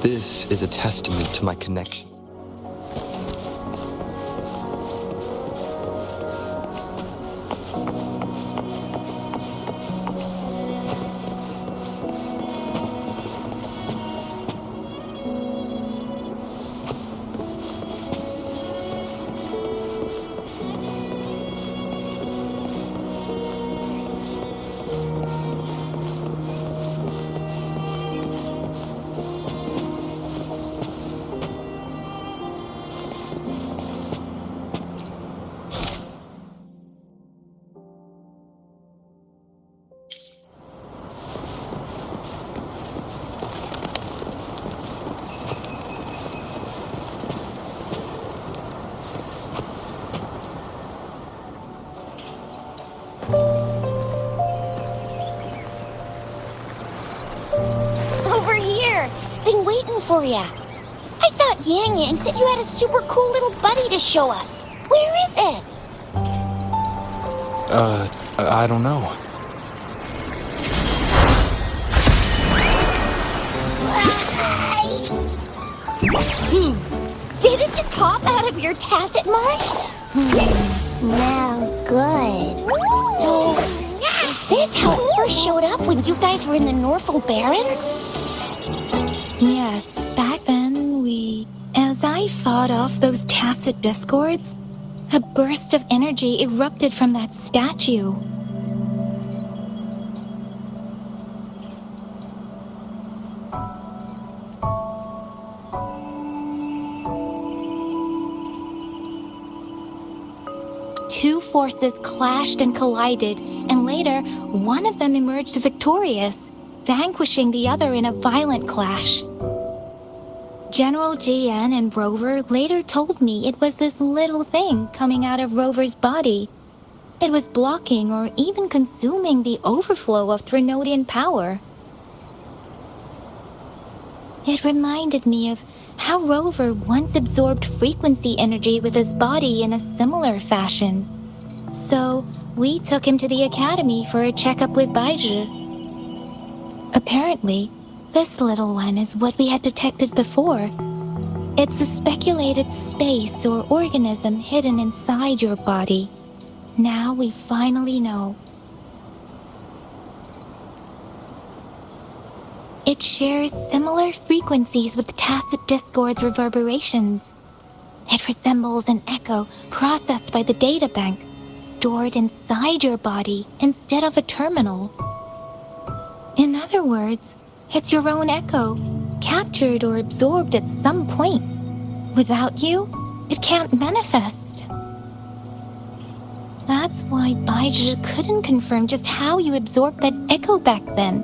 This is a testament to my connection. Over here! Been waiting for ya. I thought Yang said you had a super cool little buddy to show us. Where is it? I don't know. Did it just pop out of your tacit marsh? Smells good. So, is this how it first showed up when you guys were in the Norfolk Barrens? Yes, back then as I fought off those tacit discords, a burst of energy erupted from that statue. Two forces clashed and collided, and later, one of them emerged victorious, vanquishing the other in a violent clash. General GN and Rover later told me it was this little thing coming out of Rover's body. It was blocking or even consuming the overflow of Threnodian power. It reminded me of how Rover once absorbed frequency energy with his body in a similar fashion. So, we took him to the academy for a checkup with Baizhi. Apparently, this little one is what we had detected before. It's a speculated space or organism hidden inside your body. Now we finally know. It shares similar frequencies with tacit discord's reverberations. It resembles an echo processed by the data bank, stored inside your body instead of a terminal. In other words, it's your own echo, captured or absorbed at some point. Without you, it can't manifest. That's why Baizhi couldn't confirm just how you absorbed that echo back then.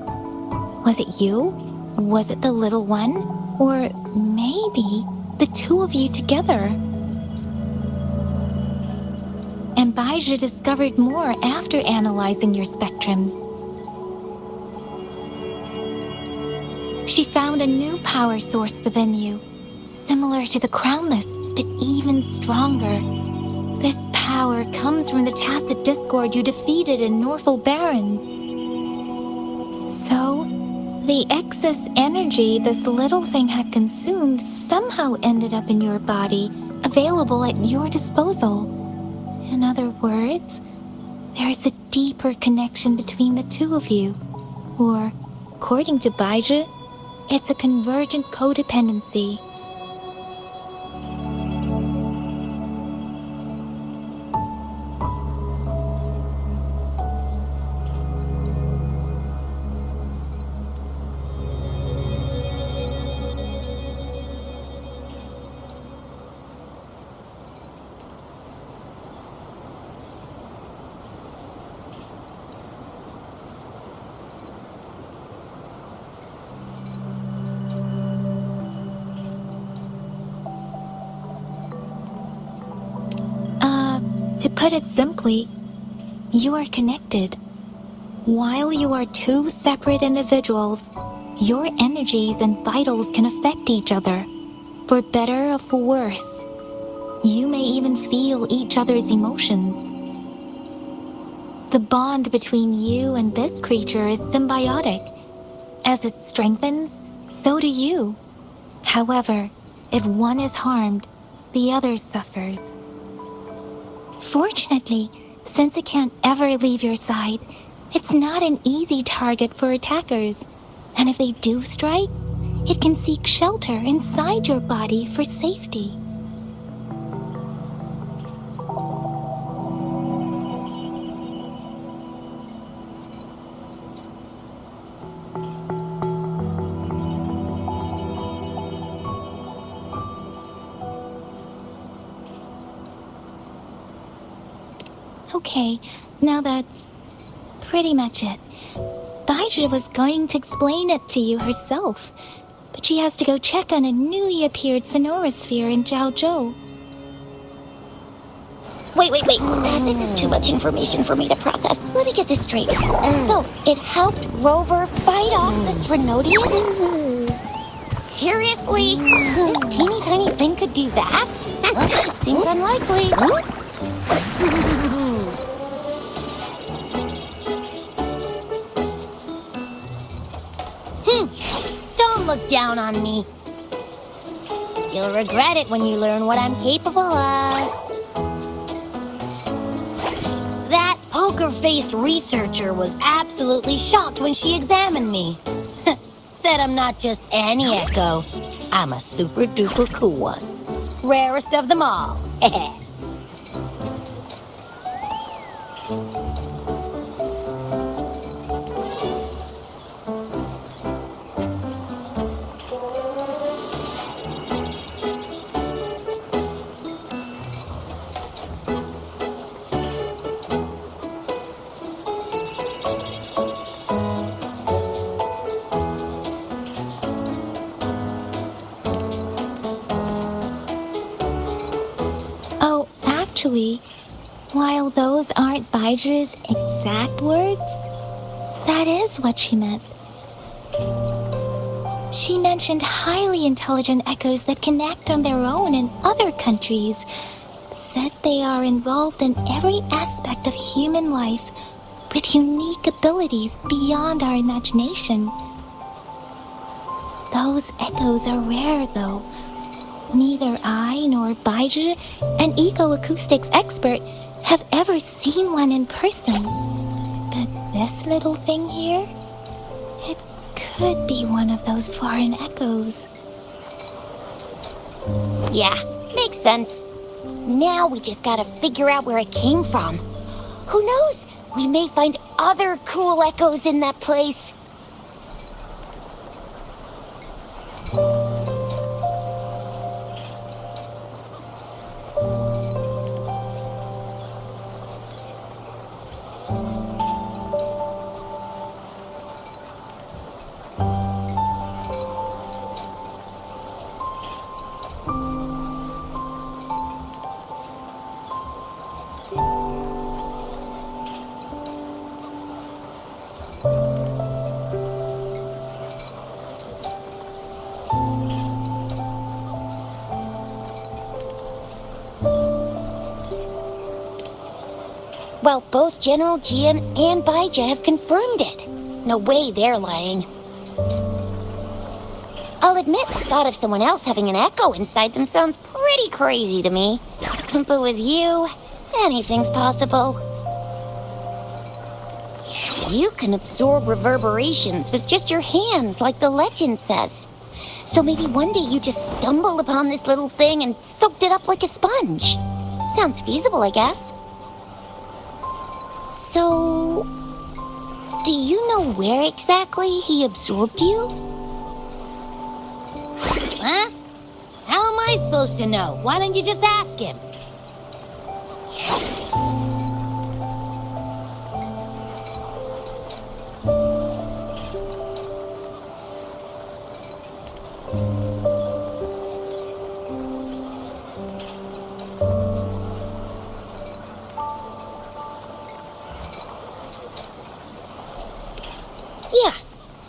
Was it you? Was it the little one? Or maybe the two of you together? And Baizhi discovered more after analyzing your spectrums. She found a new power source within you, similar to the Crownless, but even stronger. This power comes from the tacit discord you defeated in Norfolk Barrens. So, the excess energy this little thing had consumed somehow ended up in your body, available at your disposal. In other words, there's a deeper connection between the two of you. Or, according to Baizhi, it's a convergent codependency. To put it simply, you are connected. While you are two separate individuals, your energies and vitals can affect each other, for better or for worse. You may even feel each other's emotions. The bond between you and this creature is symbiotic. As it strengthens, so do you. However, if one is harmed, the other suffers. Fortunately, since it can't ever leave your side, it's not an easy target for attackers. And if they do strike, it can seek shelter inside your body for safety. Okay, now that's pretty much it. Baija was going to explain it to you herself, but she has to go check on a newly appeared sonorosphere in Jiaozhou. Wait. This is too much information for me to process. Let me get this straight. So, it helped Rover fight off the Trinodian? Seriously? This teeny tiny thing could do that? Seems unlikely. Don't look down on me. You'll regret it when you learn what I'm capable of. That poker-faced researcher was absolutely shocked when she examined me. Said I'm not just any echo. I'm a super-duper cool one. Rarest of them all. Actually, while those aren't Baija's exact words, that is what she meant. She mentioned highly intelligent echoes that can act on their own in other countries, said they are involved in every aspect of human life with unique abilities beyond our imagination. Those echoes are rare, though. Neither I nor Baija, an eco-acoustics expert, have ever seen one in person. But this little thing here, it could be one of those foreign echoes. Yeah, makes sense. Now we just gotta figure out where it came from. Who knows? We may find other cool echoes in that place. Well, both General Jian and Baija have confirmed it. No way they're lying. I'll admit the thought of someone else having an echo inside them sounds pretty crazy to me. But with you, anything's possible. You can absorb reverberations with just your hands, like the legend says. So maybe one day you just stumbled upon this little thing and soaked it up like a sponge. Sounds feasible, I guess. So, do you know where exactly he absorbed you? Huh? How am I supposed to know? Why don't you just ask him?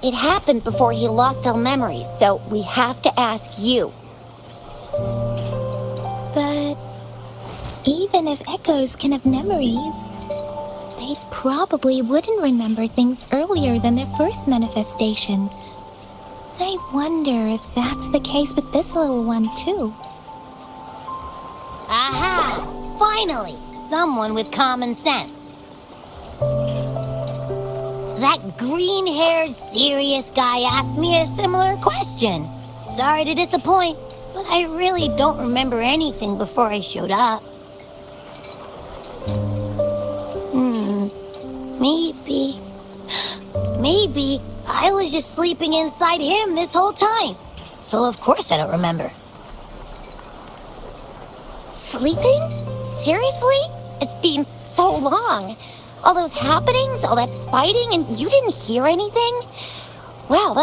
It happened before he lost all memories, so we have to ask you. But even if echoes can have memories, they probably wouldn't remember things earlier than their first manifestation. I wonder if that's the case with this little one, too. Aha! Finally! Someone with common sense. That green-haired, serious guy asked me a similar question. Sorry to disappoint, but I really don't remember anything before I showed up. Maybe I was just sleeping inside him this whole time. So of course I don't remember. Sleeping? Seriously? It's been so long. All those happenings, all that fighting, and you didn't hear anything? Wow,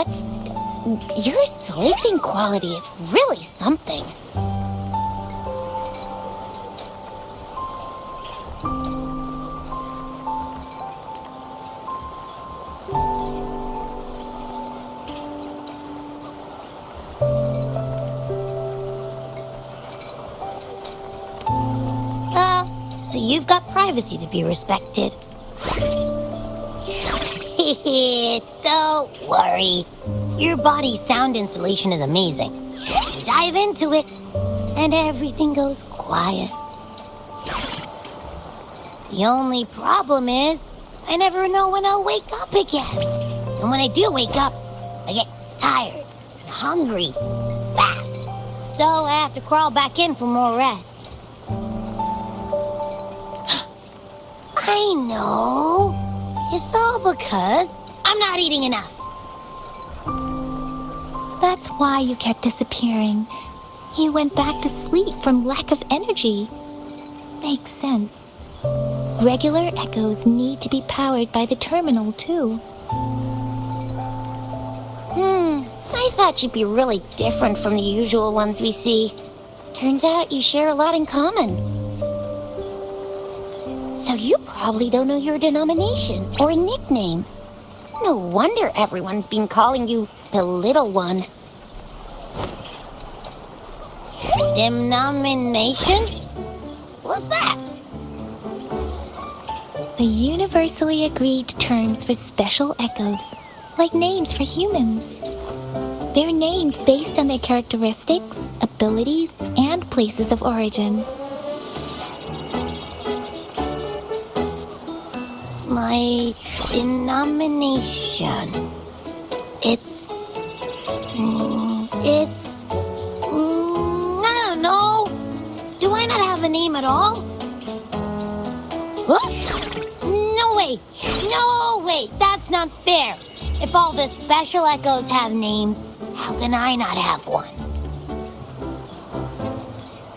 your sleeping quality is really something. So you've got privacy to be respected. Don't worry. Your body's sound insulation is amazing. You dive into it, and everything goes quiet. The only problem is, I never know when I'll wake up again. And when I do wake up, I get tired and hungry fast. So I have to crawl back in for more rest. I know. It's all because I'm not eating enough. That's why you kept disappearing. You went back to sleep from lack of energy. Makes sense. Regular echoes need to be powered by the terminal, too. I thought you'd be really different from the usual ones we see. Turns out you share a lot in common. So you probably don't know your denomination or a nickname. No wonder everyone's been calling you the Little One. Denomination? What's that? The universally agreed terms for special echoes, like names for humans. They're named based on their characteristics, abilities, and places of origin. My denomination. I don't know. Do I not have a name at all? What? No way, that's not fair. If all the special echoes have names, how can I not have one?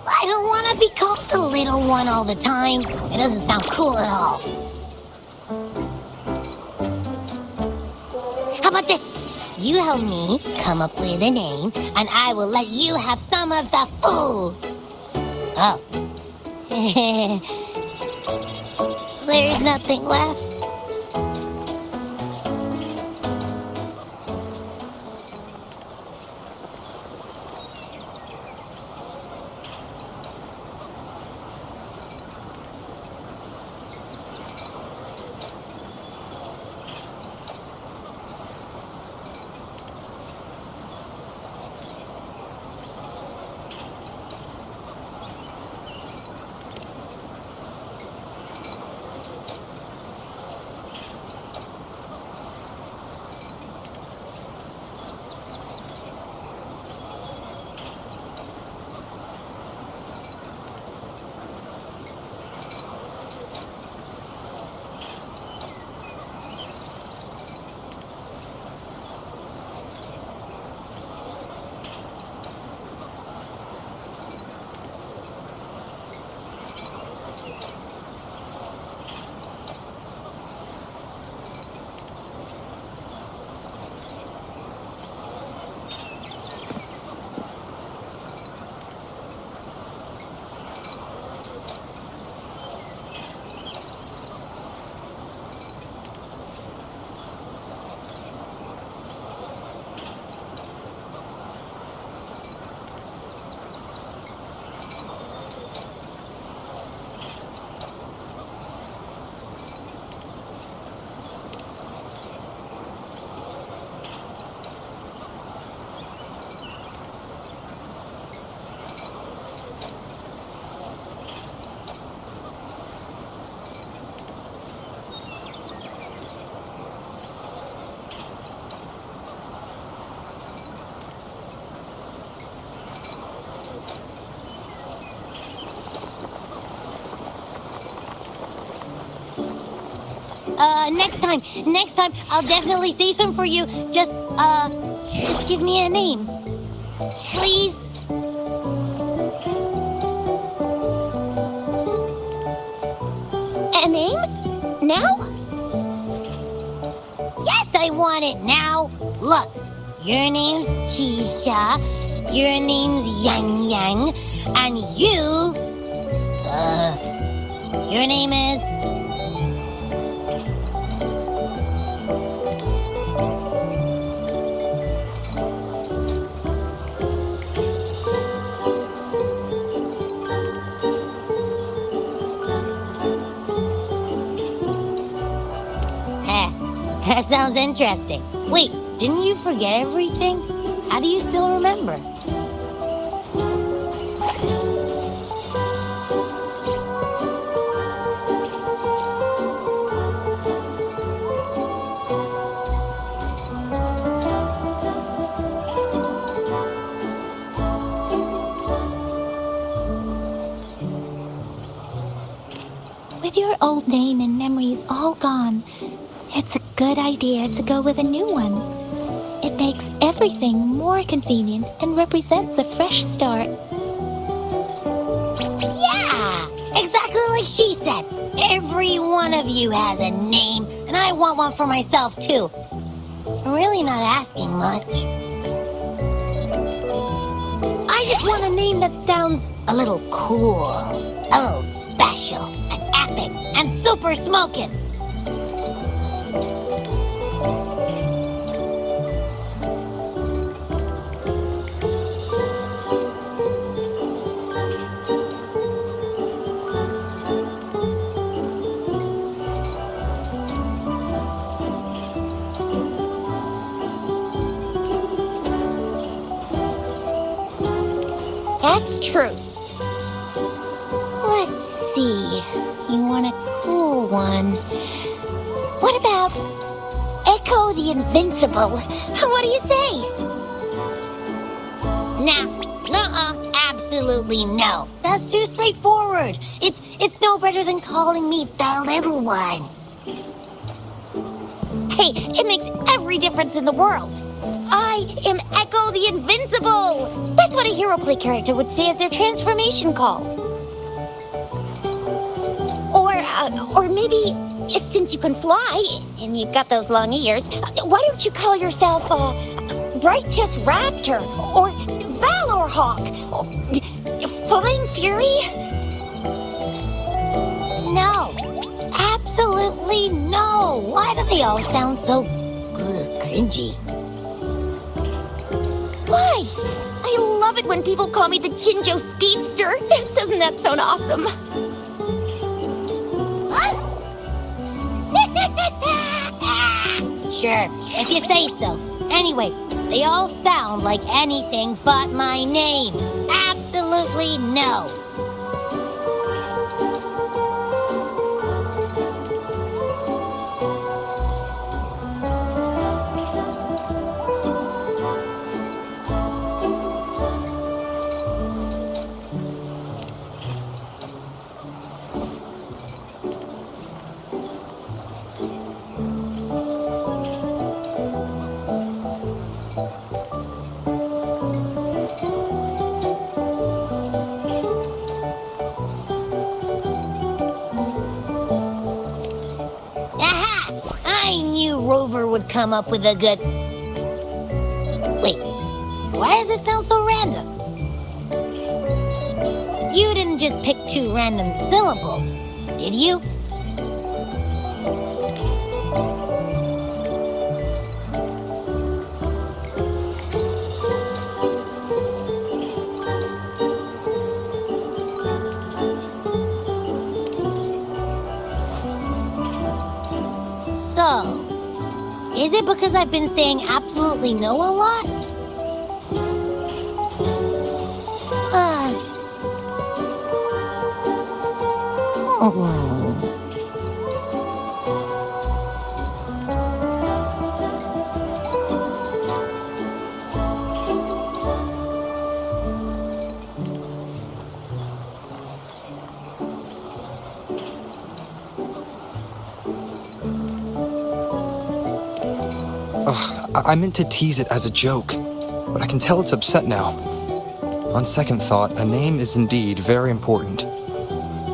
I don't want to be called the Little One all the time. It doesn't sound cool at all. How about this? You help me come up with a name, and I will let you have some of the food. Oh. There's nothing left. Next time, I'll definitely save some for you. Just give me a name. Please? A name? Now? Yes, I want it now. Look, your name's Chisha, your name's Yang Yang, and your name is... That sounds interesting. Wait, didn't you forget everything? How do you still remember? With your old name and memories all gone, it's a good idea to go with a new one. It makes everything more convenient and represents a fresh start. Yeah! Exactly like she said. Every one of you has a name, and I want one for myself, too. I'm really not asking much. I just want a name that sounds a little cool, a little special, and epic, and super smoking. That's true. Let's see. You want a cool one. What about Echo the Invincible? What do you say? Nuh-uh, absolutely no. That's too straightforward. It's no better than calling me the little one. Hey, it makes every difference in the world. I am Echo the Invincible! That's what a hero play character would say as their transformation call. Or maybe, since you can fly, and you've got those long ears, why don't you call yourself, Righteous Raptor, or Valor Hawk, or Flying Fury? No. Absolutely no. Why do they all sound so cringy? Why? I love it when people call me the Jinjo Speedster. Doesn't that sound awesome? Sure, if you say so. Anyway, they all sound like anything but my name. Absolutely no. I knew Rover would come up with a good... Wait, why does it sound so random? You didn't just pick two random syllables, did you? So, is it because I've been saying absolutely no a lot? I meant to tease it as a joke, but I can tell it's upset now. On second thought, a name is indeed very important.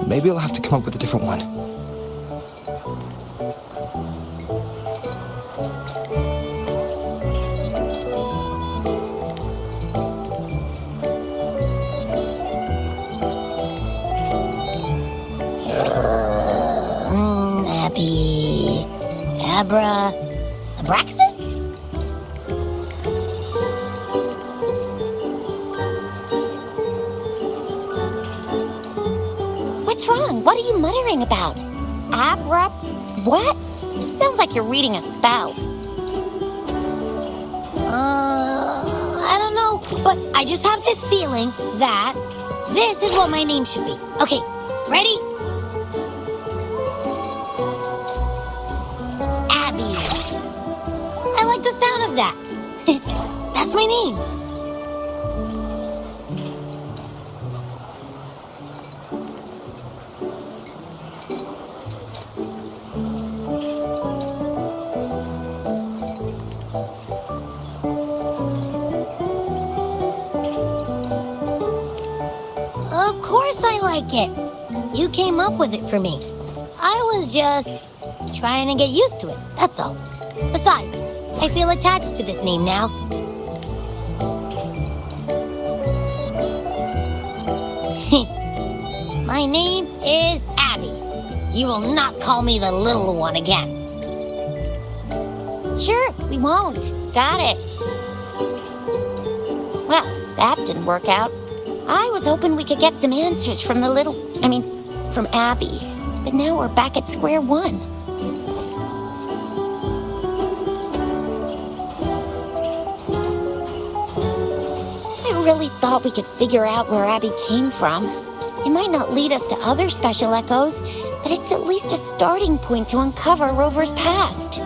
Maybe I'll have to come up with a different one. Abby... Abraxas? What's wrong? What are you muttering about? What? Sounds like you're reading a spell. I don't know, but I just have this feeling that this is what my name should be. Okay, ready? Abby. I like the sound of that. That's my name. Of course I like it. You came up with it for me. I was just trying to get used to it, that's all. Besides, I feel attached to this name now. My name is Abby. You will not call me the little one again. Sure, we won't. Got it. Well, that didn't work out. I was hoping we could get some answers from from Abby. But now we're back at square one. I really thought we could figure out where Abby came from. It might not lead us to other special echoes, but it's at least a starting point to uncover Rover's past.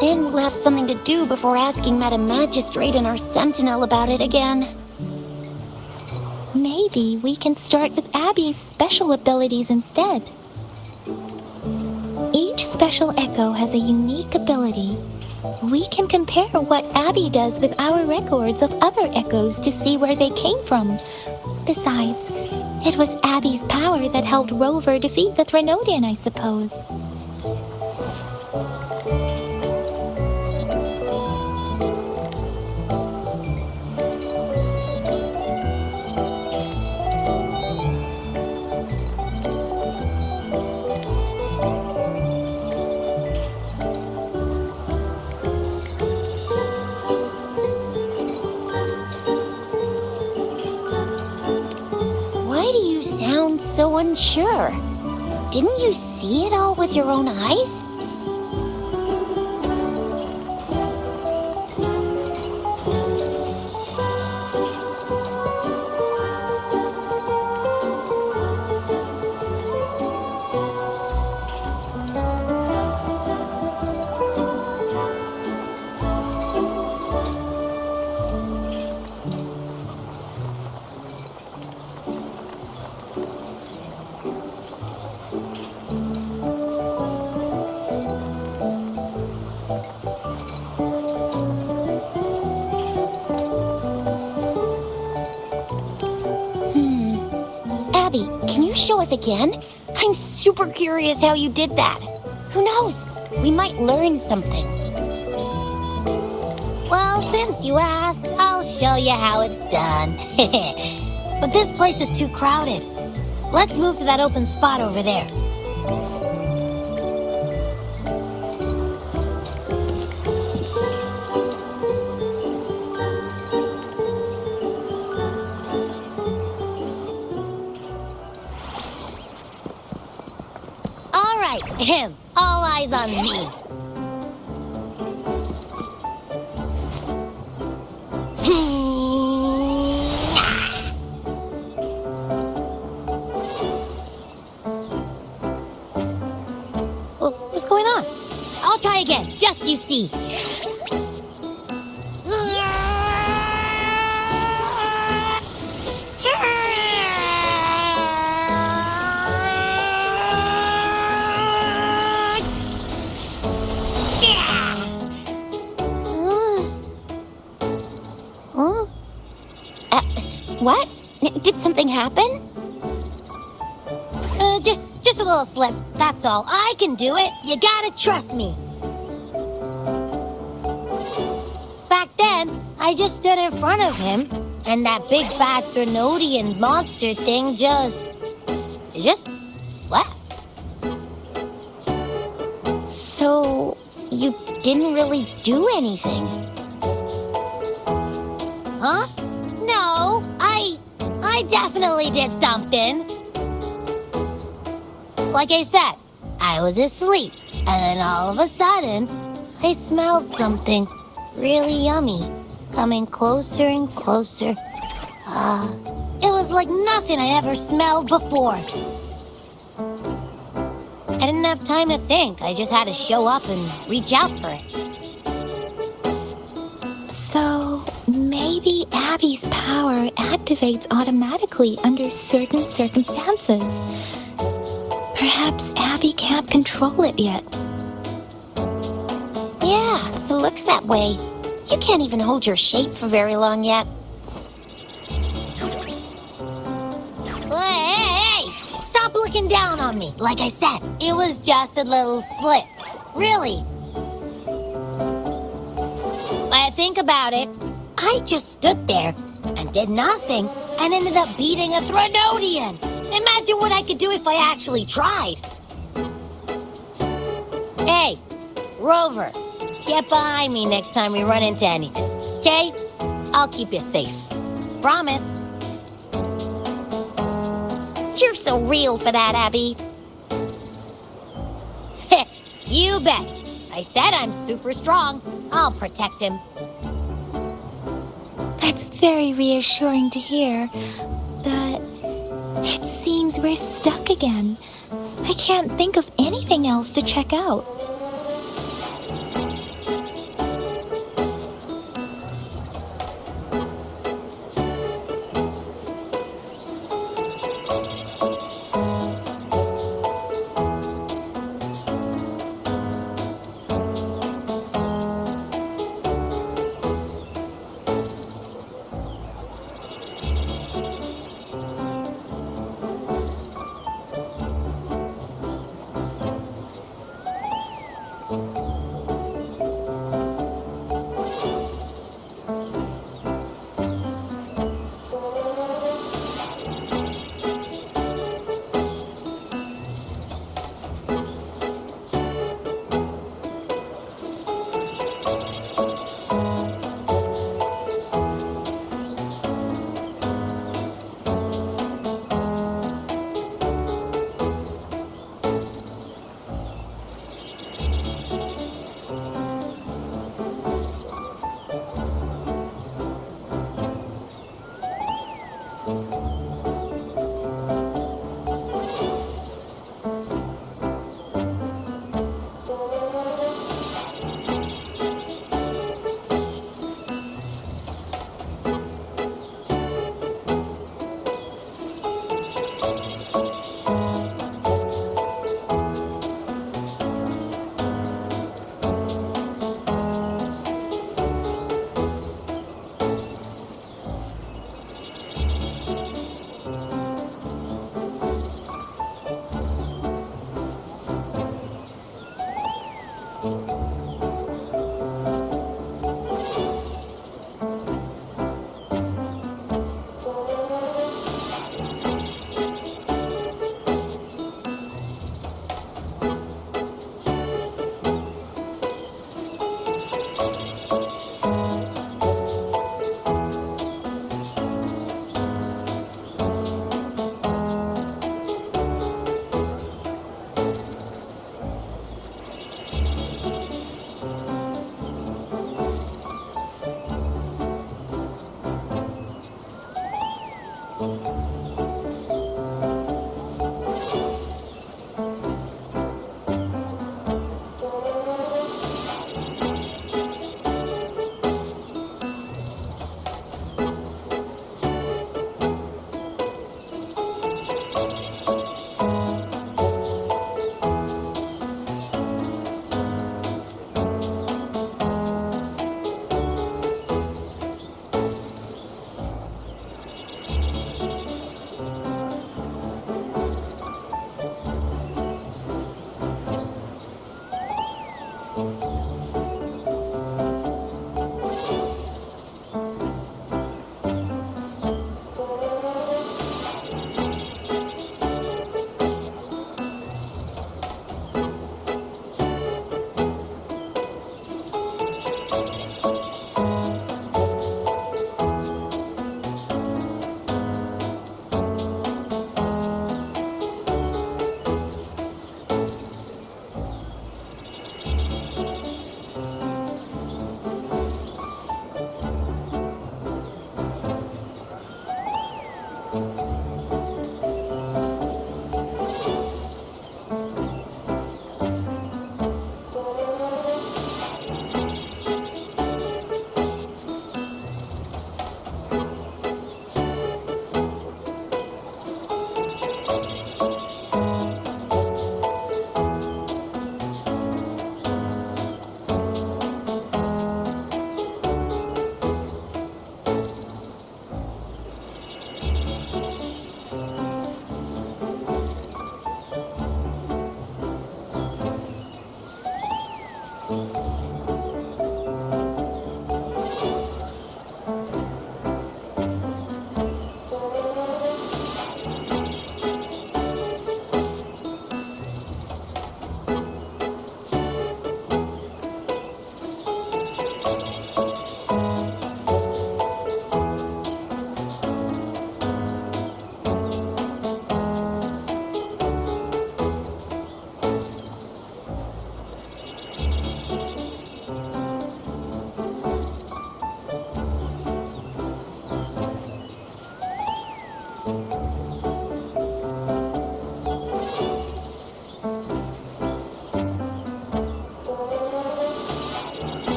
Then we'll have something to do before asking Madam Magistrate and our Sentinel about it again. Maybe we can start with Abby's special abilities instead. Each special echo has a unique ability. We can compare what Abby does with our records of other echoes to see where they came from. Besides, it was Abby's power that helped Rover defeat the Threnodian, I suppose. Why do you sound so unsure? Didn't you see it all with your own eyes? Abby, can you show us again? I'm super curious how you did that. Who knows? We might learn something. Well, since you asked, I'll show you how it's done. But this place is too crowded. Let's move to that open spot over there. All right, all eyes on me. What's going on? I'll try again, just you see. Huh? What? Did something happen? Just a little slip. That's all. I can do it. You gotta trust me. Back then, I just stood in front of him, and that big bad Threnodian monster thing just left. So, you didn't really do anything? Huh? No, I definitely did something. Like I said, I was asleep, and then all of a sudden, I smelled something really yummy, coming closer and closer. It was like nothing I ever smelled before. I didn't have time to think. I just had to show up and reach out for it. So, maybe Abby's power activates automatically under certain circumstances. Perhaps Abby can't control it yet. Yeah, it looks that way. You can't even hold your shape for very long yet. Hey! Stop looking down on me. Like I said, it was just a little slip. Really. When I think about it, I just stood there and did nothing and ended up beating a Threnodian. Imagine what I could do if I actually tried. Hey, Rover, get behind me next time we run into anything, okay? I'll keep you safe. Promise. You're so real for that, Abby. You bet. I said I'm super strong. I'll protect him. That's very reassuring to hear, but it seems we're stuck again. I can't think of anything else to check out.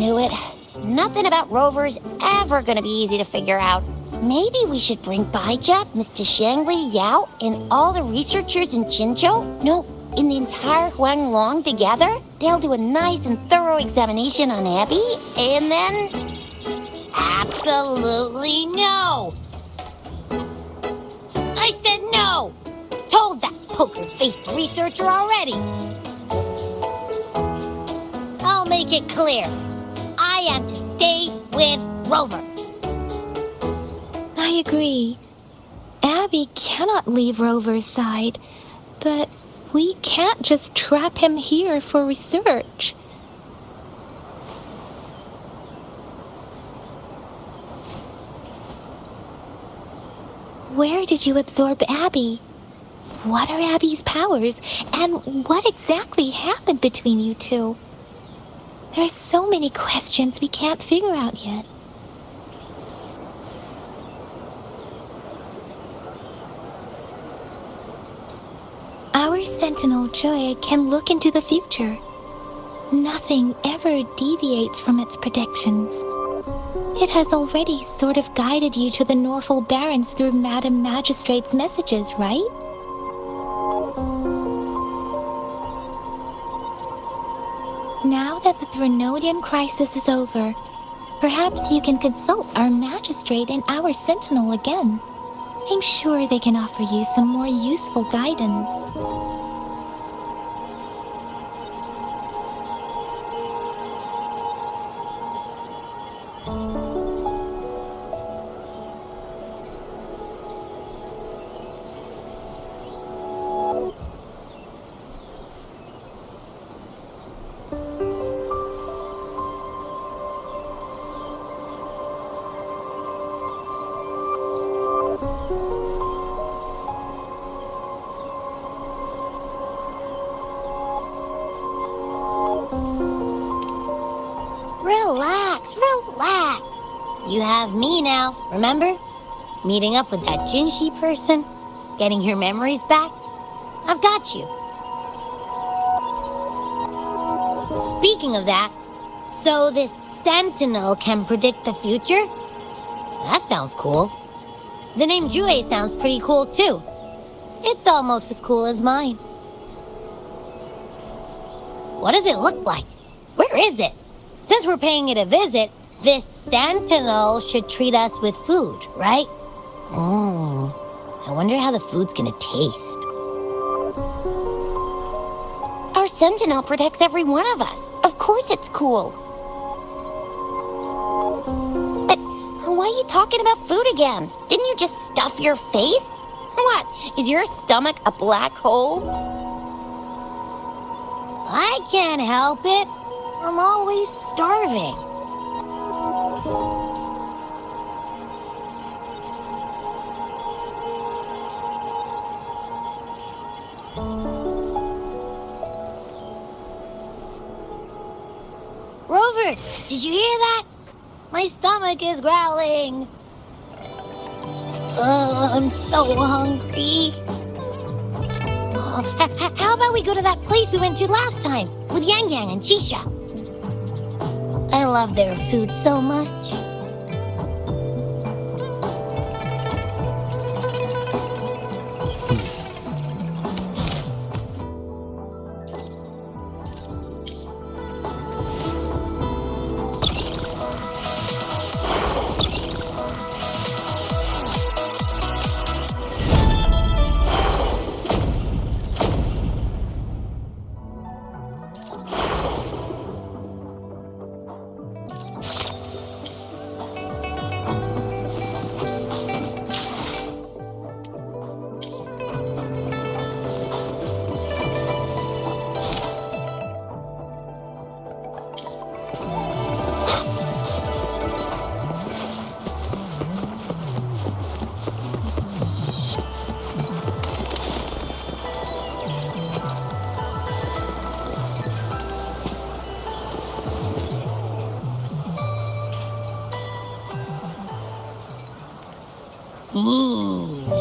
knew it. Nothing about Rover's ever gonna be easy to figure out. Maybe we should bring Baijia, Mr. Shangli, Yao, and all the researchers in Jinzhou? No, in the entire Huanglong together? They'll do a nice and thorough examination on Abby, and then... Absolutely no! I said no! Told that poker-faced researcher already! I'll make it clear. I am to stay with Rover. I agree. Abby cannot leave Rover's side, but we can't just trap him here for research. Where did you absorb Abby? What are Abby's powers, and what exactly happened between you two? There are so many questions we can't figure out yet. Our Sentinel Joy can look into the future. Nothing ever deviates from its predictions. It has already sort of guided you to the Norfolk Barrens through Madam Magistrate's messages, right? Now that the Threnodian crisis is over, perhaps you can consult our Magistrate and our Sentinel again. I'm sure they can offer you some more useful guidance. Relax. You have me now, remember? Meeting up with that Jinshi person, getting your memories back. I've got you. Speaking of that, so this Sentinel can predict the future? That sounds cool. The name Jue sounds pretty cool too. It's almost as cool as mine. What does it look like? Where is it? Since we're paying it a visit, this Sentinel should treat us with food, right? I wonder how the food's gonna taste. Our Sentinel protects every one of us. Of course it's cool. But why are you talking about food again? Didn't you just stuff your face? What, is your stomach a black hole? I can't help it. I'm always starving. Rover, did you hear that? My stomach is growling. I'm so hungry. How about we go to that place we went to last time with Yang Yang and Chisha? I love their food so much.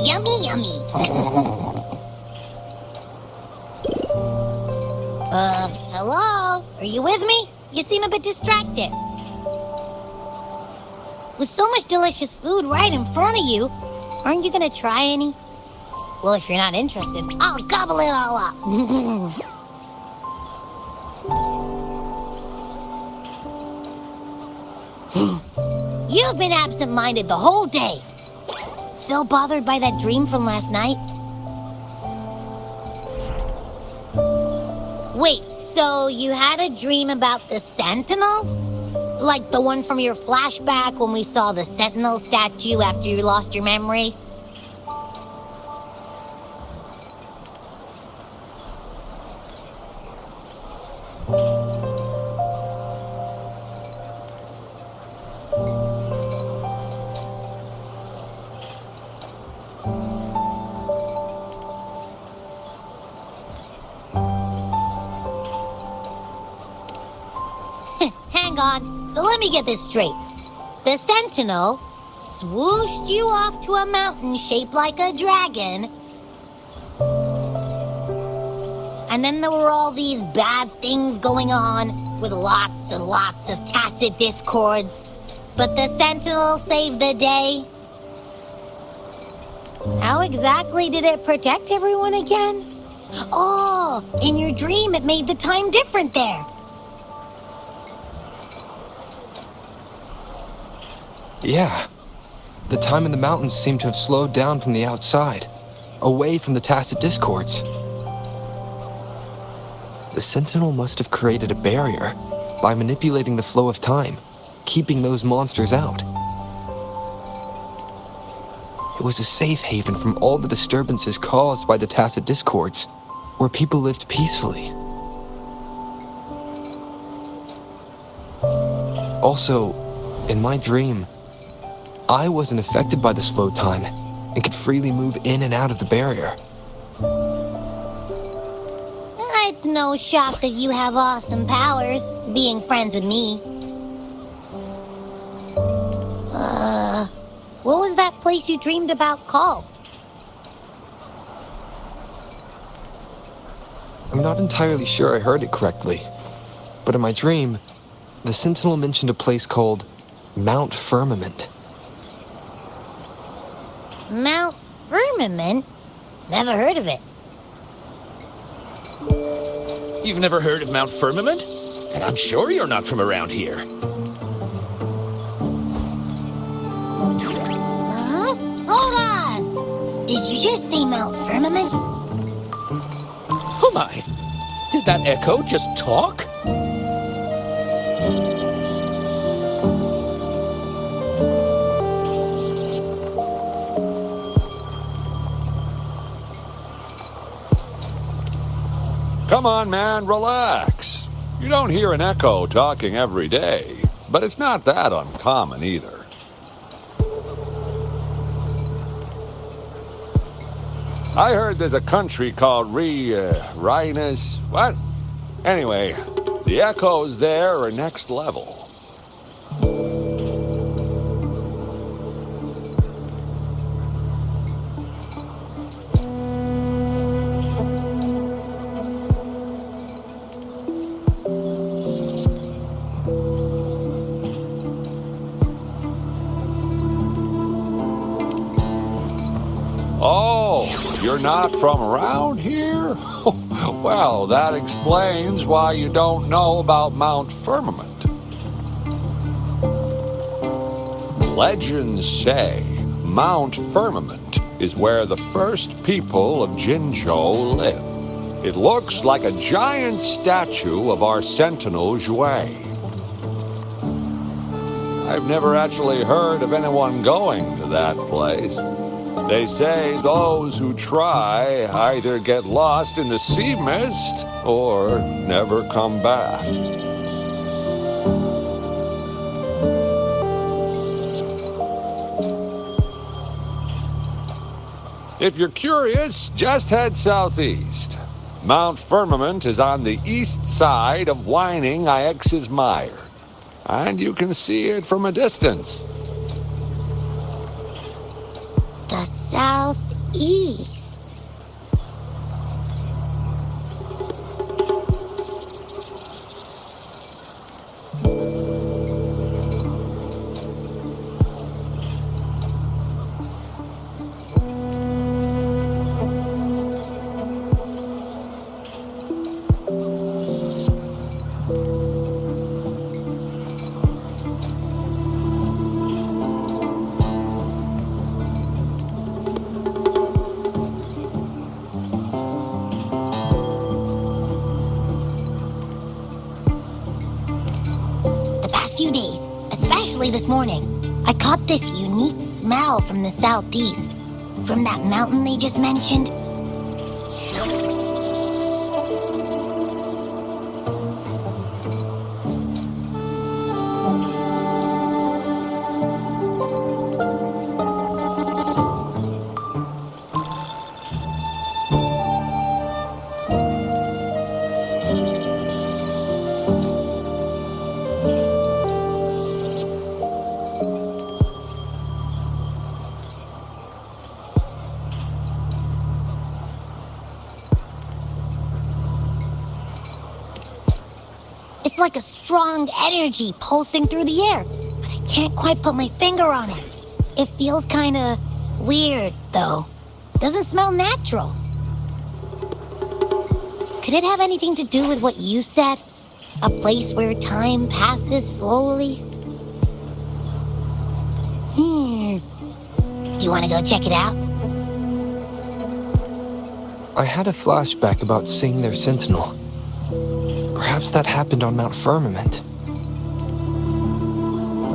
Yummy, yummy. Hello? Are you with me? You seem a bit distracted. With so much delicious food right in front of you, aren't you gonna try any? Well, if you're not interested, I'll gobble it all up. You've been absent-minded the whole day. Still bothered by that dream from last night? Wait, so you had a dream about the Sentinel? Like the one from your flashback when we saw the Sentinel statue after you lost your memory? Hang on, so let me get this straight. The Sentinel swooshed you off to a mountain shaped like a dragon. And then there were all these bad things going on with lots and lots of tacit discords. But the Sentinel saved the day. How exactly did it protect everyone again? Oh, in your dream it made the time different there. Yeah. The time in the mountains seemed to have slowed down from the outside, away from the tacit discords. The Sentinel must have created a barrier by manipulating the flow of time, keeping those monsters out. It was a safe haven from all the disturbances caused by the tacit discords, where people lived peacefully. Also, in my dream, I wasn't affected by the slow time and could freely move in and out of the barrier. It's no shock that you have awesome powers, being friends with me. What was that place you dreamed about called? I'm not entirely sure I heard it correctly, but in my dream, the Sentinel mentioned a place called Mount Firmament. Mount Firmament? Never heard of it. You've never heard of Mount Firmament? And I'm sure you're not from around here. Huh? Hold on! Did you just say Mount Firmament? Oh my! Did that echo just talk? Come on, man, relax. You don't hear an echo talking every day, but it's not that uncommon either. I heard there's a country called Rhinus. What? Anyway, the echoes there are next level. Oh, you're not from around here? Well, that explains why you don't know about Mount Firmament. Legends say Mount Firmament is where the first people of Jinzhou live. It looks like a giant statue of our Sentinel Zhui. I've never actually heard of anyone going to that place. They say those who try either get lost in the sea mist or never come back. If you're curious, just head southeast. Mount Firmament is on the east side of Whining Ix's Mire, and you can see it from a distance. The southeast. this morning. I caught this unique smell from the southeast. From that mountain they just mentioned. It's like a strong energy pulsing through the air, but I can't quite put my finger on it. It feels kinda weird, though. Doesn't smell natural. Could it have anything to do with what you said? A place where time passes slowly? Do you want to go check it out? I had a flashback about seeing their sentinel. Perhaps that happened on Mount Firmament.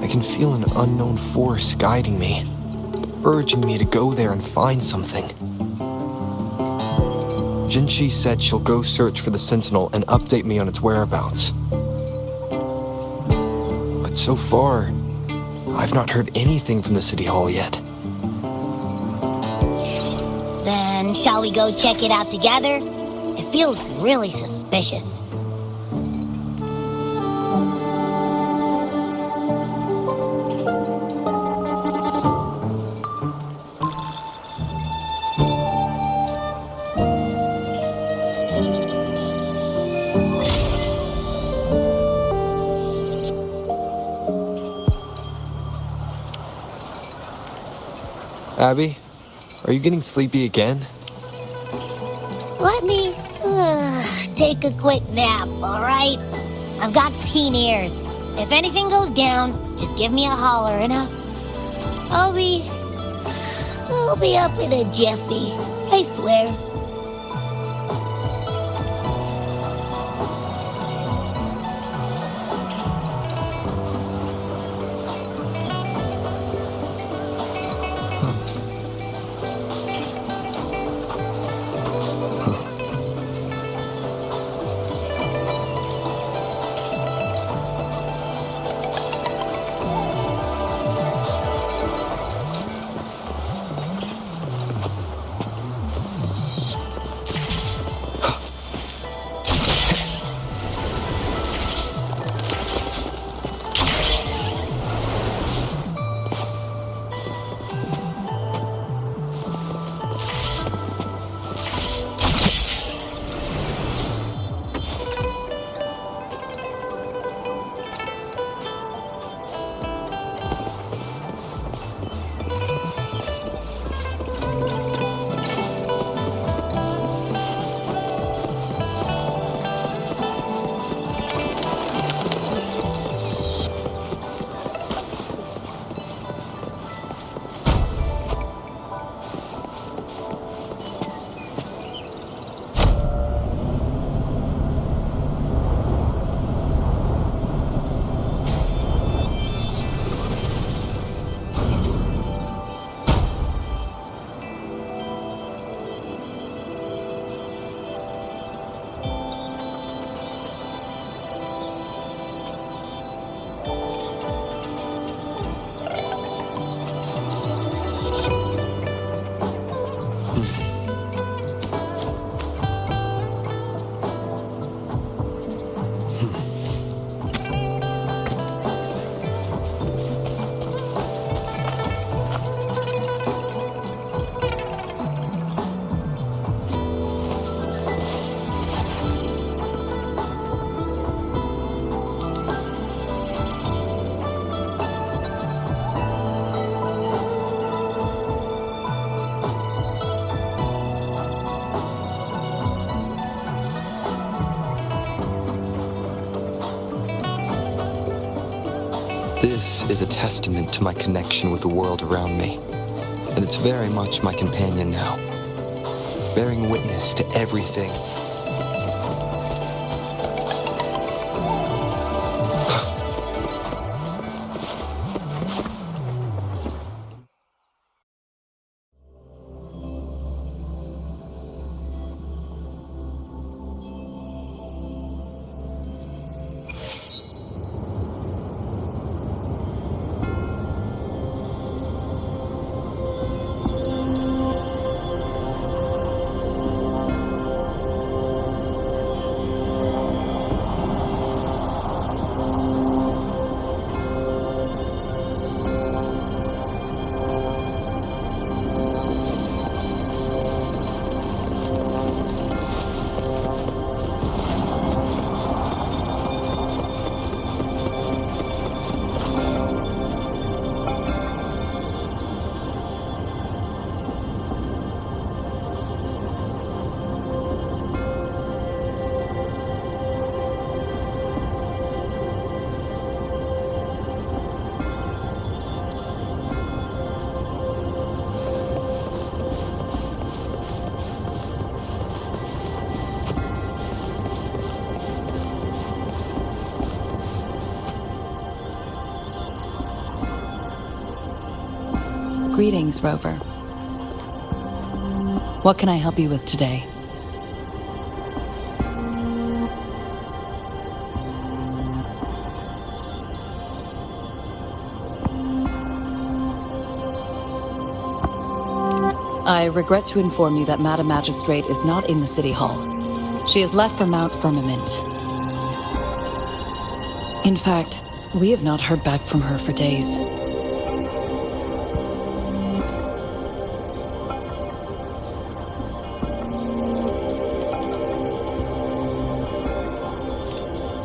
I can feel an unknown force guiding me, urging me to go there and find something. Jinchi said she'll go search for the sentinel and update me on its whereabouts. But so far, I've not heard anything from the City Hall yet. Then shall we go check it out together? It feels really suspicious. Abby, are you getting sleepy again? Let me take a quick nap, alright? I've got keen ears. If anything goes down, just give me a holler and I'll be up in a jiffy. I swear. This is a testament to my connection with the world around me, and it's very much my companion now, bearing witness to everything. Greetings, Rover. What can I help you with today? I regret to inform you that Madam Magistrate is not in the City Hall. She has left for Mount Firmament. In fact, we have not heard back from her for days.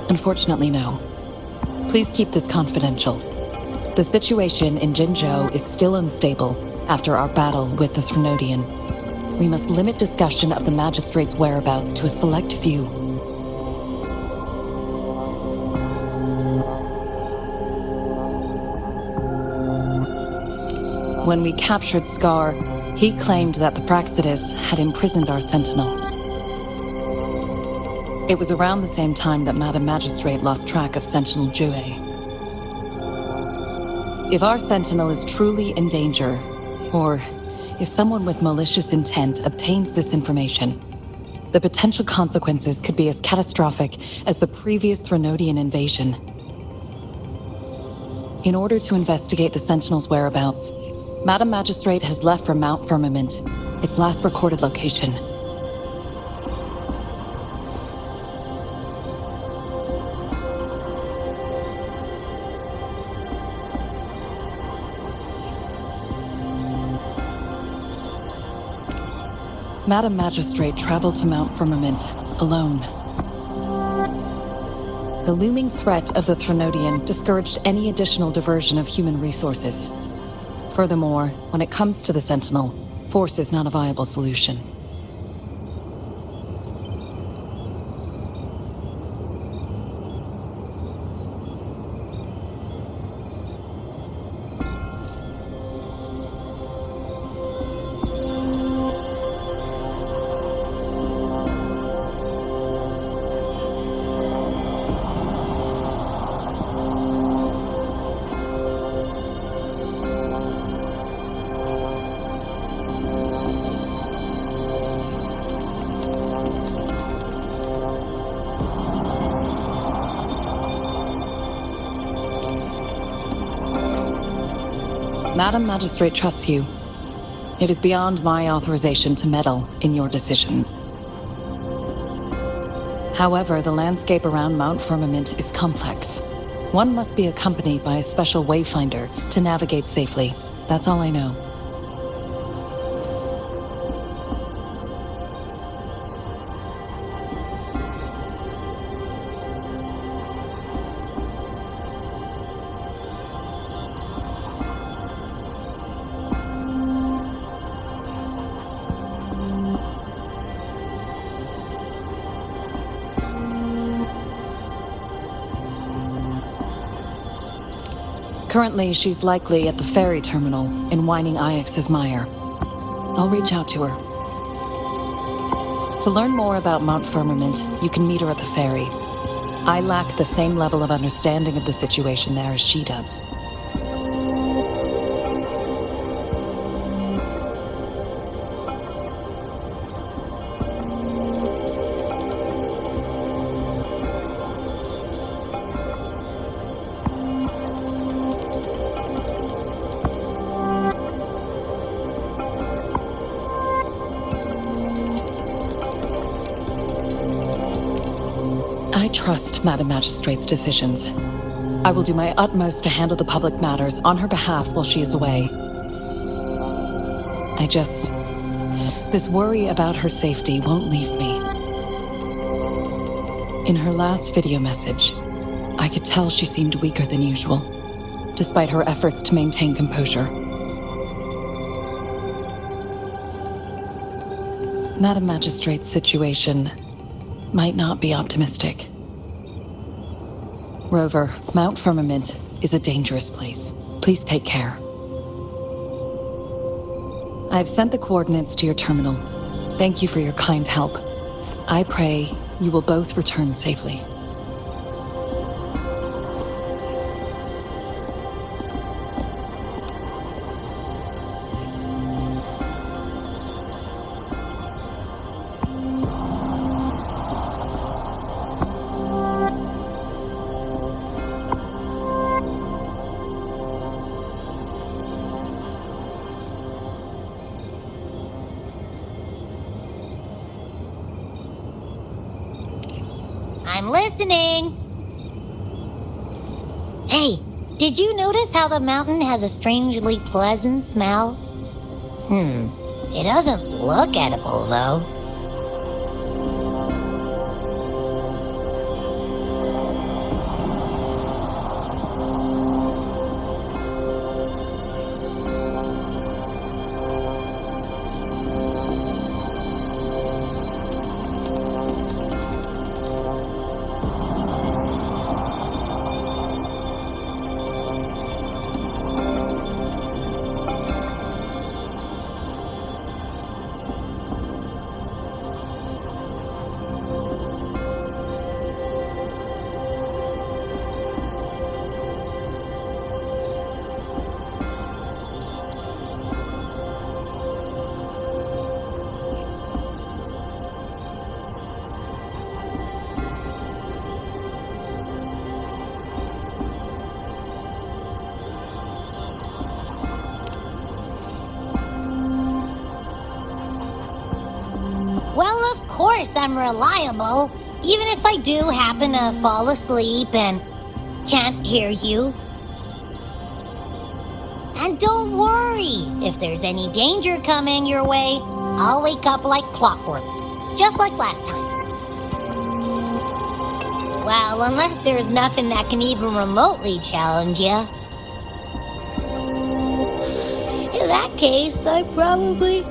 Unfortunately, no. Please keep this confidential. The situation in Jinzhou is still unstable after our battle with the Threnodian. We must limit discussion of the Magistrate's whereabouts to a select few. When we captured Scar, he claimed that the Praxidus had imprisoned our Sentinel. It was around the same time that Madam Magistrate lost track of Sentinel Jue. If our Sentinel is truly in danger, or if someone with malicious intent obtains this information, the potential consequences could be as catastrophic as the previous Threnodian invasion. In order to investigate the Sentinel's whereabouts, Madam Magistrate has left for Mount Firmament, its last recorded location. Madam Magistrate traveled to Mount Firmament alone. The looming threat of the Threnodian discouraged any additional diversion of human resources. Furthermore, when it comes to the Sentinel, force is not a viable solution. Madam Magistrate trusts you. It is beyond my authorization to meddle in your decisions. However, the landscape around Mount Firmament is complex. One must be accompanied by a special wayfinder to navigate safely. That's all I know. Currently, she's likely at the ferry terminal in Whining Ix's Mire. I'll reach out to her. To learn more about Mount Firmament, you can meet her at the ferry. I lack the same level of understanding of the situation there as she does. I trust Madam Magistrate's decisions. I will do my utmost to handle the public matters on her behalf while she is away. This worry about her safety won't leave me. In her last video message, I could tell she seemed weaker than usual, despite her efforts to maintain composure. Madam Magistrate's situation might not be optimistic. Rover, Mount Firmament is a dangerous place. Please take care. I've sent the coordinates to your terminal. Thank you for your kind help. I pray you will both return safely. I'm listening. Hey, did you notice how the mountain has a strangely pleasant smell? It doesn't look edible, though. Well, of course I'm reliable, even if I do happen to fall asleep and can't hear you. And don't worry, if there's any danger coming your way, I'll wake up like clockwork, just like last time. Well, unless there's nothing that can even remotely challenge you. In that case, I probably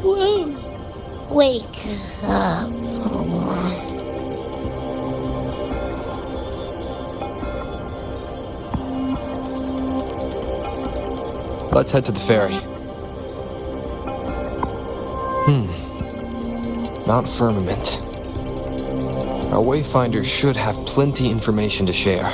won't wake up. Let's head to the ferry. Mount Firmament. Our wayfinder should have plenty information to share.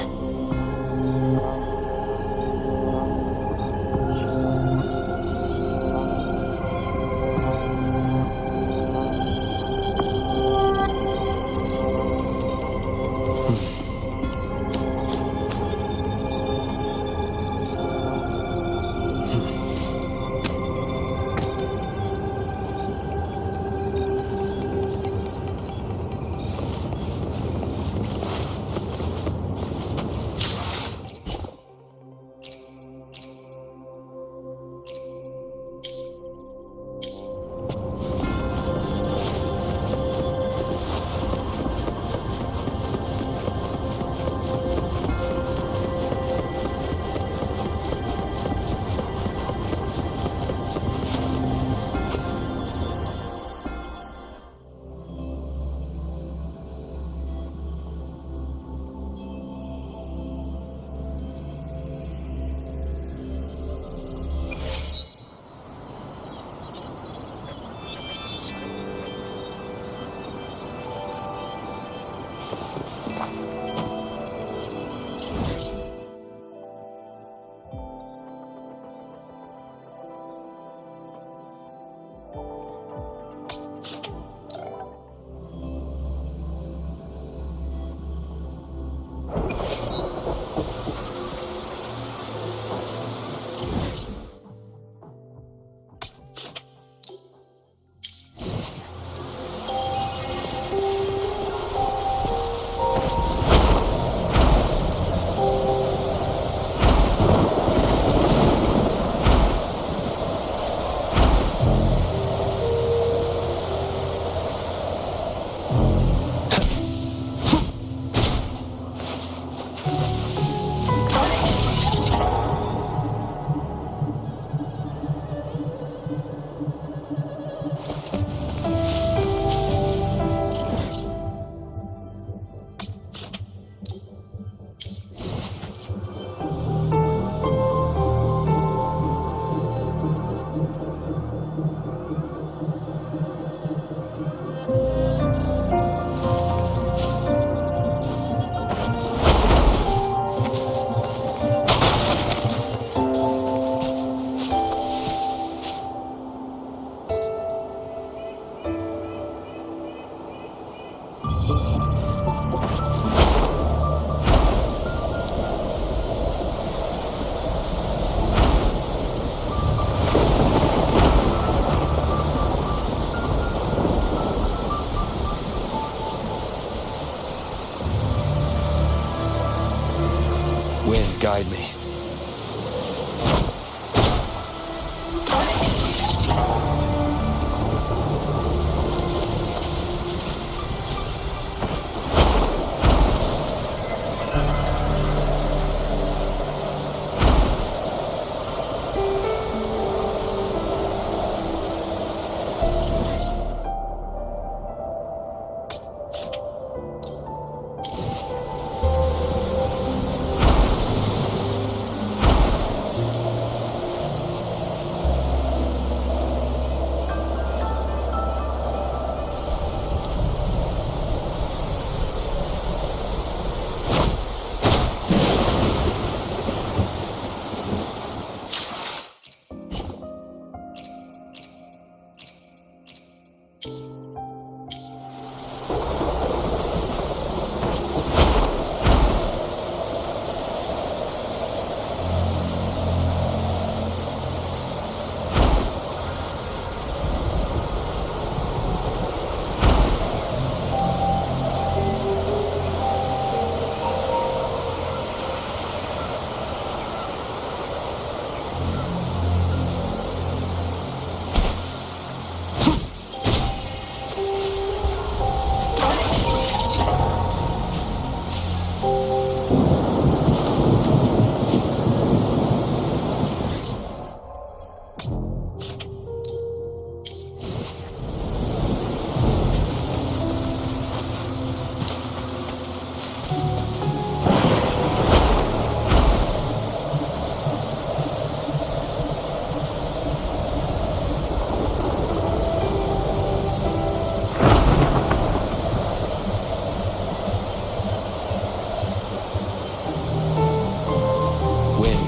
guide me.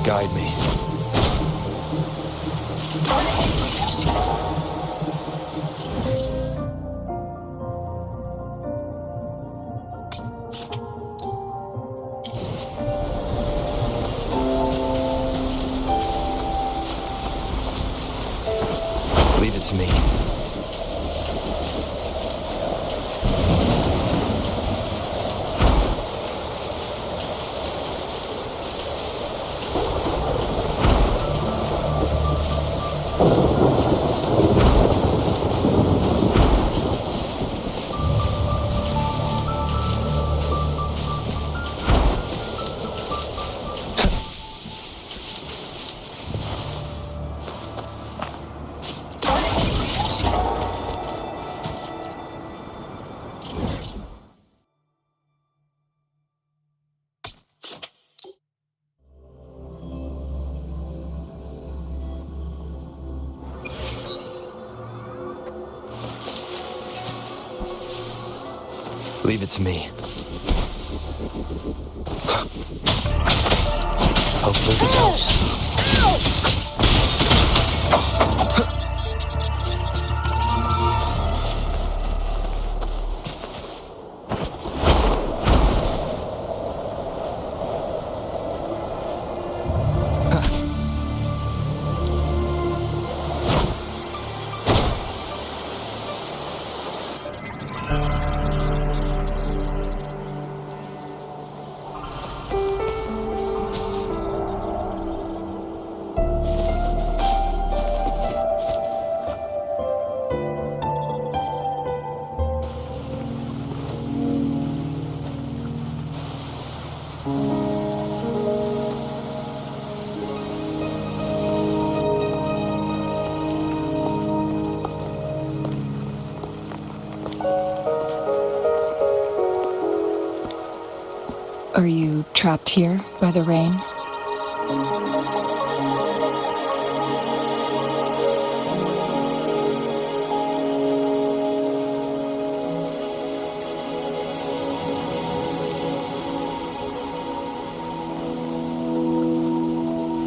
Guide me. Leave it to me. Leave it to me. Hopefully this helps. Are you trapped here by the rain?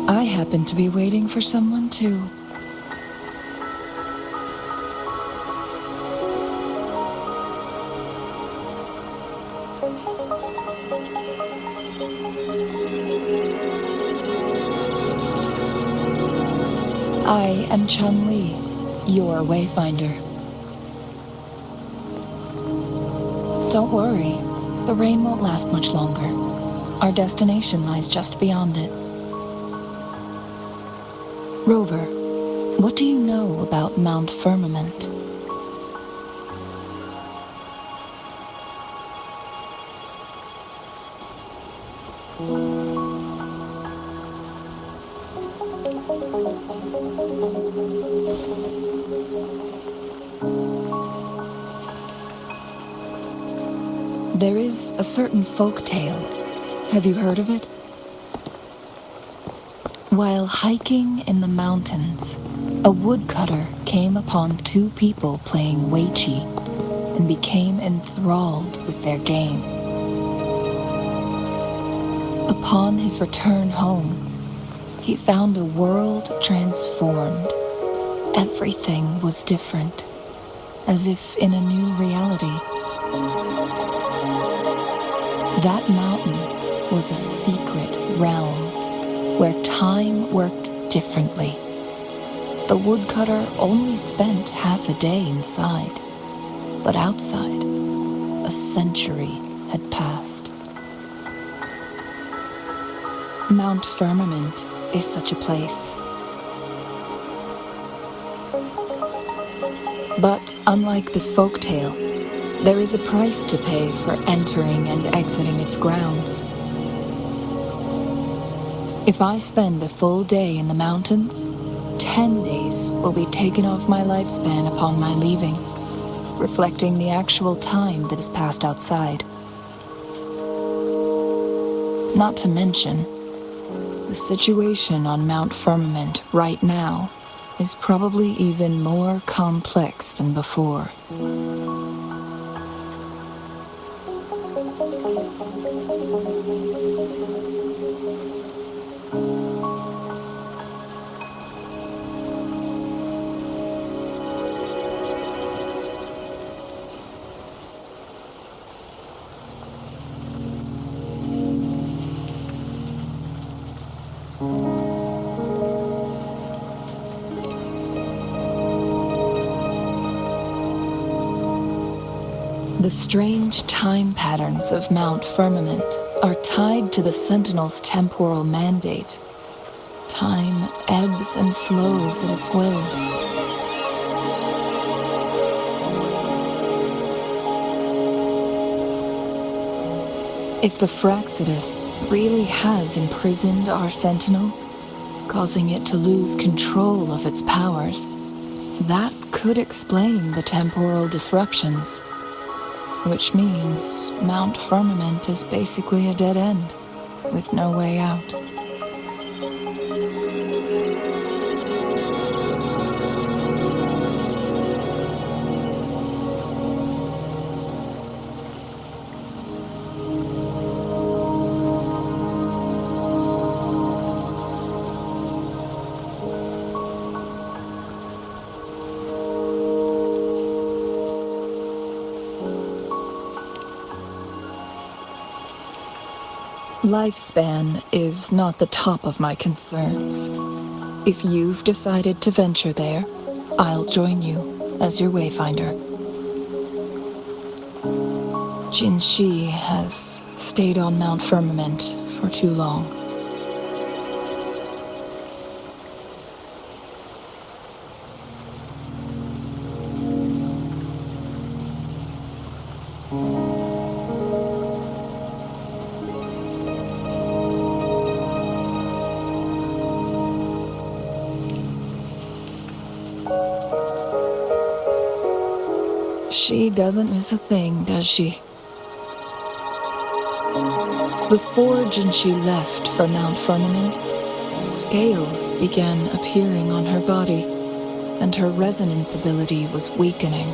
I happen to be waiting for someone too. I am Chun-Li, your wayfinder. Don't worry, the rain won't last much longer. Our destination lies just beyond it. Rover, what do you know about Mount Firmament? There is a certain folk tale. Have you heard of it? While hiking in the mountains, a woodcutter came upon two people playing Weiqi and became enthralled with their game. Upon his return home, he found a world transformed. Everything was different, as if in a new reality. That mountain was a secret realm where time worked differently. The woodcutter only spent half a day inside, but outside, a century had passed. Mount Firmament is such a place. But unlike this folktale, there is a price to pay for entering and exiting its grounds. If I spend a full day in the mountains, 10 days will be taken off my lifespan upon my leaving, reflecting the actual time that has passed outside. Not to mention, the situation on Mount Firmament right now is probably even more complex than before. The strange time patterns of Mount Firmament are tied to the Sentinel's temporal mandate. Time ebbs and flows at its will. If the Fraxidus really has imprisoned our Sentinel, causing it to lose control of its powers, that could explain the temporal disruptions. Which means Mount Firmament is basically a dead end, with no way out. Lifespan is not the top of my concerns. If you've decided to venture there, I'll join you as your wayfinder. Jinshi has stayed on Mount Firmament for too long. She doesn't miss a thing, does she? Before Jinshi left for Mount Firmament, scales began appearing on her body, and her resonance ability was weakening.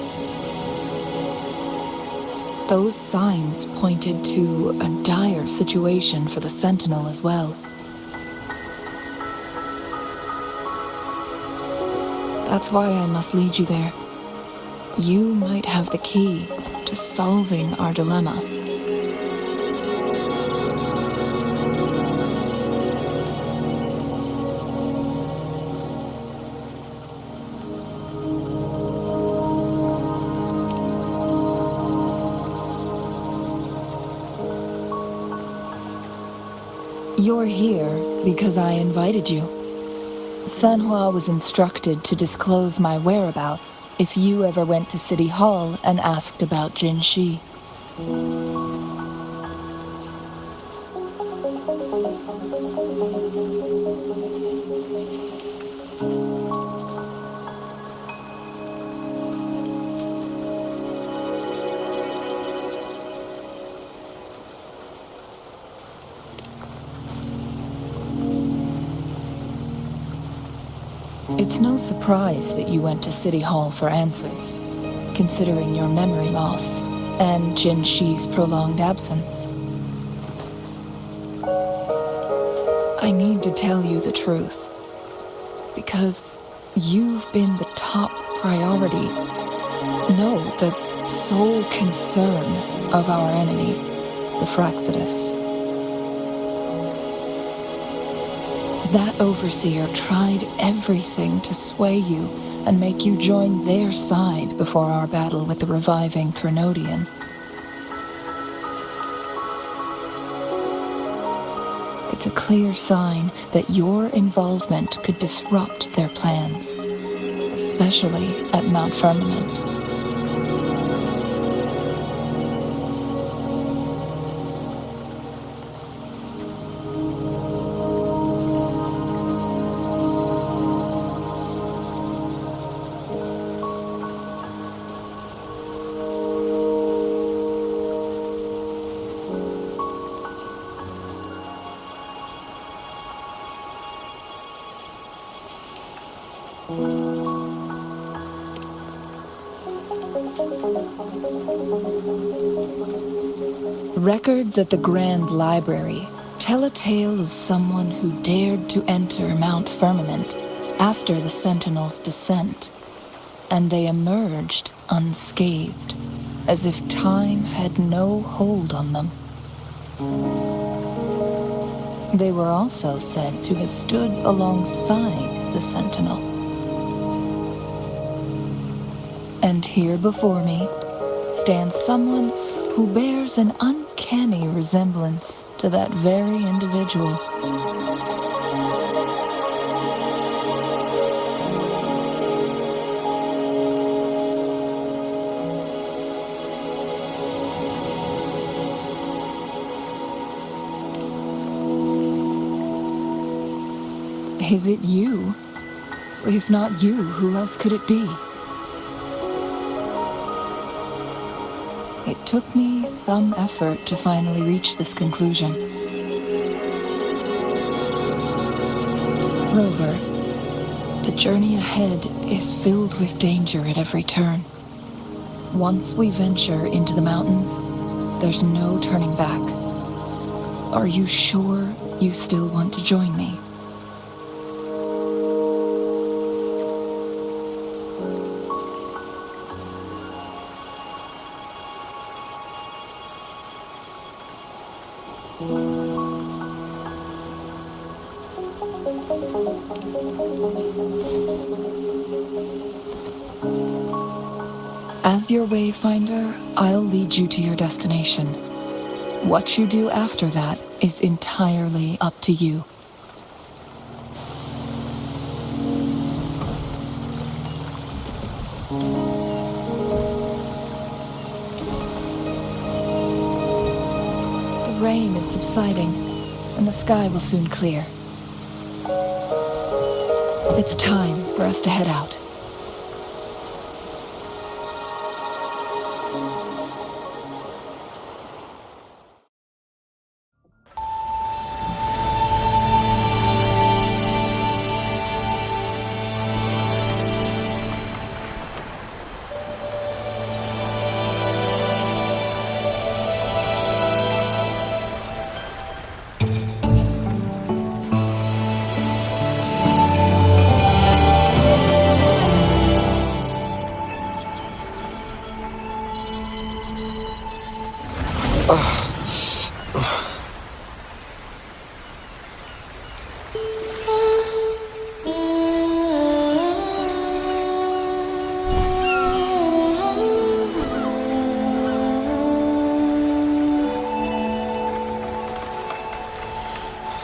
Those signs pointed to a dire situation for the Sentinel as well. That's why I must lead you there. You might have the key to solving our dilemma. You're here because I invited you. Sanhua was instructed to disclose my whereabouts if you ever went to City Hall and asked about Jinshi. It's no surprise that you went to City Hall for answers, considering your memory loss and Jinshi's prolonged absence. I need to tell you the truth, because you've been the top priority, no, the sole concern of our enemy, the Fraxidus. That overseer tried everything to sway you and make you join their side before our battle with the reviving Threnodian. It's a clear sign that your involvement could disrupt their plans, especially at Mount Firmament. Records at the Grand Library tell a tale of someone who dared to enter Mount Firmament after the Sentinel's descent, and they emerged unscathed, as if time had no hold on them. They were also said to have stood alongside the Sentinel. And here before me stands someone who bears an uncanny resemblance to that very individual. Is it you? If not you, who else could it be? It took me some effort to finally reach this conclusion. Rover, the journey ahead is filled with danger at every turn. Once we venture into the mountains, there's no turning back. Are you sure you still want to join me? As your wayfinder, I'll lead you to your destination. What you do after that is entirely up to you. The rain is subsiding, and the sky will soon clear. It's time for us to head out.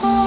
Oh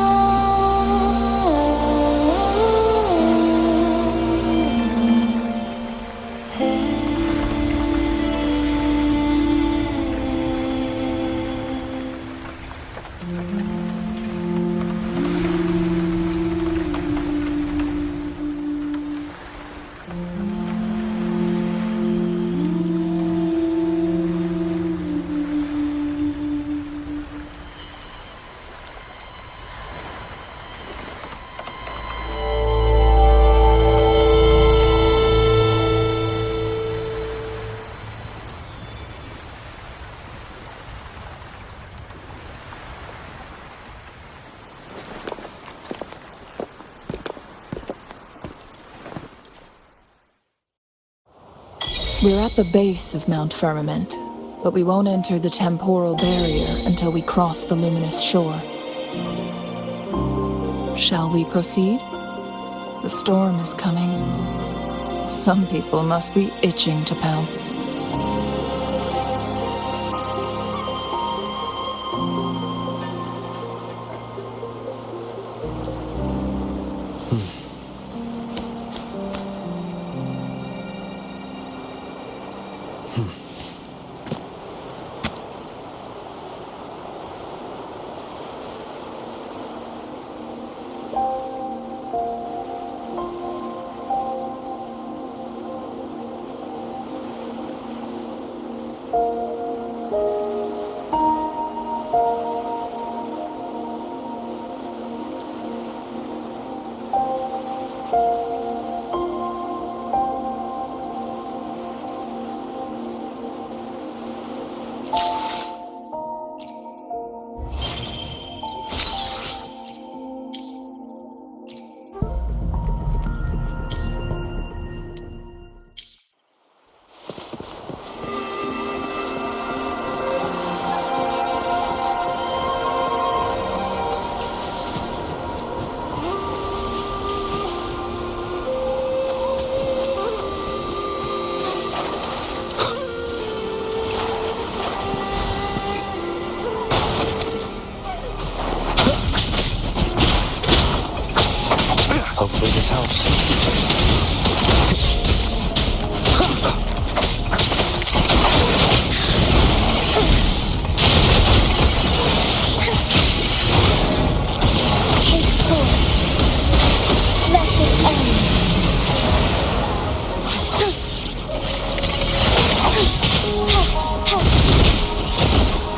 We're at the base of Mount Firmament, but we won't enter the temporal barrier until we cross the luminous shore. Shall we proceed? The storm is coming. Some people must be itching to pounce. Hopefully this helps. Take 4. Let it end.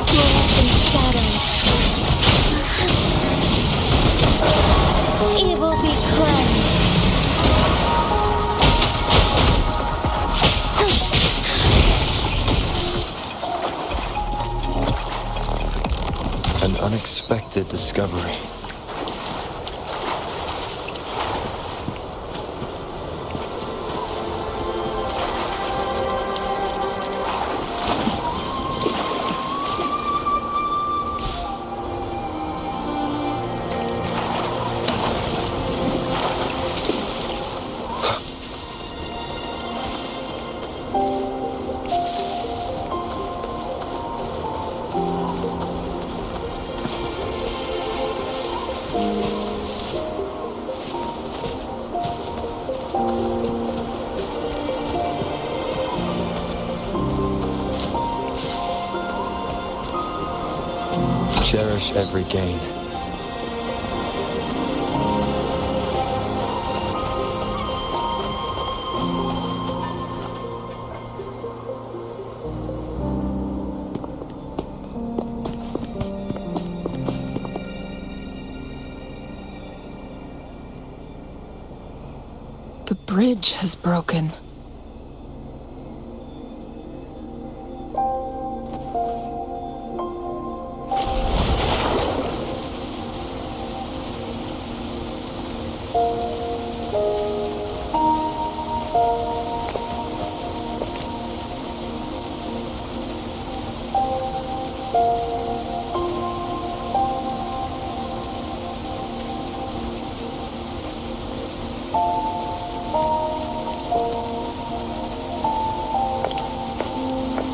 Fluorescent shadows. Evil be cleansed. An unexpected discovery. Cherish every gain. The bridge has broken.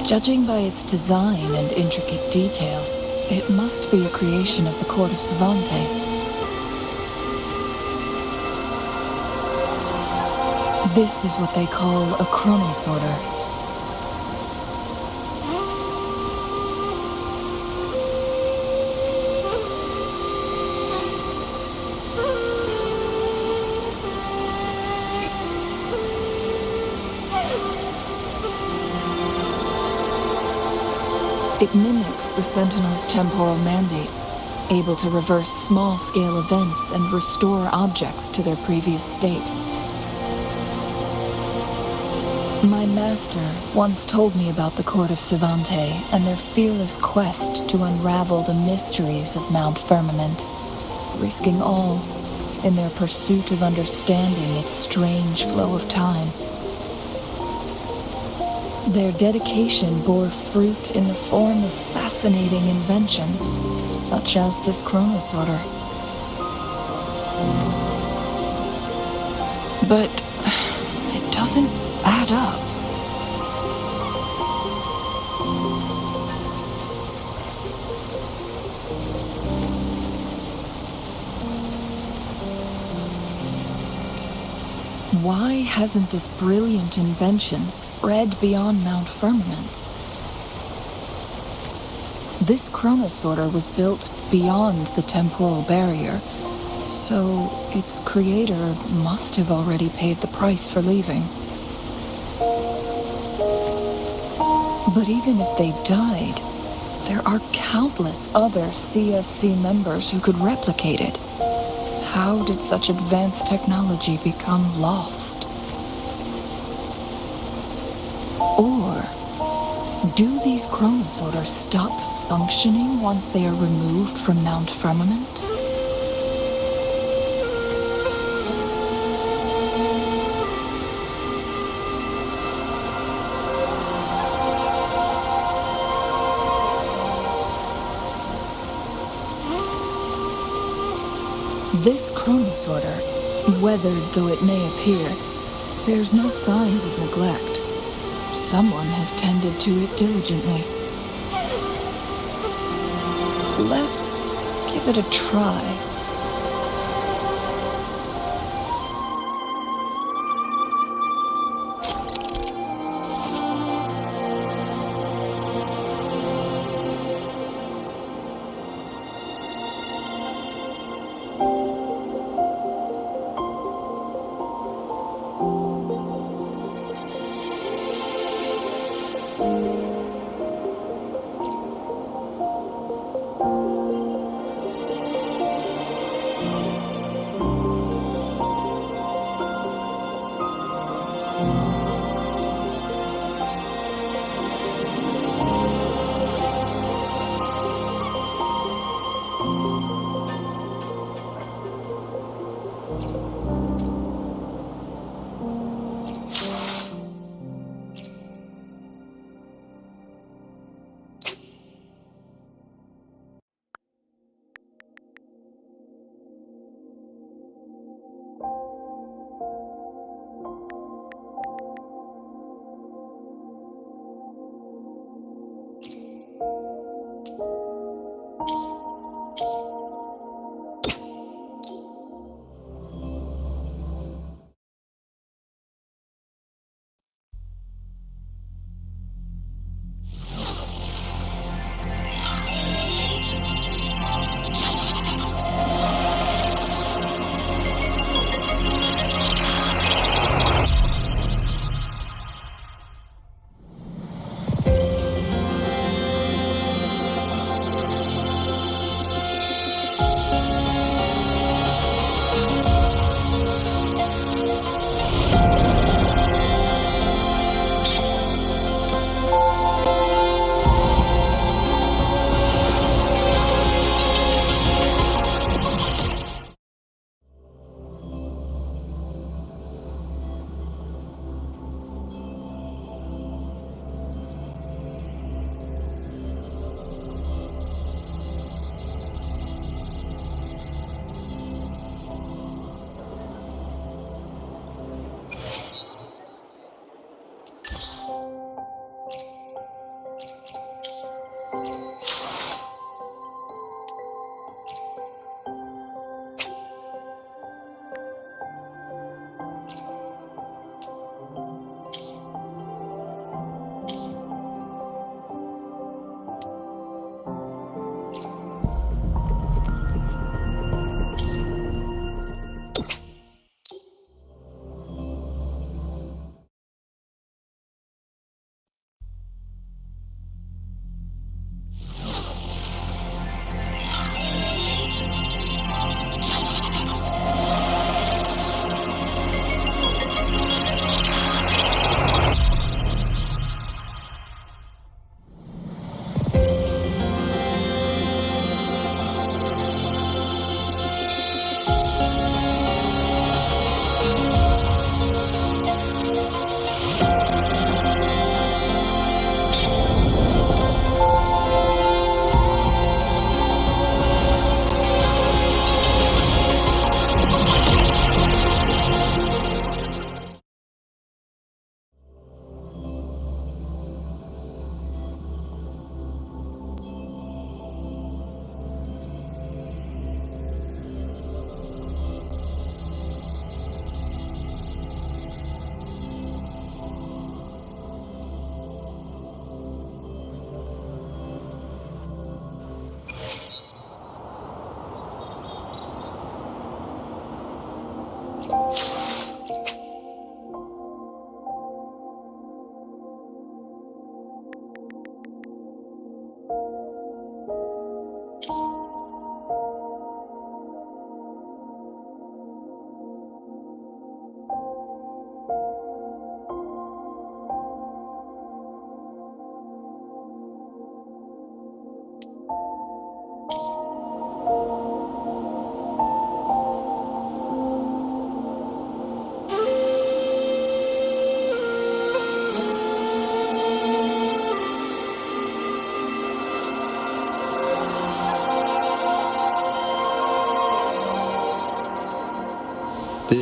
Judging by its design and intricate details, it must be a creation of the court of Savante. This is what they call a chronosorter. It mimics the Sentinel's temporal mandate, able to reverse small-scale events and restore objects to their previous state. My master once told me about the Court of Savante and their fearless quest to unravel the mysteries of Mount Firmament, risking all in their pursuit of understanding its strange flow of time. Their dedication bore fruit in the form of fascinating inventions, such as this chronosorter. But it doesn't add up. Why hasn't this brilliant invention spread beyond Mount Firmament? This chronosorter was built beyond the temporal barrier, so its creator must have already paid the price for leaving. But even if they died, there are countless other CSC members who could replicate it. How did such advanced technology become lost? Or do these chronosorters stop functioning once they are removed from Mount Firmament? This chronosorter, weathered though it may appear, bears no signs of neglect. Someone has tended to it diligently. Let's give it a try.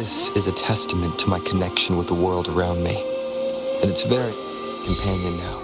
This is a testament to my connection with the world around me, and it's very companion now.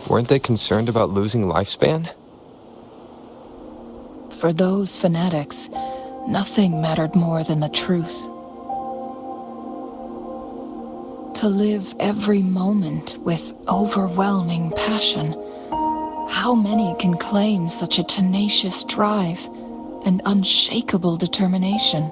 Weren't they concerned about losing lifespan? For those fanatics, nothing mattered more than the truth. To live every moment with overwhelming passion. How many can claim such a tenacious drive and unshakable determination?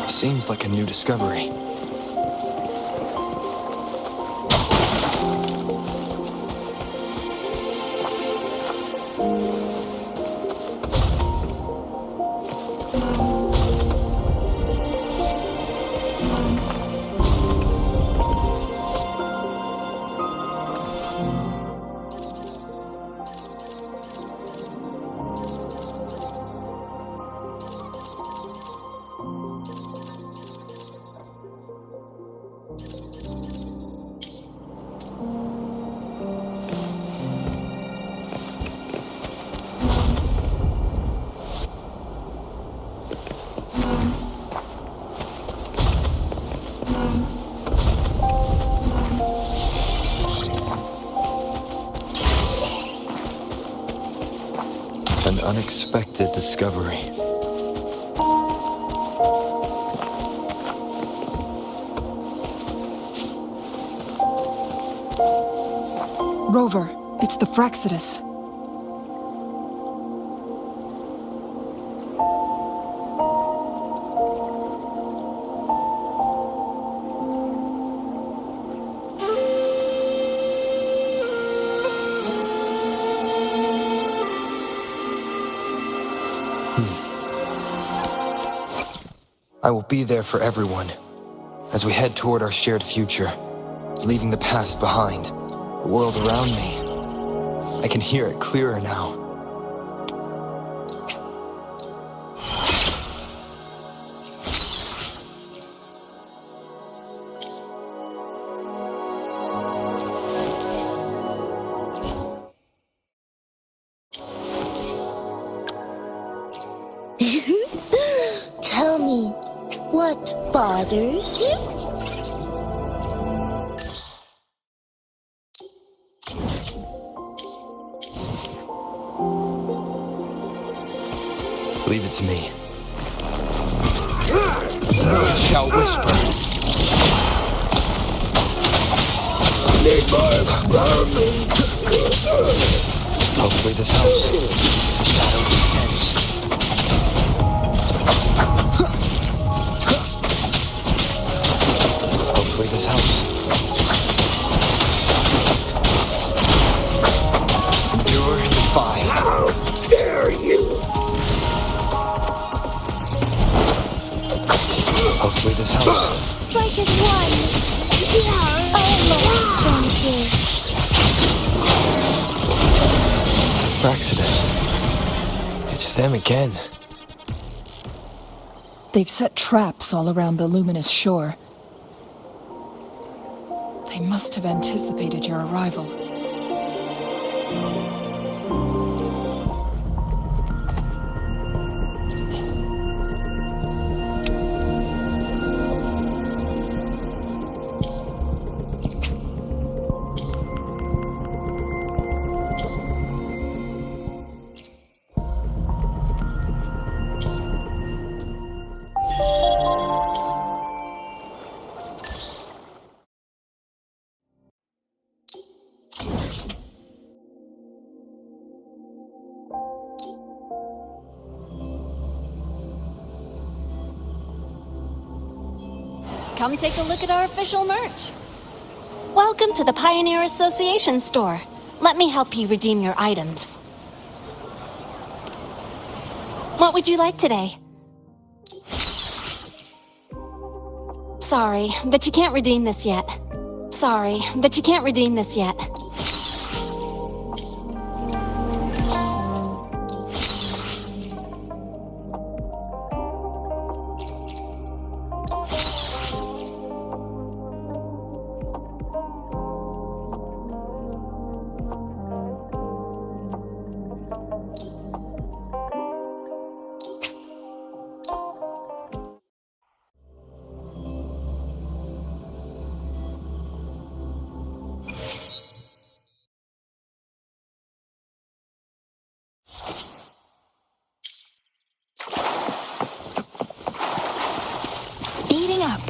Seems like a new discovery. An unexpected discovery. Rover, it's the Fraxidus. I will be there for everyone as we head toward our shared future, leaving the past behind. The world around me, I can hear it clearer now. Tell me, what bothers you? Leave it to me. Word shall whisper. Need more Hopefully this helps. The shadow descends. Hopefully this helps. Endure and defy. How dare you! Hopefully this helps. Strike is one. I am the last chance here. Fraxidus. It's them again. They've set traps all around the luminous shore. They must have anticipated your arrival. Come take a look at our official merch. Welcome to the Pioneer Association store. Let me help you redeem your items. What would you like today? Sorry, but you can't redeem this yet. Sorry, but you can't redeem this yet. Speeding up.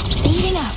Speeding up.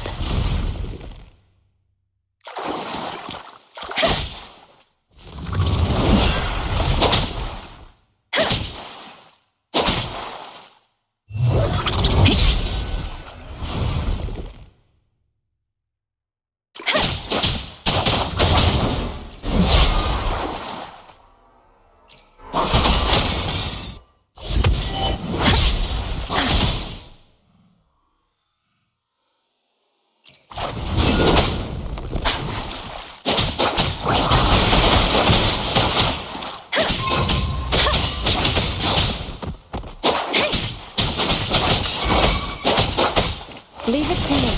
Leave it to me.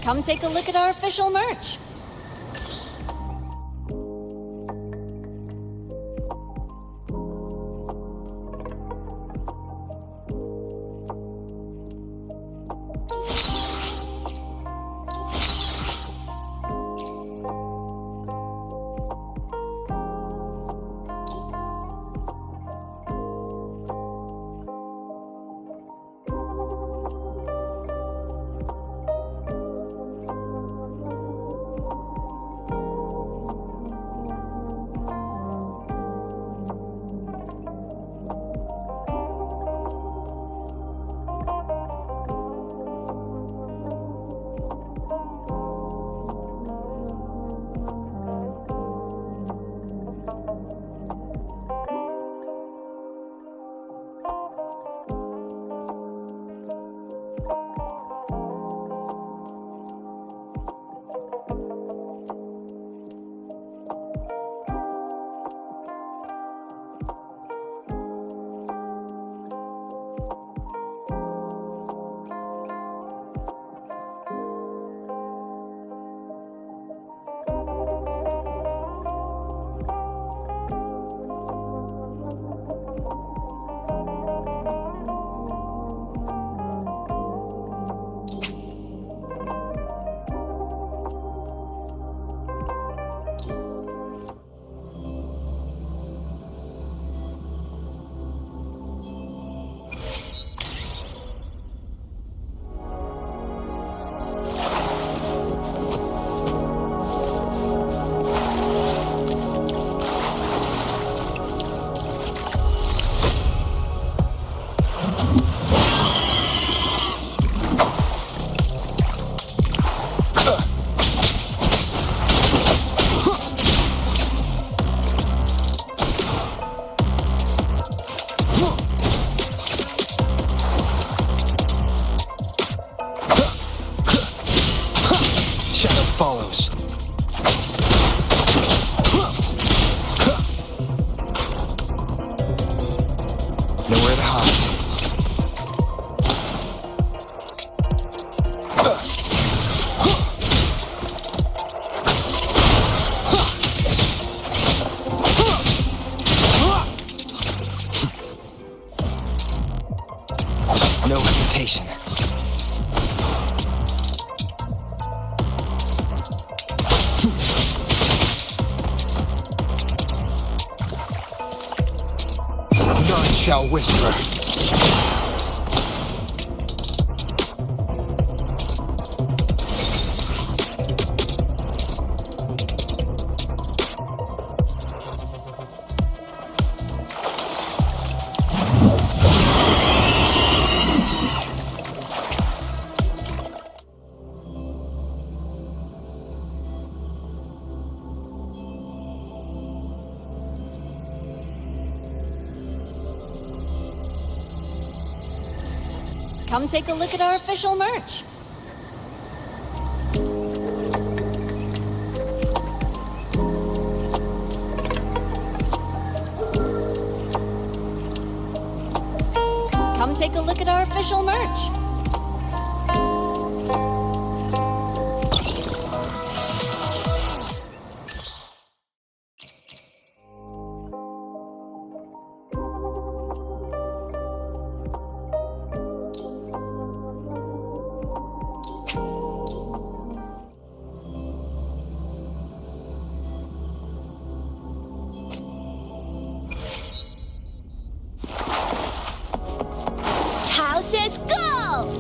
Come take a look at our official merch. Shadow follows. Nowhere to hide. No hesitation. None shall whisper. Come take a look at our official merch. Come take a look at our official merch. Thaw says go!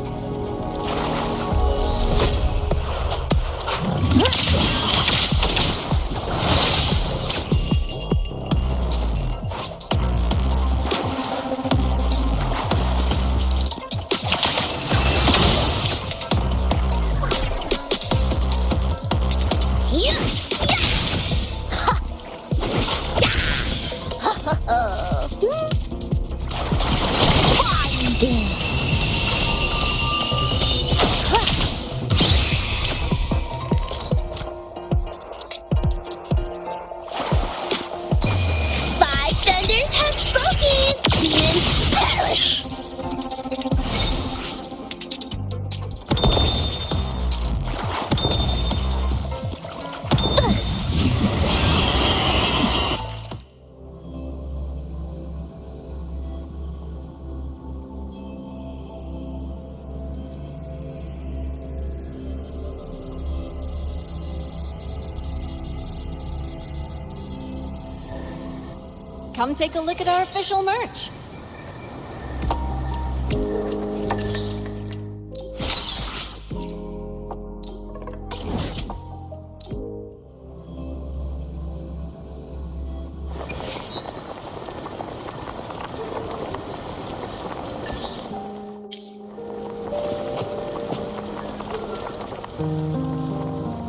Come take a look at our official merch.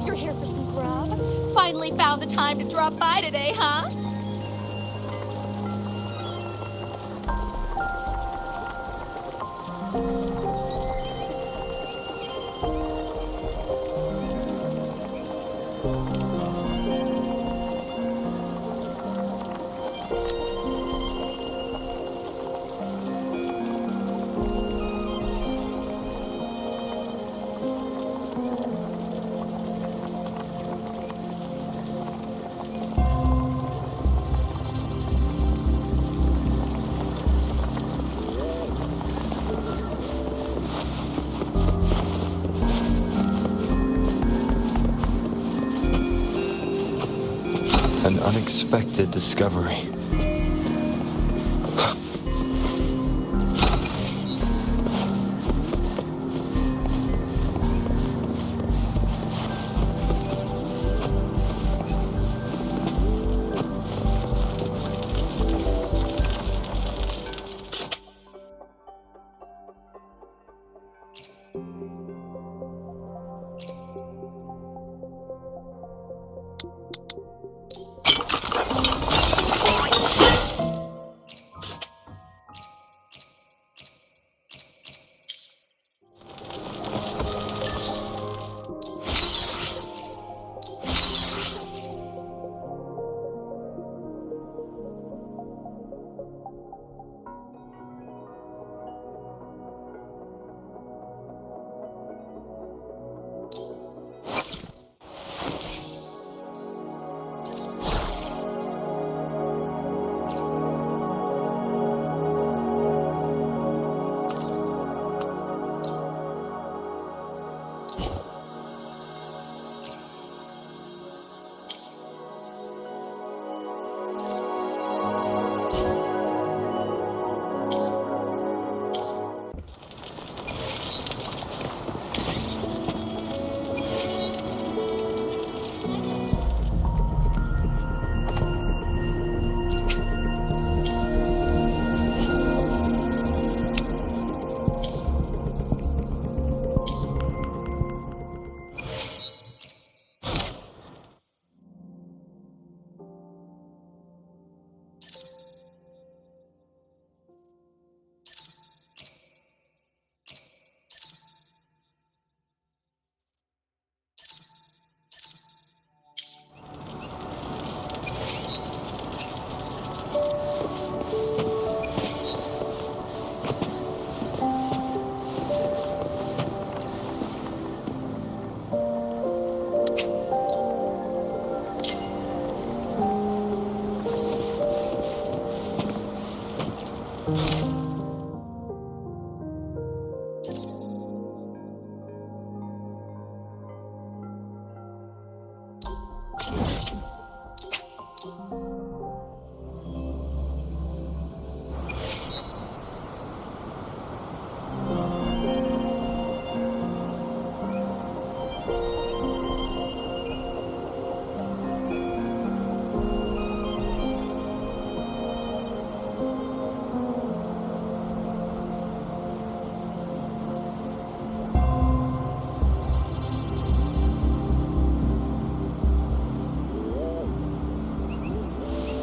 You're here for some grub? Finally found the time to drop by today, huh? An unexpected discovery.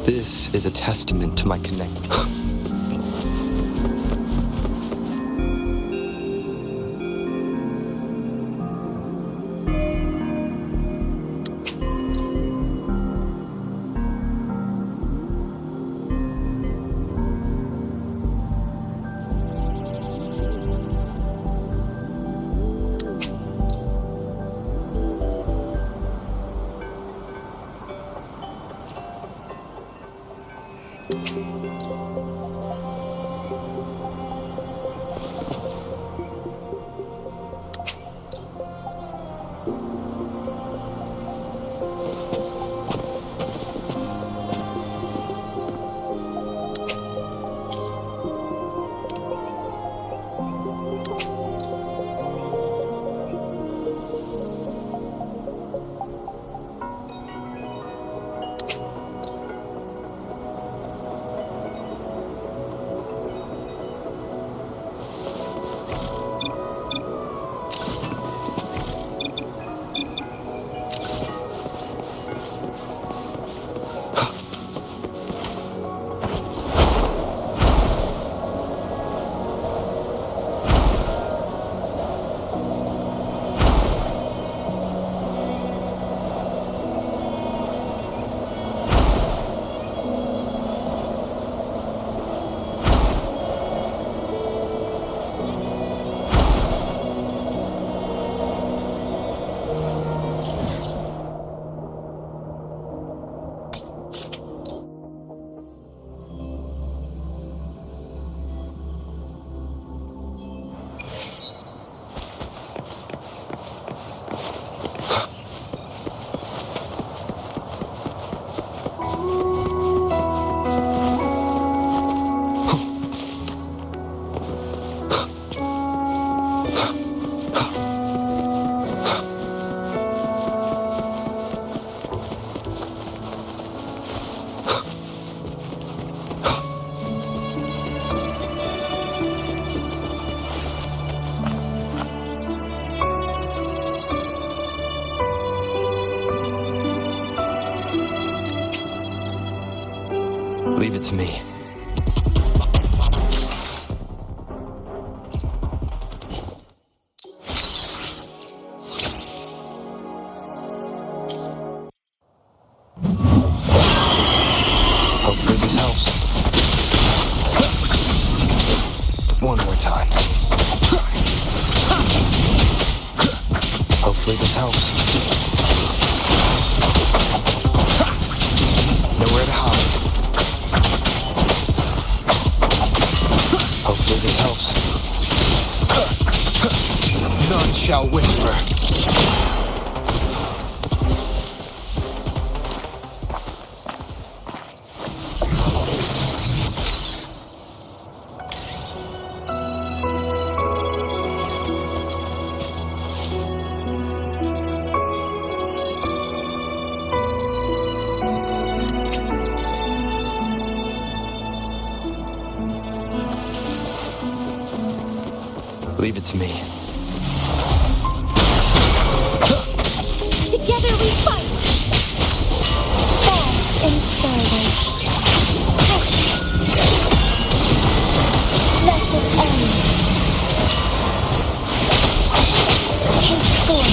This is a testament to my connection. Leave it to me. Hopefully this helps. One more time. Hopefully this helps. Nowhere to hide. Hopefully this helps. None shall whisper. Leave it to me. Together we fight! Fall in starlight. Blessed end. Take form.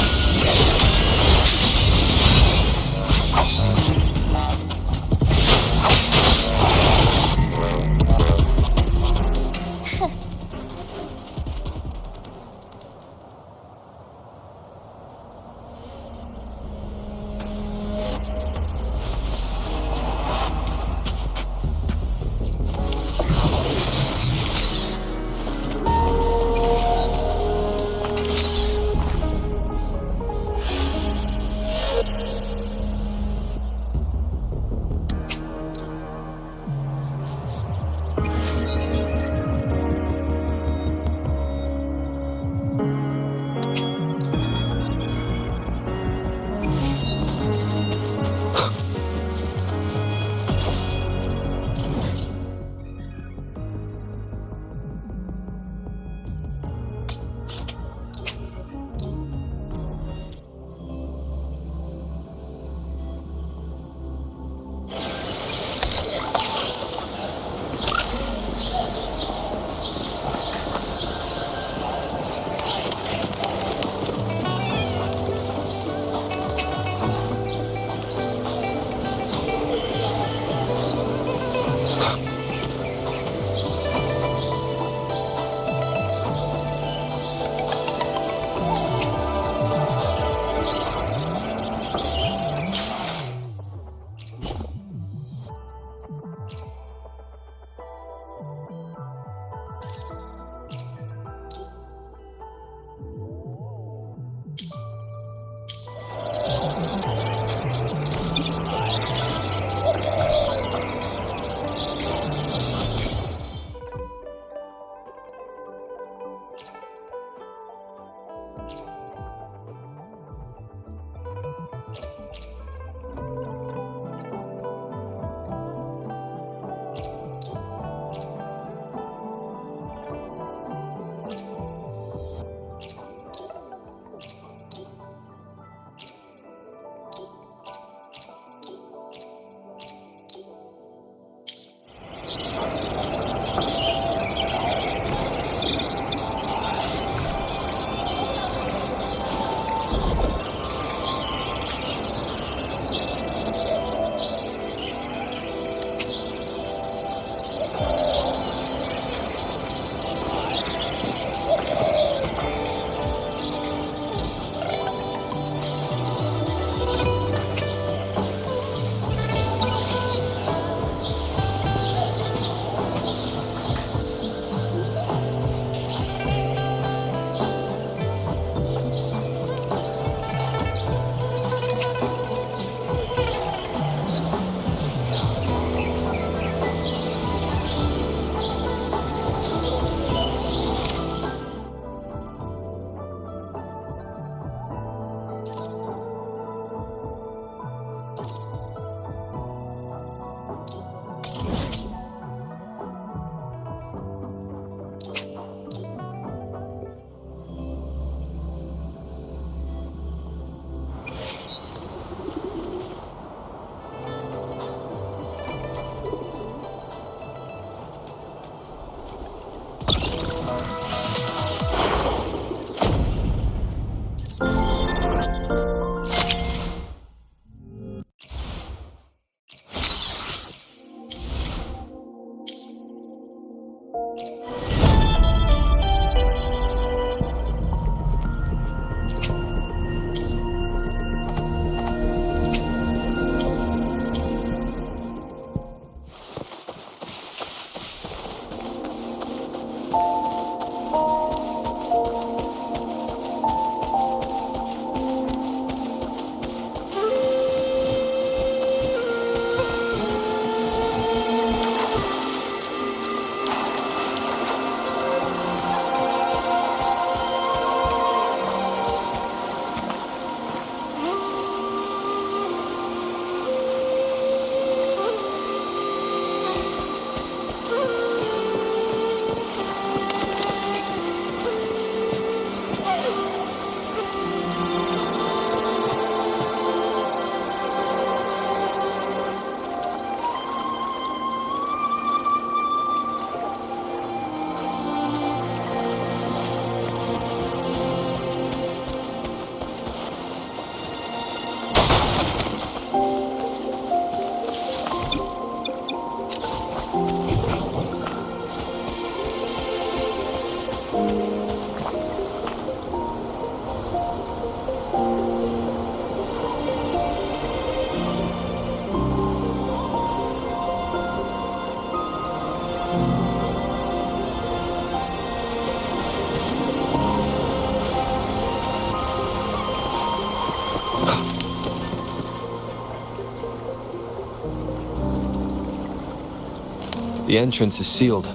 The entrance is sealed.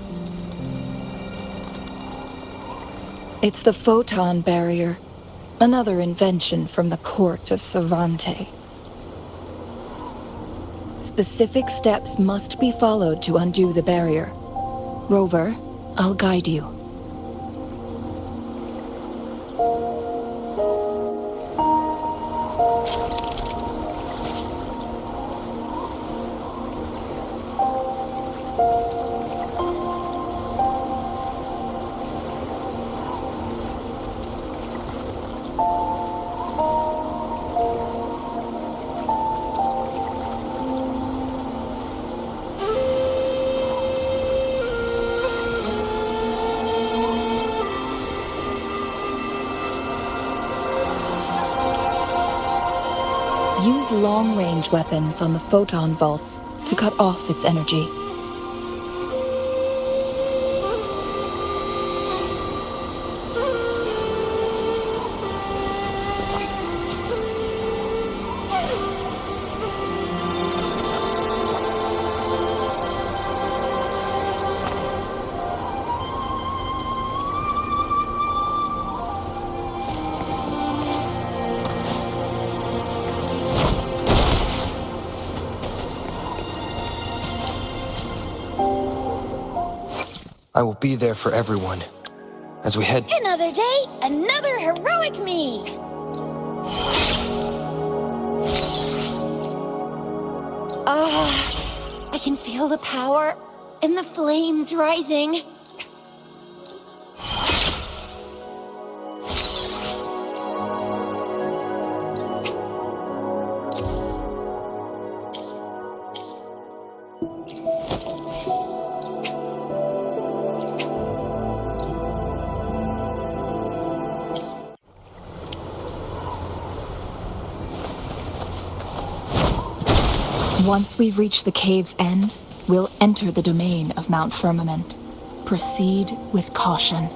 It's the photon barrier, another invention from the court of Savante. Specific steps must be followed to undo the barrier. Rover, I'll guide you. Use long-range weapons on the photon vaults to cut off its energy. I will be there for everyone as we head. Another day, another heroic me. I can feel the power and the flames rising. Once we've reached the cave's end, we'll enter the domain of Mount Firmament. Proceed with caution.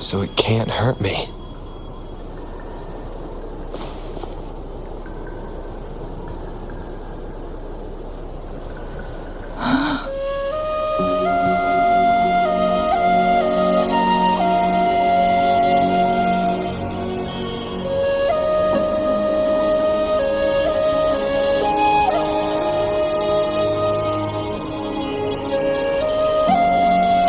So it can't hurt me.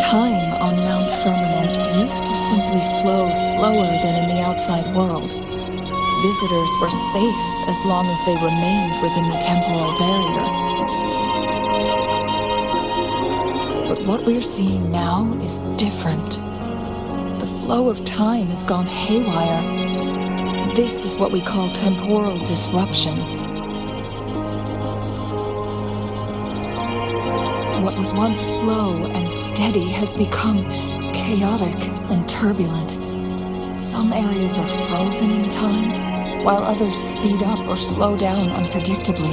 Time on Mount Firmament used to simply flow slower than in the outside world. Visitors were safe as long as they remained within the temporal barrier. But what we're seeing now is different. The flow of time has gone haywire. This is what we call temporal disruptions. What was once slow and steady has become chaotic and turbulent. Some areas are frozen in time, while others speed up or slow down unpredictably.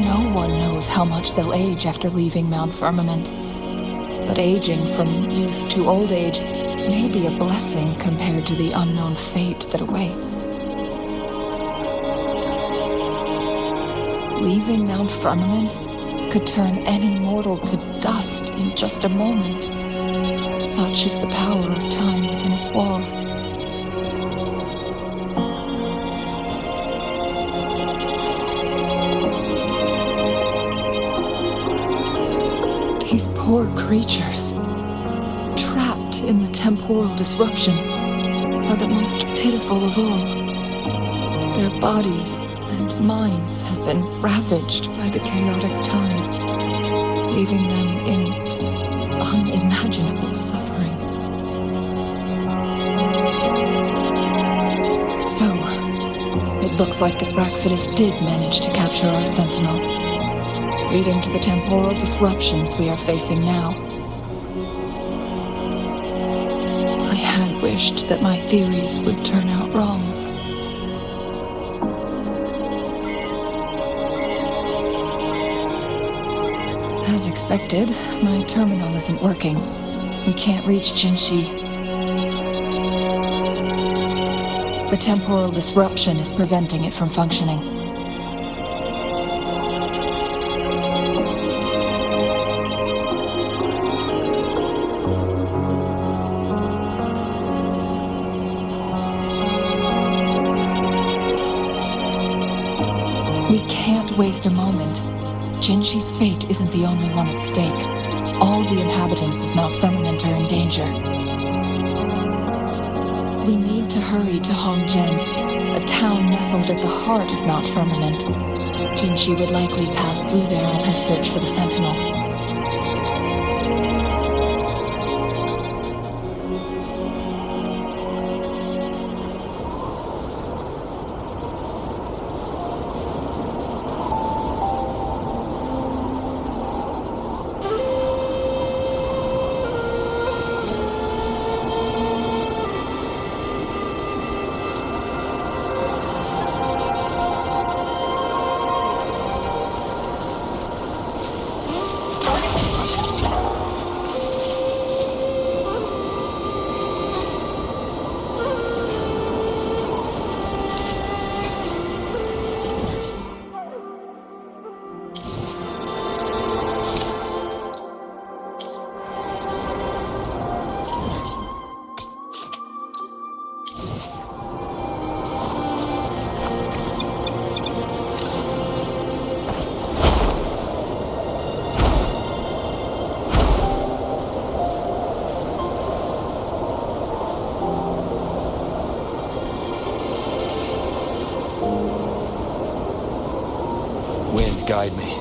No one knows how much they'll age after leaving Mount Firmament, but aging from youth to old age may be a blessing compared to the unknown fate that awaits. Leaving Mount Firmament could turn any mortal to dust in just a moment. Such is the power of time within its walls. These poor creatures, trapped in the temporal disruption, are the most pitiful of all. Their bodies and minds have been ravaged by the chaotic time, leaving them in unimaginable suffering. So, it looks like the Fraxidus did manage to capture our sentinel, leading to the temporal disruptions we are facing now. I had wished that my theories would turn out wrong. As expected, my terminal isn't working. We can't reach Jinshi. The temporal disruption is preventing it from functioning. Jinshi's fate isn't the only one at stake. All the inhabitants of Mount Firmament are in danger. We need to hurry to Hongjian, a town nestled at the heart of Mount Firmament. Jinshi would likely pass through there on her search for the Sentinel. Wind, guide me.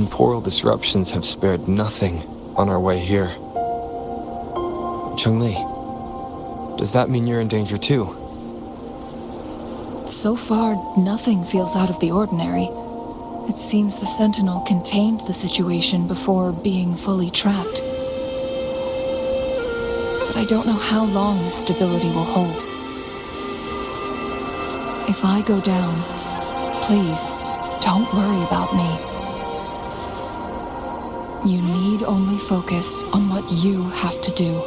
temporal disruptions have spared nothing on our way here. Cheng-Li, does that mean you're in danger too? So far, nothing feels out of the ordinary. It seems the Sentinel contained the situation before being fully trapped. But I don't know how long this stability will hold. If I go down, please, don't worry about me. You need only focus on what you have to do.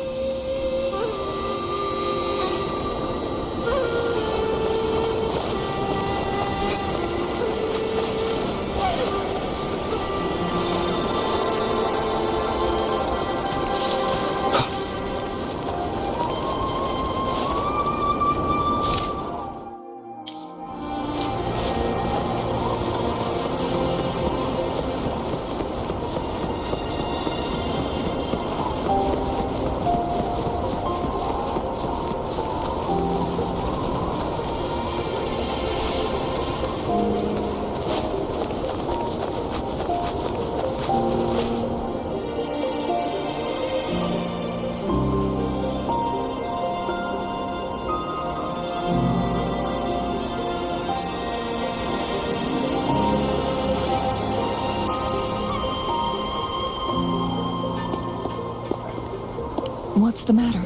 What's the matter?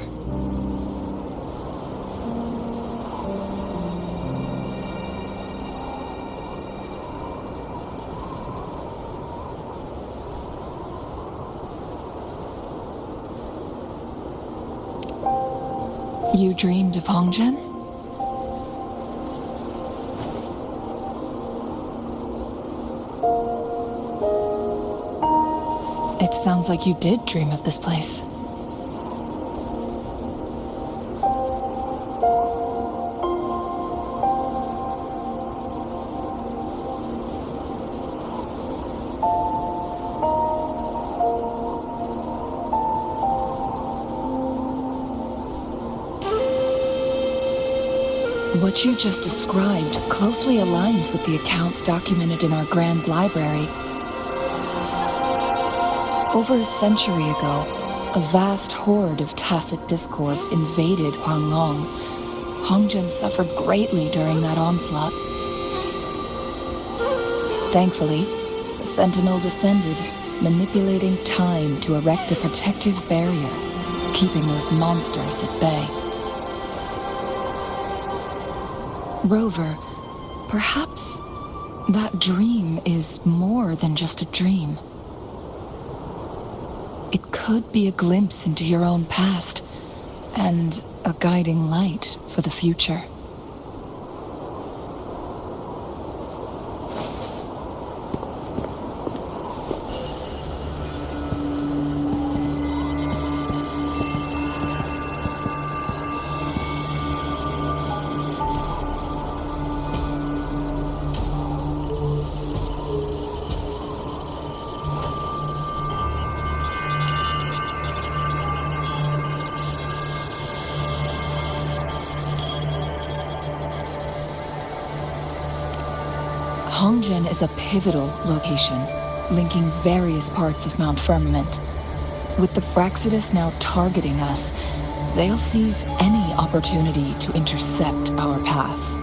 You dreamed of Hongzhen? It sounds like you did dream of this place. What you just described closely aligns with the accounts documented in our Grand Library. Over a century ago, a vast horde of tacit discords invaded Huanglong. Hongzhen suffered greatly during that onslaught. Thankfully, the Sentinel descended, manipulating time to erect a protective barrier, keeping those monsters at bay. Rover, perhaps that dream is more than just a dream. It could be a glimpse into your own past, and a guiding light for the future. Hongzhen is a pivotal location, linking various parts of Mount Firmament. With the Fraxidus now targeting us, they'll seize any opportunity to intercept our path.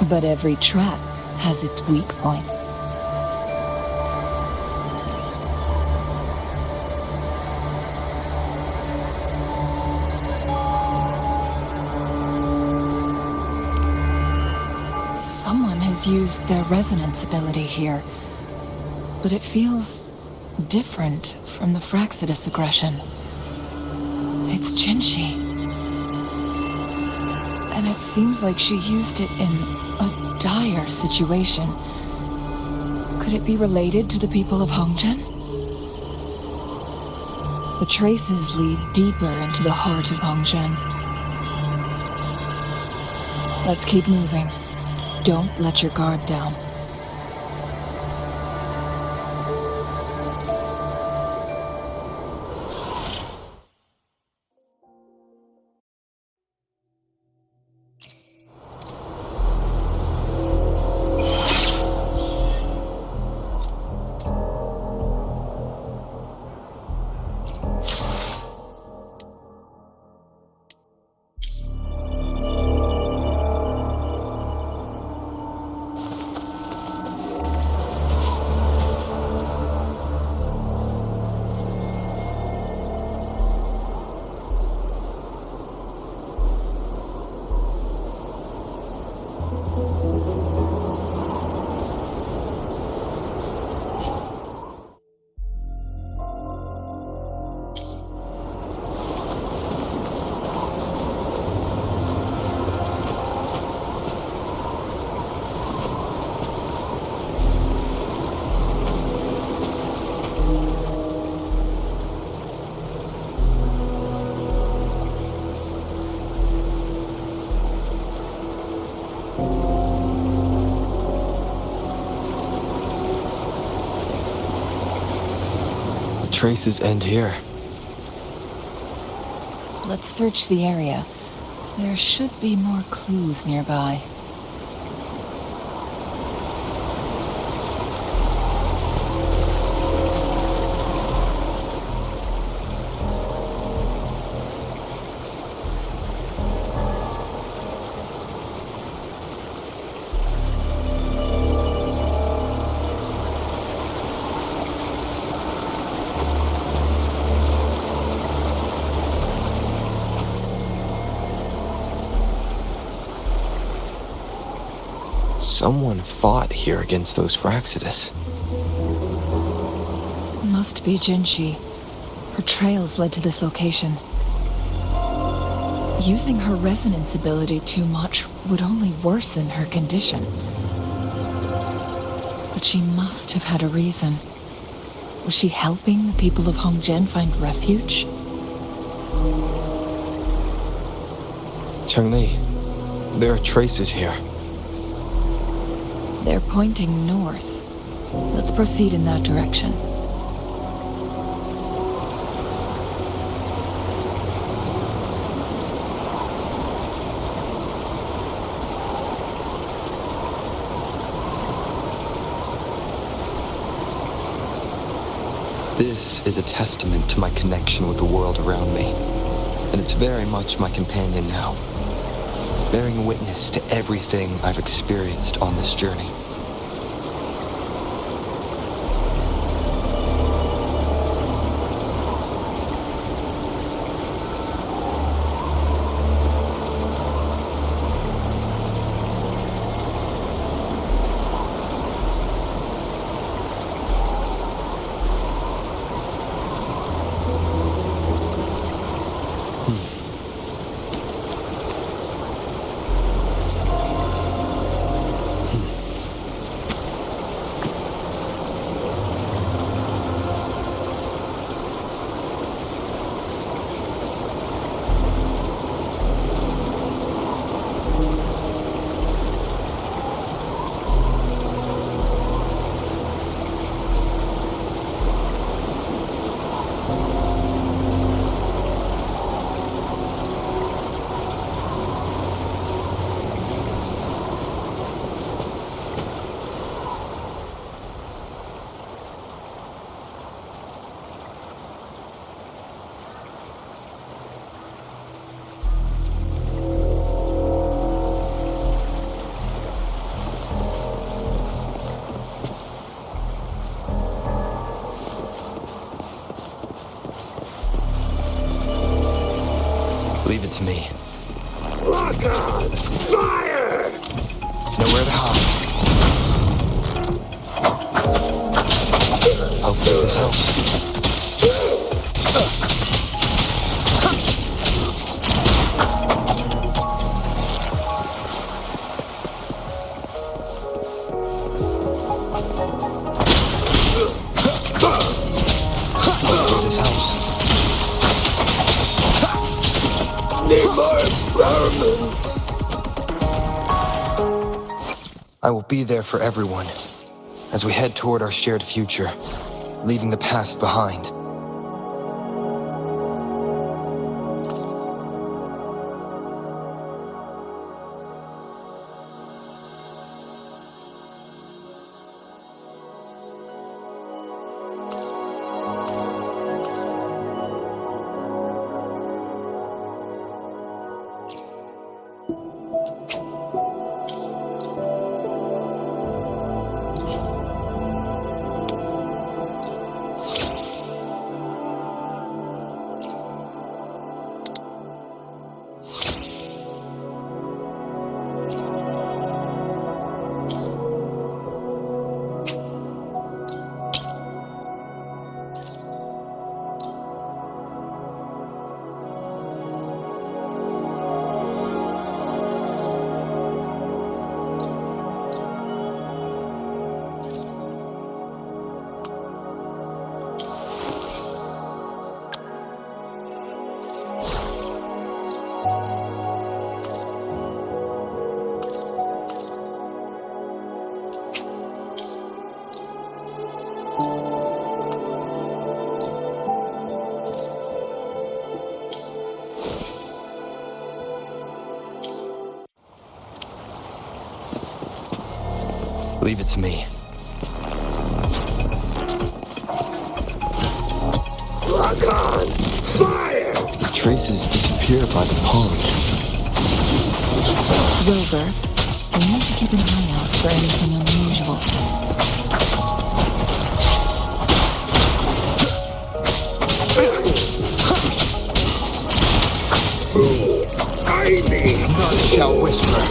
But every trap has its weak points. Someone has used their resonance ability here, but it feels different from the Fraxidus aggression. It's Jinshi. And it seems like she used it in a dire situation. Could it be related to the people of Hongzhen? The traces lead deeper into the heart of Hongzhen. Let's keep moving. Don't let your guard down. Traces end here. Let's search the area. There should be more clues nearby. Someone fought here against those Fraxidus. Must be Jinshi. Her trails led to this location. Using her resonance ability too much would only worsen her condition. But she must have had a reason. Was she helping the people of Hongzhen find refuge? Changli, there are traces here. They're pointing north. Let's proceed in that direction. This is a testament to my connection with the world around me, and it's very much my companion now, bearing witness to everything I've experienced on this journey. Leave it to me. Lock on! Fire! Nowhere to hide. Hopefully this helps. My environment! I will be there for everyone as we head toward our shared future, leaving the past behind. Leave it to me. Lock on! Fire! The traces disappear by the pond. Rover, we need to keep an eye out for anything unusual. I mean... None shall whisper.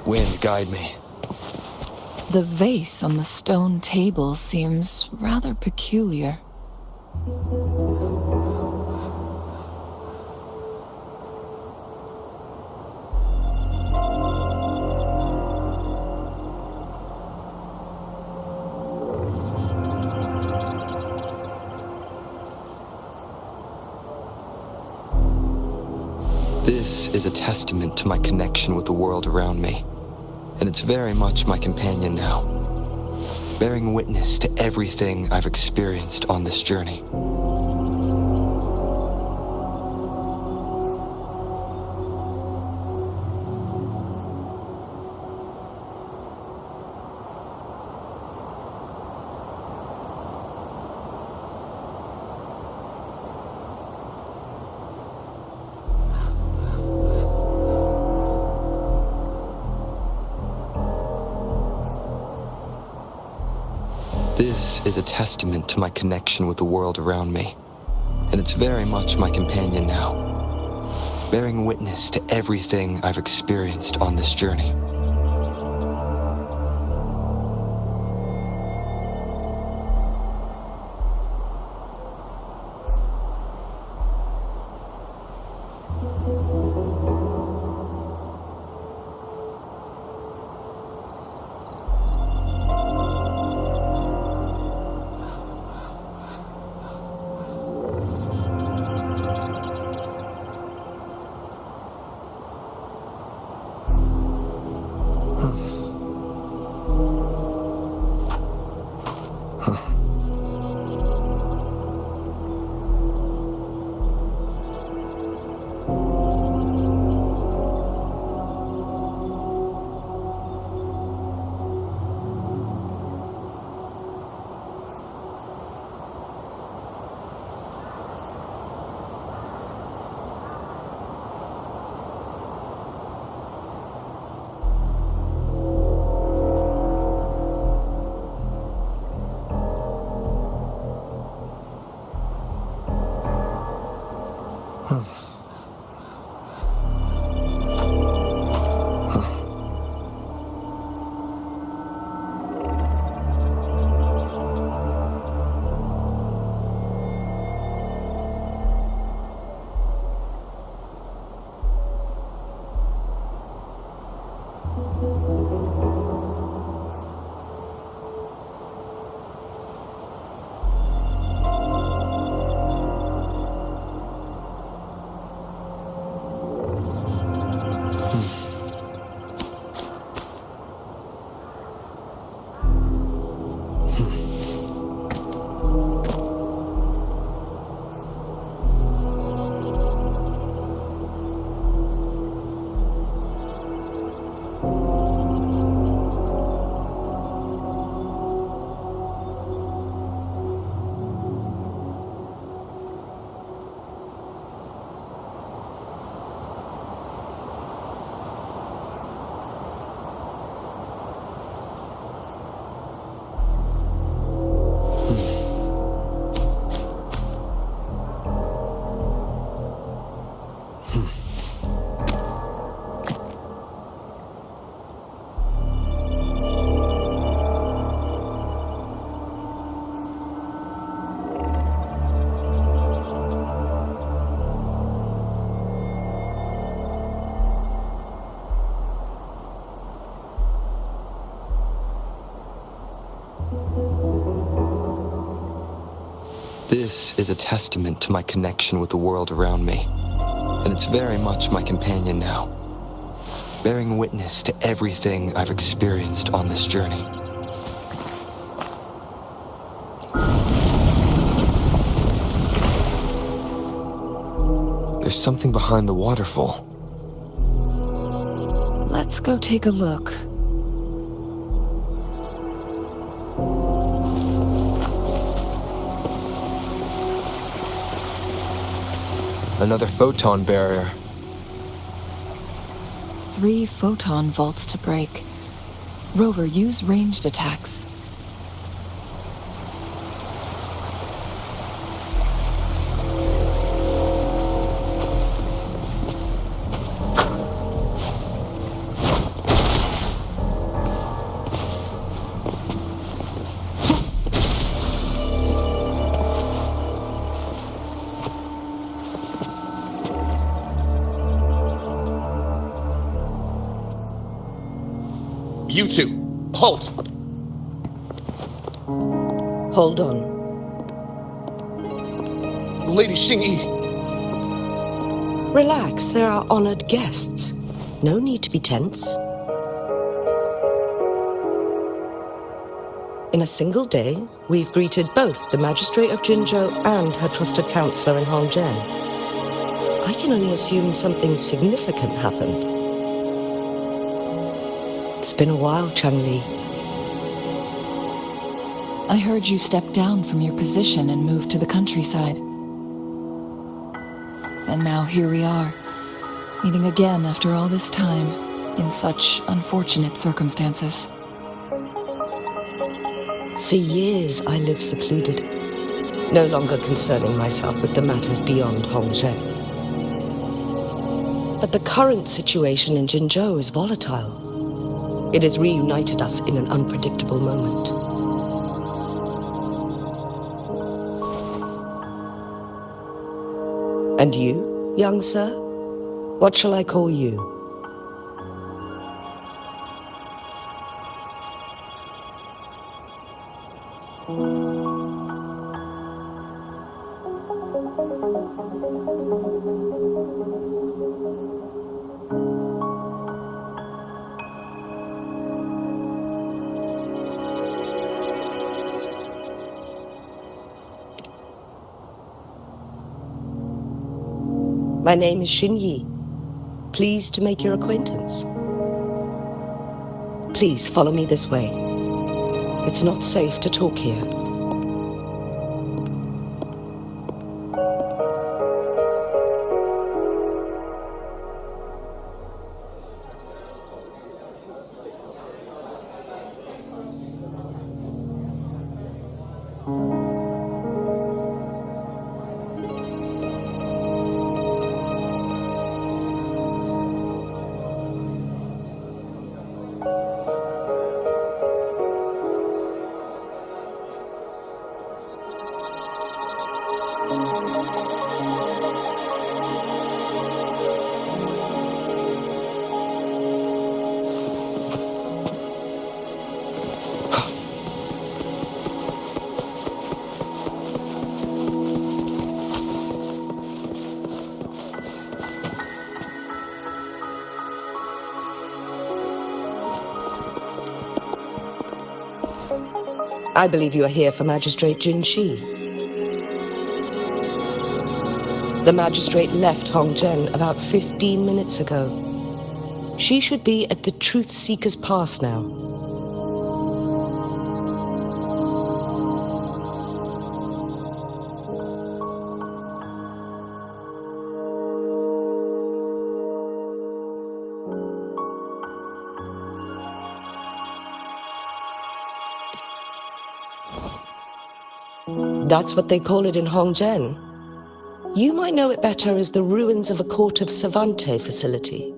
Wind, guide me. The vase on the stone table seems rather peculiar. This is a testament to my connection with the world around me, and it's very much my companion now, bearing witness to everything I've experienced on this journey. This is a testament to my connection with the world around me, and it's very much my companion now, bearing witness to everything I've experienced on this journey. this is a testament to my connection with the world around me. And it's very much my companion now, bearing witness to everything I've experienced on this journey. There's something behind the waterfall. Let's go take a look. Another photon barrier. 3 photon vaults to break. Rover, use ranged attacks. You two, halt! Hold on. Lady Xingyi. Relax, they're our honored guests. No need to be tense. In a single day, we've greeted both the Magistrate of Jinzhou and her trusted counselor in Hongzhen. I can only assume something significant happened. It's been a while, Changli. I heard you stepped down from your position and moved to the countryside. And now here we are, meeting again after all this time, in such unfortunate circumstances. For years, I lived secluded, no longer concerning myself with the matters beyond Hongzhen. But the current situation in Jinzhou is volatile. It has reunited us in an unpredictable moment. And you, young sir? What shall I call you? My name is Xingyi. Pleased to make your acquaintance. Please follow me this way. It's not safe to talk here. I believe you are here for Magistrate Jin Shi. The magistrate left Hongzhen about 15 minutes ago. She should be at the Truth Seeker's Pass now. That's what they call it in Hongzhen. You might know it better as the ruins of a Court of Savante facility.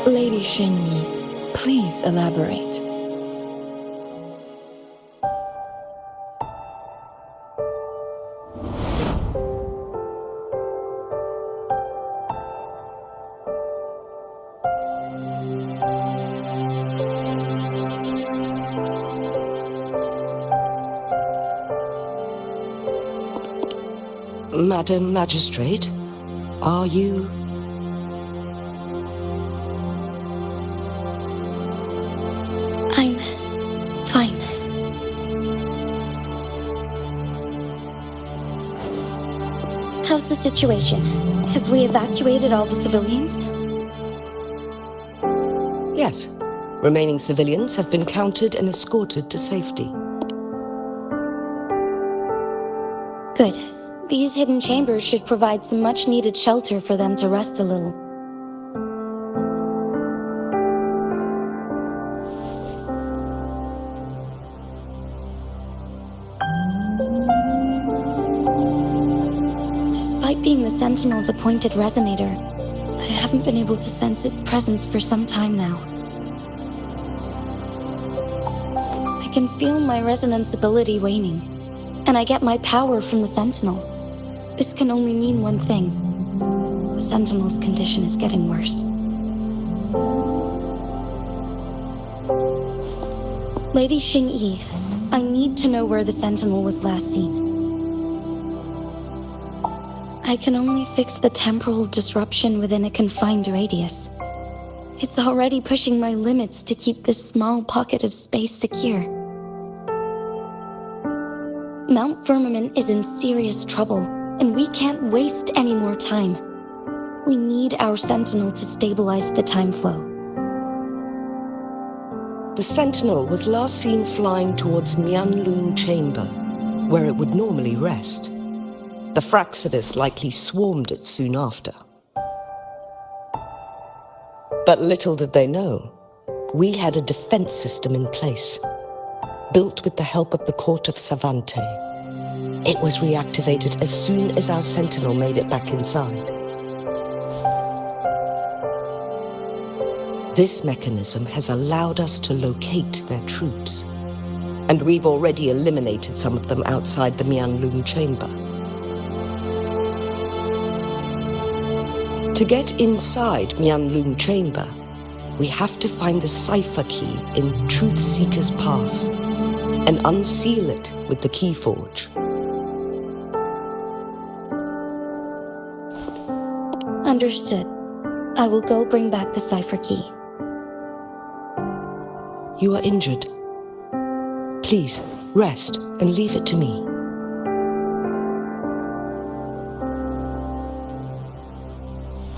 Lady Xinyi, please elaborate. Madam Magistrate, are you... I'm fine. How's the situation? Have we evacuated all the civilians? Yes. Remaining civilians have been counted and escorted to safety. Good. These hidden chambers should provide some much-needed shelter for them to rest a little. Despite being the Sentinel's appointed resonator, I haven't been able to sense its presence for some time now. I can feel my resonance ability waning, and I get my power from the Sentinel. This can only mean one thing. The Sentinel's condition is getting worse. Lady Xinyi, I need to know where the Sentinel was last seen. I can only fix the temporal disruption within a confined radius. It's already pushing my limits to keep this small pocket of space secure. Mount Firmament is in serious trouble, and we can't waste any more time. We need our Sentinel to stabilize the time flow. The Sentinel was last seen flying towards Huanglong chamber, where it would normally rest. The Fraxidus likely swarmed it soon after. But little did they know, we had a defense system in place, built with the help of the court of Savante. It was reactivated as soon as our Sentinel made it back inside. This mechanism has allowed us to locate their troops, and we've already eliminated some of them outside the Huanglong chamber. To get inside Huanglong chamber, we have to find the cipher key in Truth Seeker's Pass and unseal it with the Keyforge. Understood. I will go bring back the cipher key. You are injured. Please, rest and leave it to me.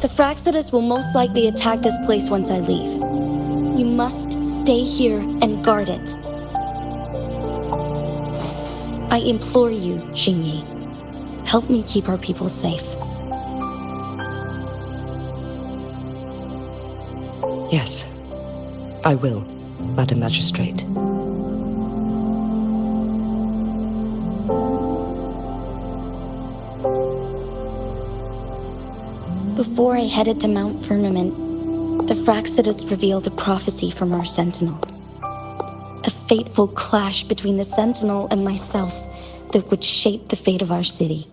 The Fraxidus will most likely attack this place once I leave. You must stay here and guard it. I implore you, Xinyi. Help me keep our people safe. Yes, I will, Madam Magistrate. Before I headed to Mount Firmament, the Fraxidus revealed a prophecy from our Sentinel. A fateful clash between the Sentinel and myself that would shape the fate of our city.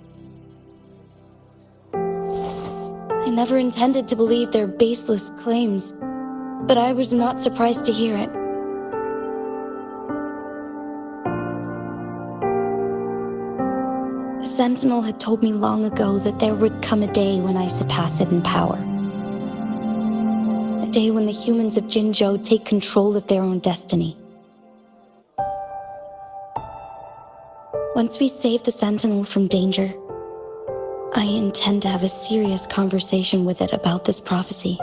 I never intended to believe their baseless claims, but I was not surprised to hear it. The Sentinel had told me long ago that there would come a day when I surpass it in power. A day when the humans of Jinzhou take control of their own destiny. Once we save the Sentinel from danger, I intend to have a serious conversation with it about this prophecy.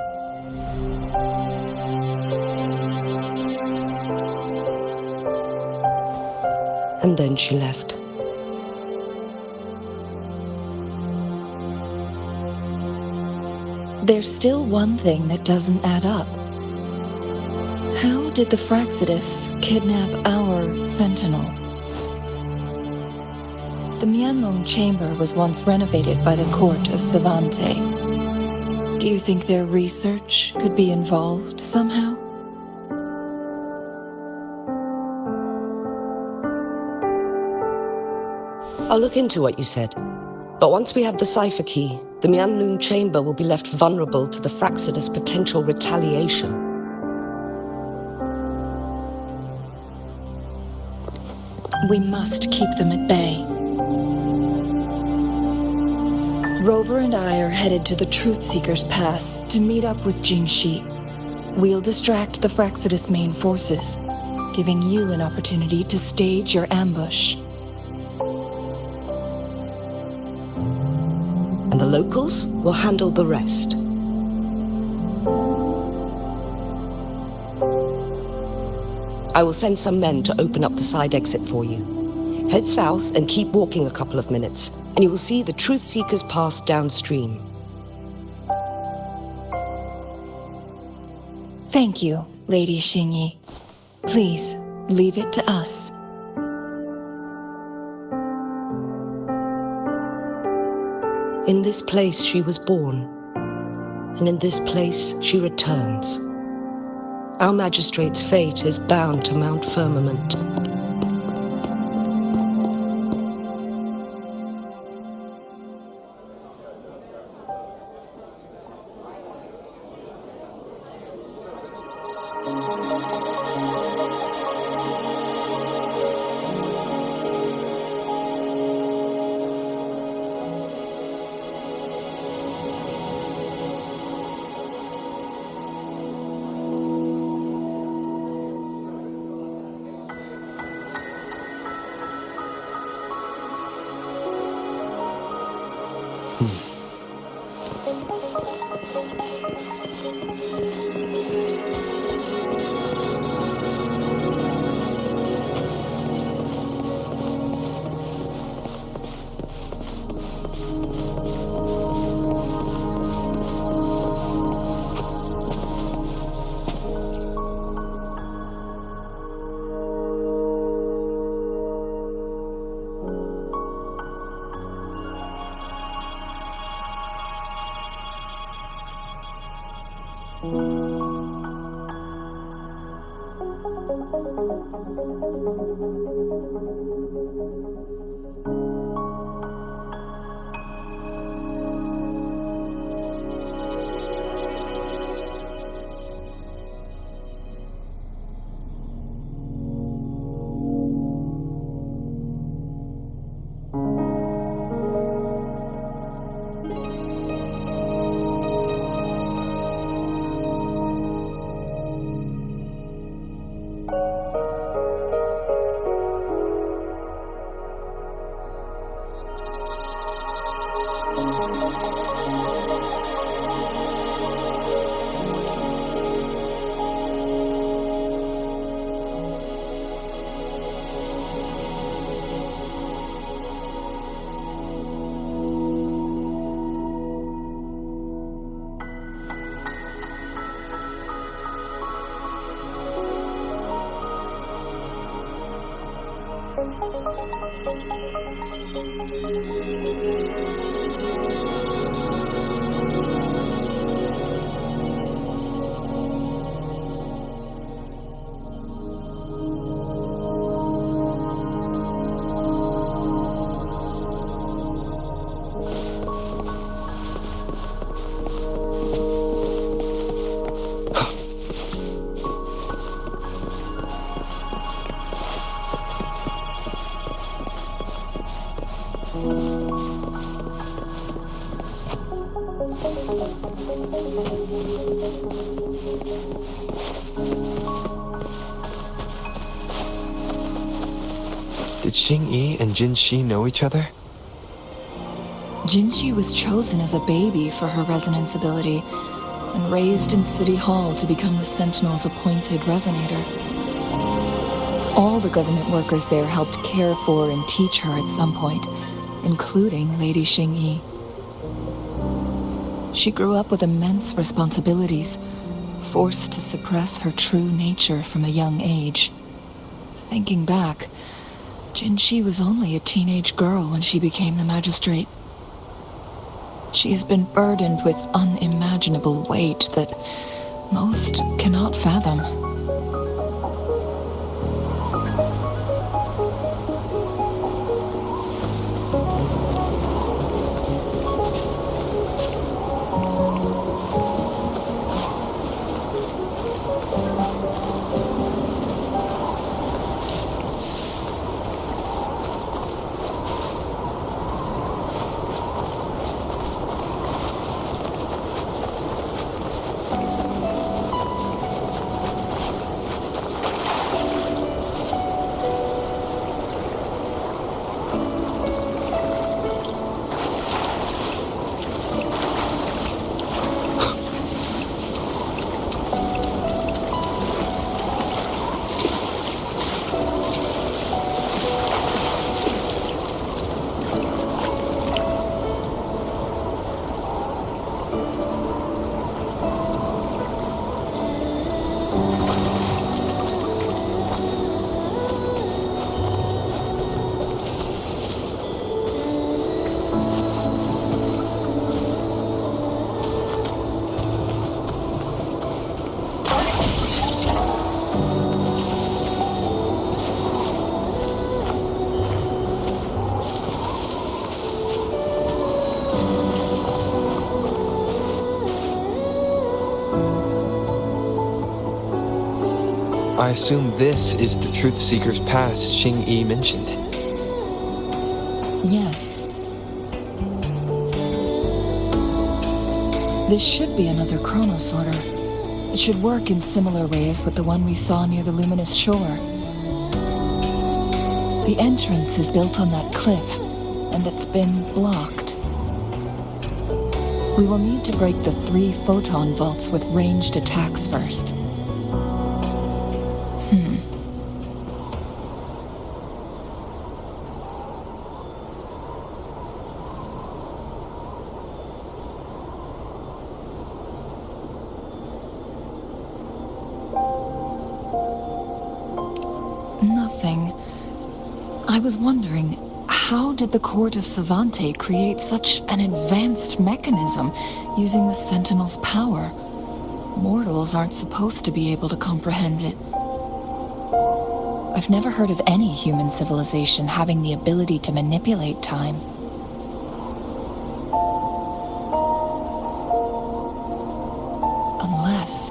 And then she left. There's still one thing that doesn't add up. How did the Fraxidus kidnap our Sentinel? The Huanglong chamber was once renovated by the court of Savante. Do you think their research could be involved somehow? I'll look into what you said. But once we have the cipher key, the Huanglong chamber will be left vulnerable to the Fraxidus' potential retaliation. We must keep them at bay. Rover and I are headed to the Truth Seeker's Pass to meet up with Jinshi. We'll distract the Fraxidus main forces, giving you an opportunity to stage your ambush. And the locals will handle the rest. I will send some men to open up the side exit for you. Head south and keep walking a couple of minutes, and you will see the Truth Seekers Pass downstream. Thank you, Lady Xingyi. Please, leave it to us. In this place she was born, and in this place she returns. Our magistrate's fate is bound to Mount Firmament. Did Xingyi and Jinshi know each other? Jinshi was chosen as a baby for her resonance ability and raised in City Hall to become the Sentinel's appointed resonator. All the government workers there helped care for and teach her at some point, including Lady Xingyi. She grew up with immense responsibilities, forced to suppress her true nature from a young age. Thinking back, Jinshi was only a teenage girl when she became the magistrate. She has been burdened with unimaginable weight that most cannot fathom. I assume this is the Truth Seeker's Pass Xing-Yi mentioned. Yes. This should be another chronosorter. It should work in similar ways with the one we saw near the luminous shore. The entrance is built on that cliff, and it's been blocked. We will need to break the 3 photon vaults with ranged attacks first. Nothing. I was wondering, how did the Court of Savante create such an advanced mechanism using the Sentinel's power? Mortals aren't supposed to be able to comprehend it. I've never heard of any human civilization having the ability to manipulate time. Unless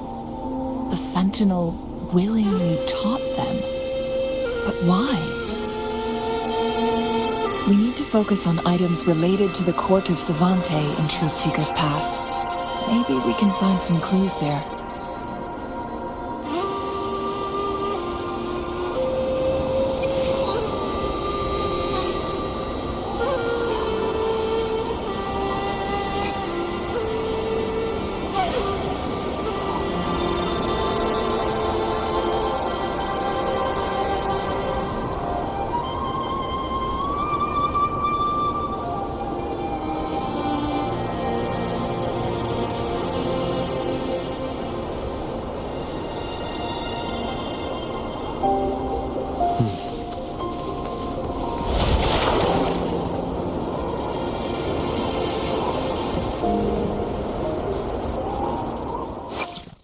the Sentinel willingly taught them. But why? We need to focus on items related to the Court of Savante in Truth Seeker's Pass. Maybe we can find some clues there.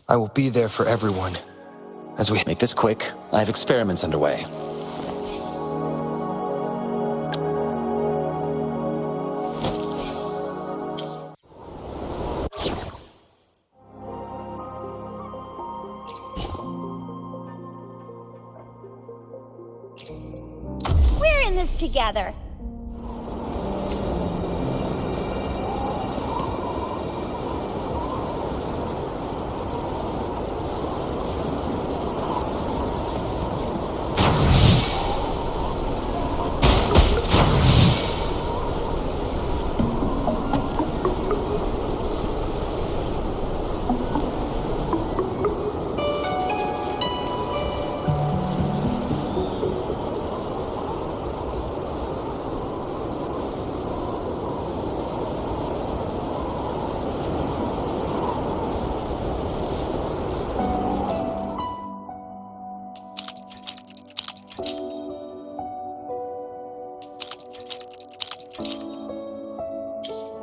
I will be there for everyone. As we make this quick, I have experiments underway. We're in this together.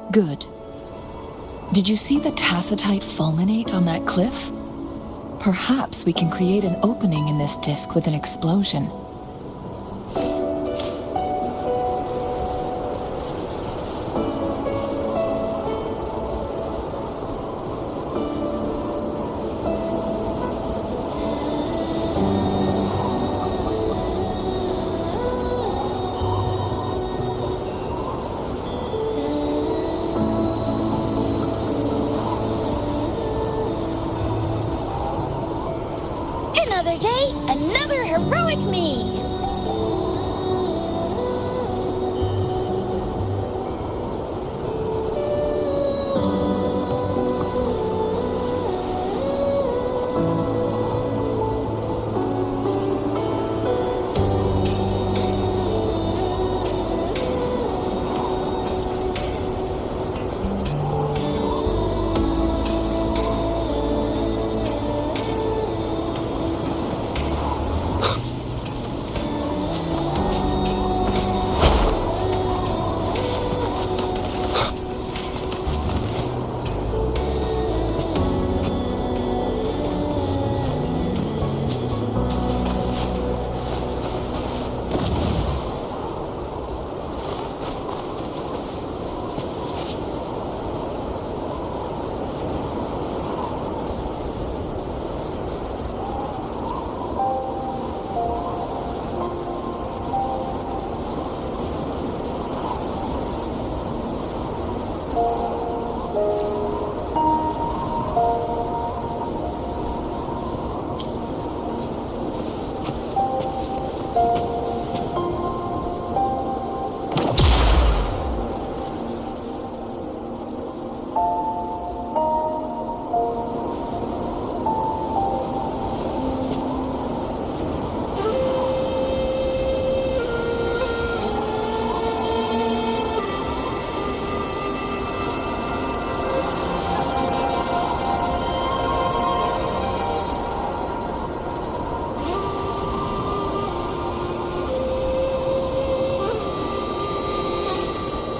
Good. Did you see the tacitite fulminate on that cliff? Perhaps we can create an opening in this disk with an explosion. Another day, another heroic me!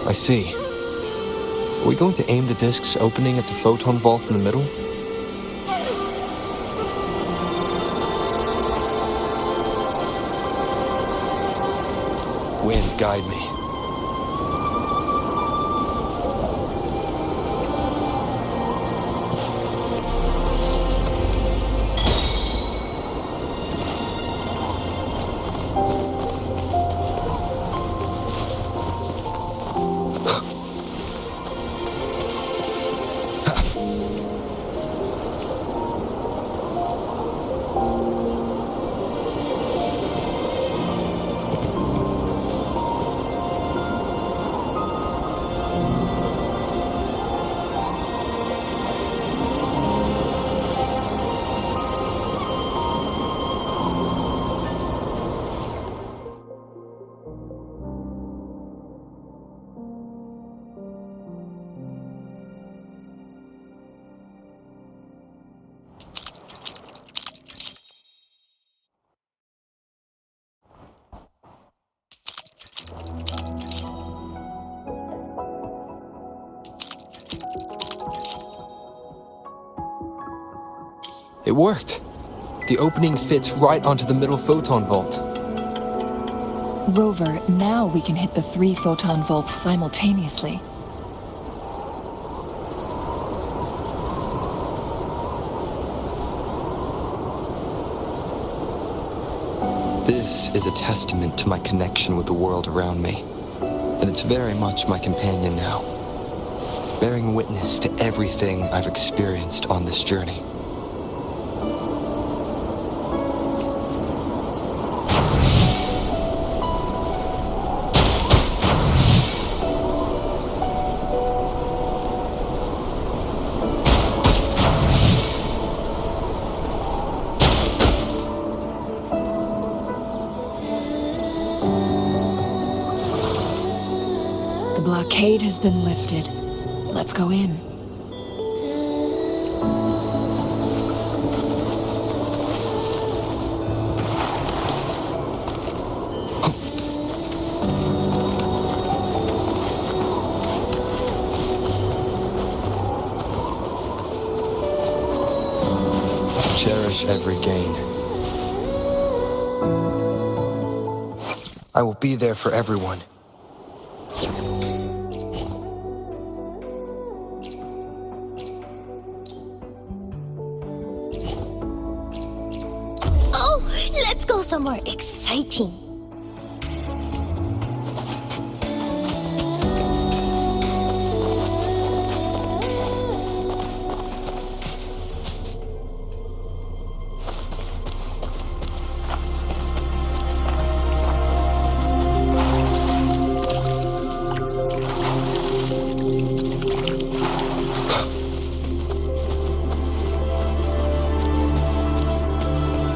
I see. Are we going to aim the disk's opening at the photon vault in the middle? Wind, guide me. It worked. The opening fits right onto the middle photon vault. Rover, now we can hit the 3 photon vaults simultaneously. This is a testament to my connection with the world around me, and it's very much my companion now, bearing witness to everything I've experienced on this journey. The blockade has been lifted. Let's go in. cherish every gain. I will be there for everyone. Oh, let's go somewhere exciting.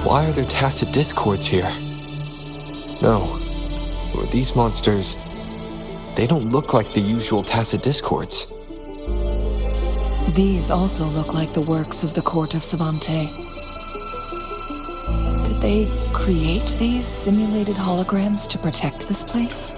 Why are there tacit discords here? No. These monsters... they don't look like the usual tacit discords. These also look like the works of the court of Savante. Did they create these simulated holograms to protect this place?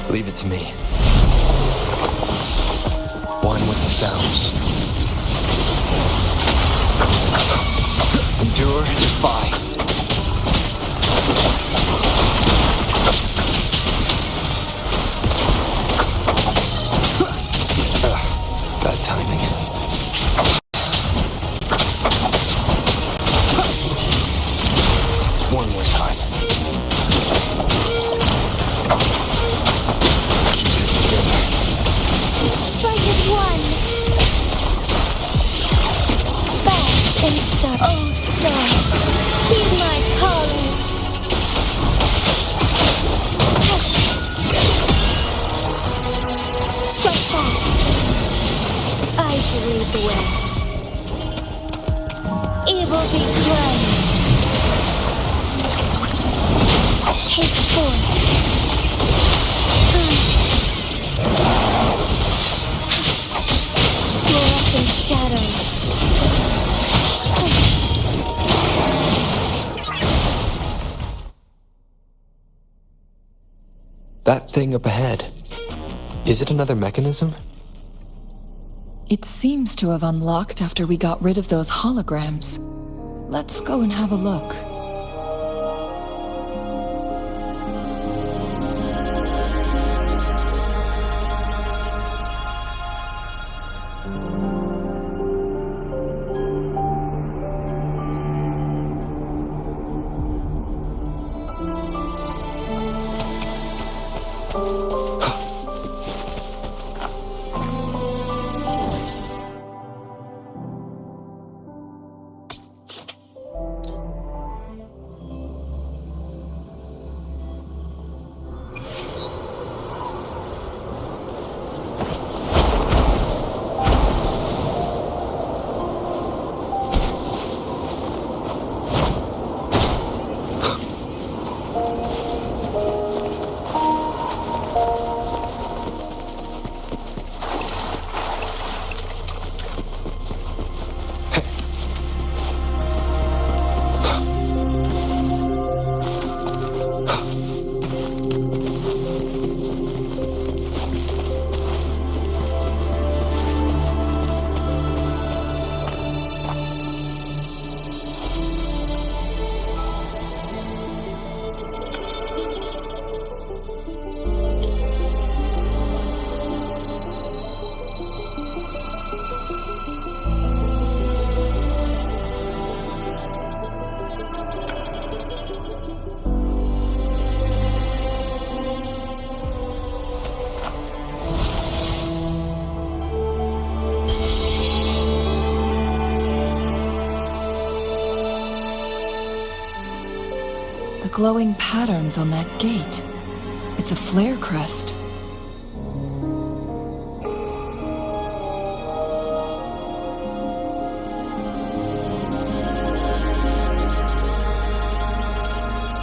Leave it to me. One with the sounds. Endure, defy. Bad timing. One more time. Strike at one. Fast and start. Oh, stars, heed my calling. Strike fast. I shall lead the way. Evil be cleansed. Take forth. Fluorescent shadows. That thing up ahead. Is it another mechanism? It seems to have unlocked after we got rid of those holograms. Let's go and have a look. Glowing patterns on that gate. It's a flare crest.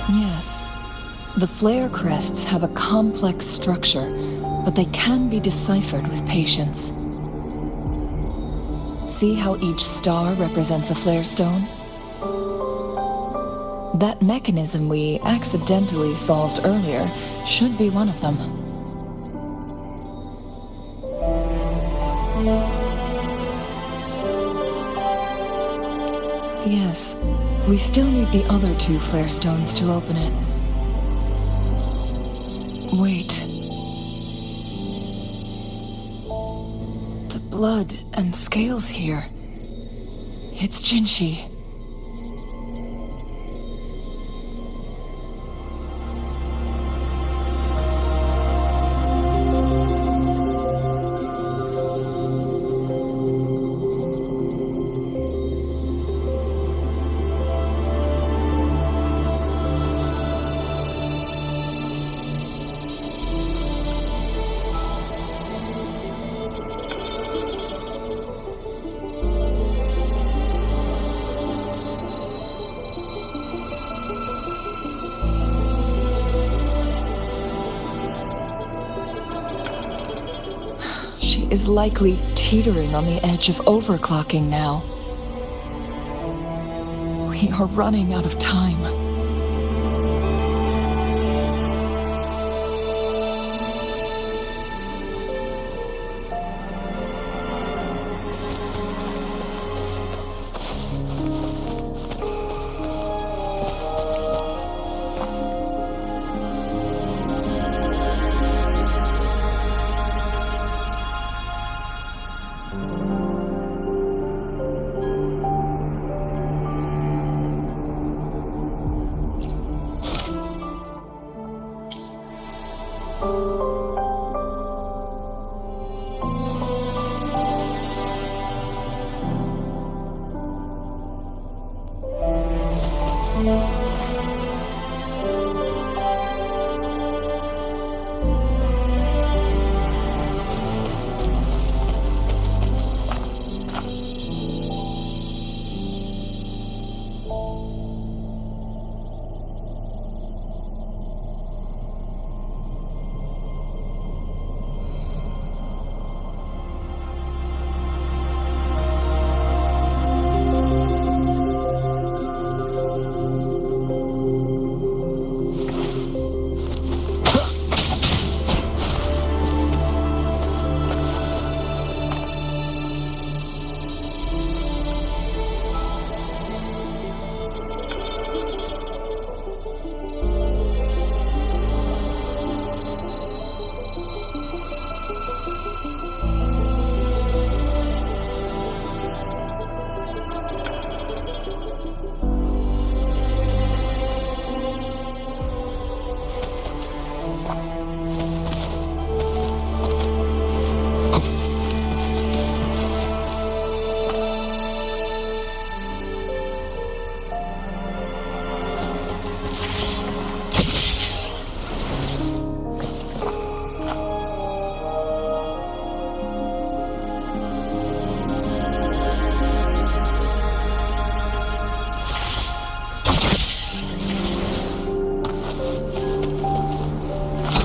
Yes, the flare crests have a complex structure, but they can be deciphered with patience. See how each star represents a flare stone? That mechanism we accidentally solved earlier should be one of them. Yes, we still need the other 2 flare stones to open it. Wait. The blood and scales here. It's Jinshi. Is likely teetering on the edge of overclocking now. We are running out of time.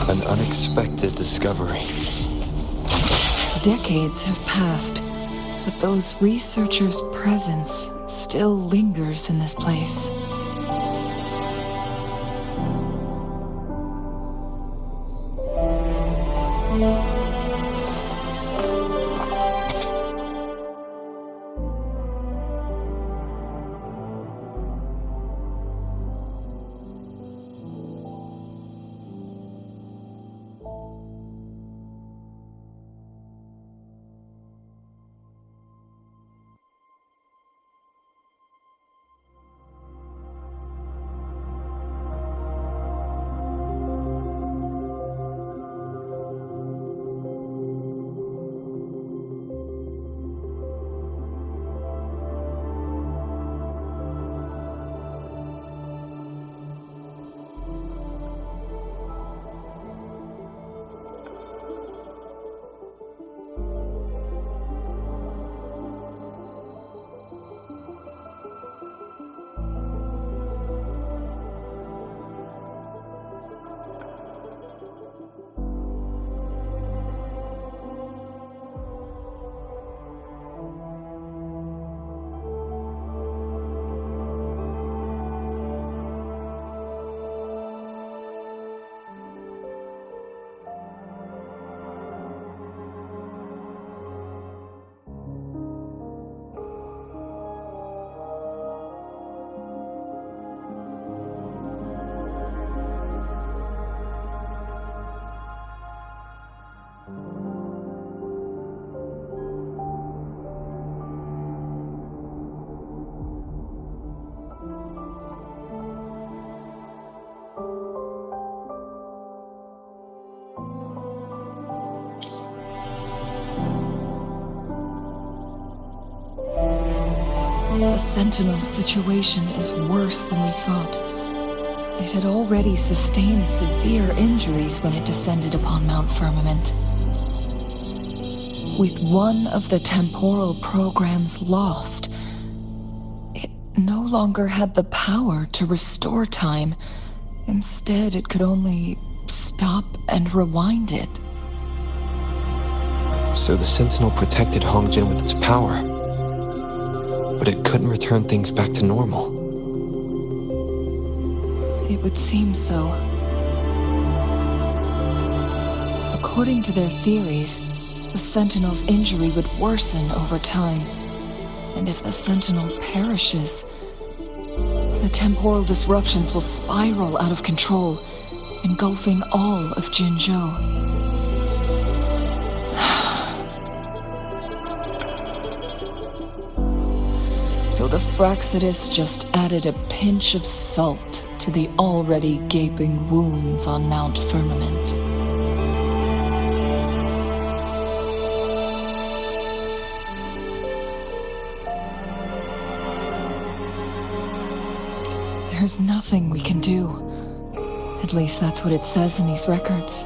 An unexpected discovery. Decades have passed, but those researchers' presence still lingers in this place. The Sentinel's situation is worse than we thought. It had already sustained severe injuries when it descended upon Mount Firmament. With one of the temporal programs lost, it no longer had the power to restore time. Instead, it could only stop and rewind it. So the Sentinel protected Hongjin with its power, but it couldn't return things back to normal. It would seem so. According to their theories, the Sentinel's injury would worsen over time, and if the Sentinel perishes, the temporal disruptions will spiral out of control, engulfing all of Jinzhou. So the Fraxidus just added a pinch of salt to the already gaping wounds on Mount Firmament. There's nothing we can do. At least that's what it says in these records.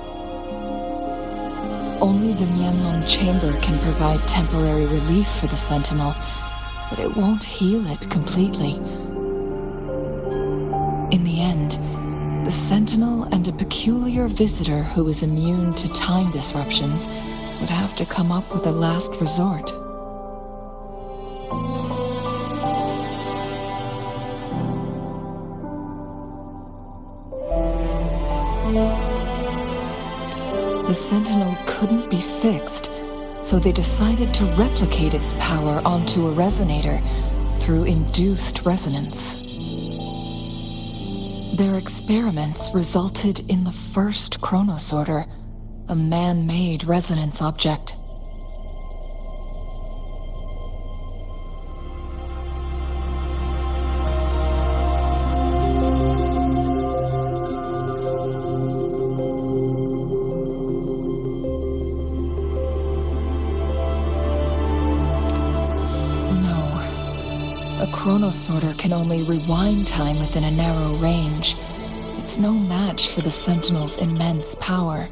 Only the Huanglong chamber can provide temporary relief for the Sentinel, but it won't heal it completely. In the end, the Sentinel and a peculiar visitor who is immune to time disruptions would have to come up with a last resort. The Sentinel couldn't be fixed, so they decided to replicate its power onto a resonator through induced resonance. Their experiments resulted in the first chronosorter, a man-made resonance object. A chronosorter can only rewind time within a narrow range. It's no match for the Sentinel's immense power.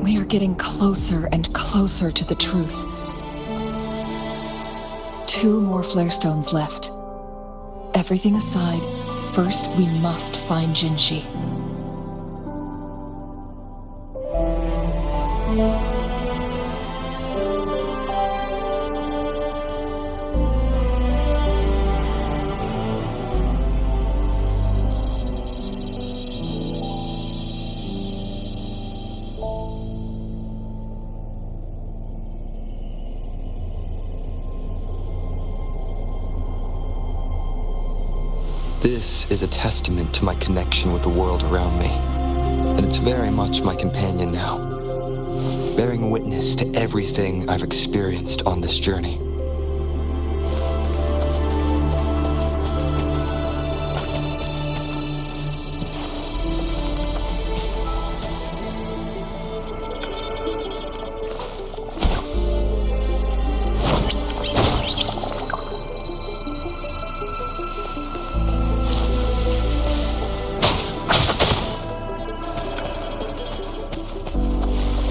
We are getting closer and closer to the truth. 2 more flare stones left. Everything aside, first we must find Jinshi. This is a testament to my connection with the world around me, and it's very much my companion now, bearing witness to everything I've experienced on this journey.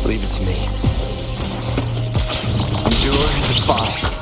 Leave it to me. Endure the fire.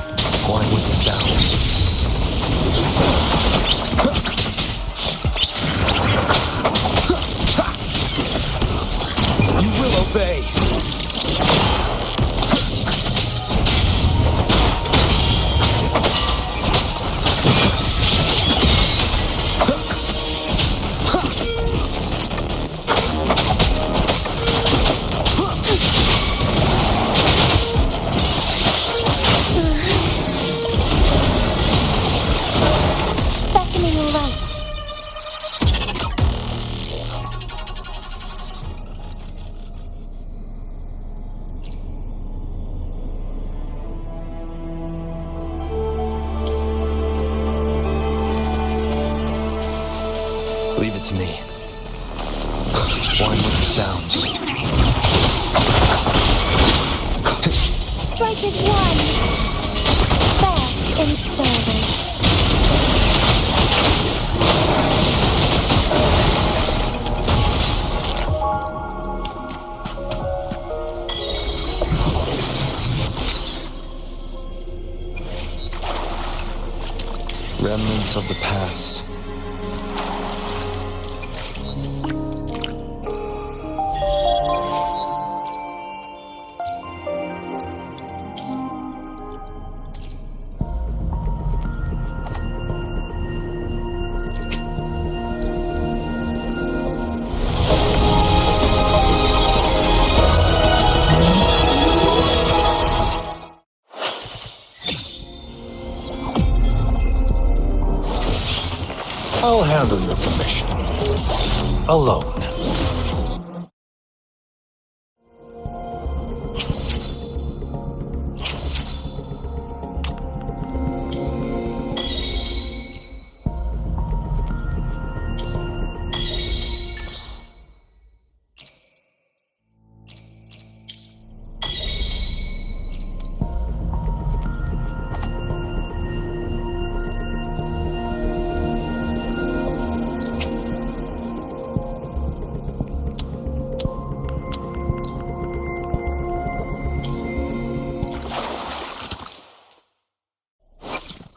Leave it to me. One with the sounds. Strike as one. Fast and startled. Remnants of the past. I'll handle your permission. Alone.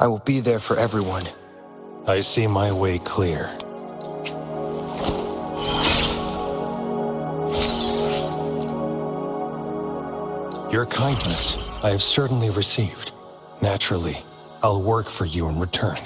I will be there for everyone. I see my way clear. Your kindness I have certainly received. Naturally, I'll work for you in return.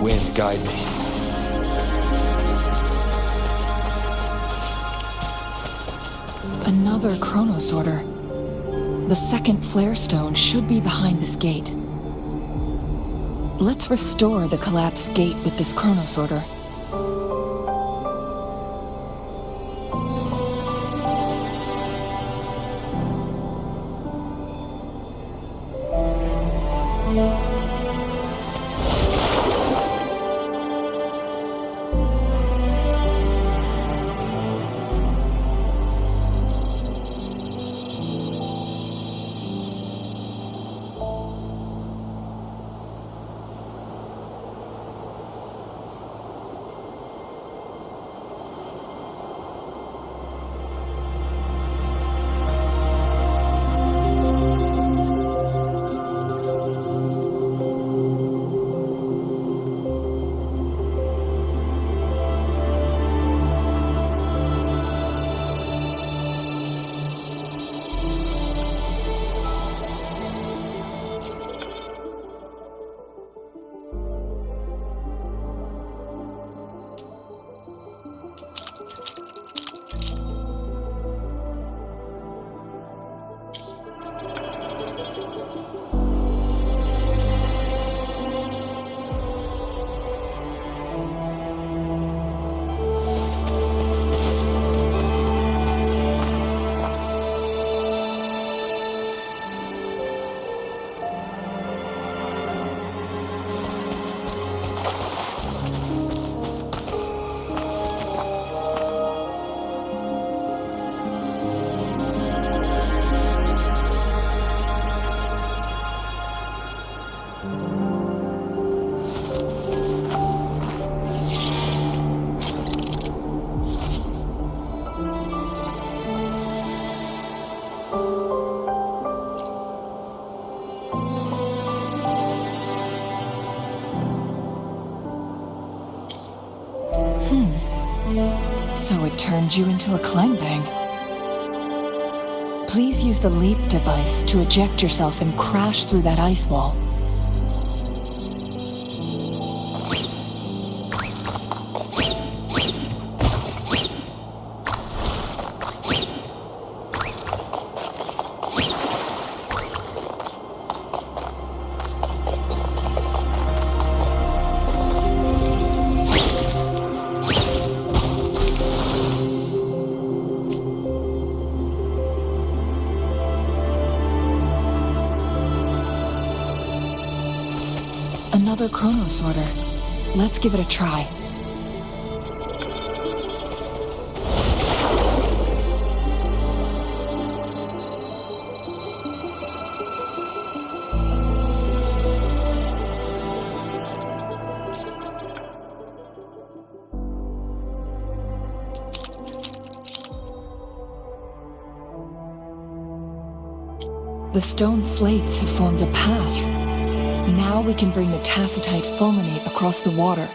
Wind, guide me. Another Chronos Order. The second flare stone should be behind this gate. Let's restore the collapsed gate with this Chronos Order. So it turned you into a Kleinbang. Please use the leap device to eject yourself and crash through that ice wall. Another chronosorter. Let's give it a try. The stone slates have formed a path. Now we can bring the tacitite fulminate across the water.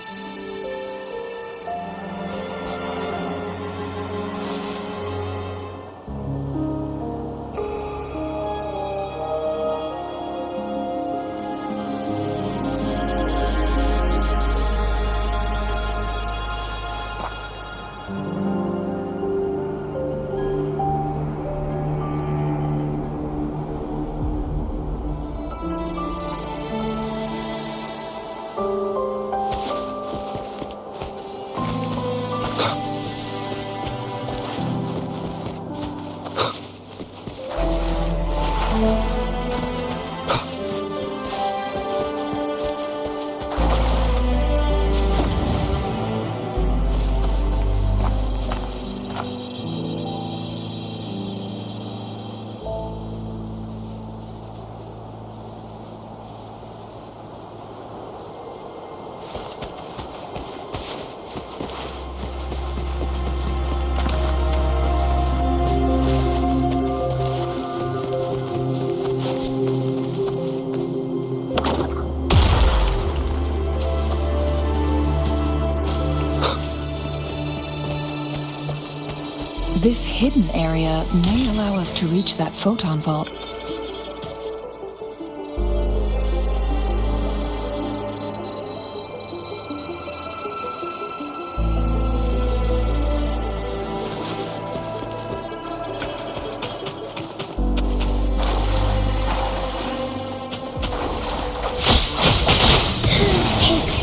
This hidden area may allow us to reach that photon vault. Take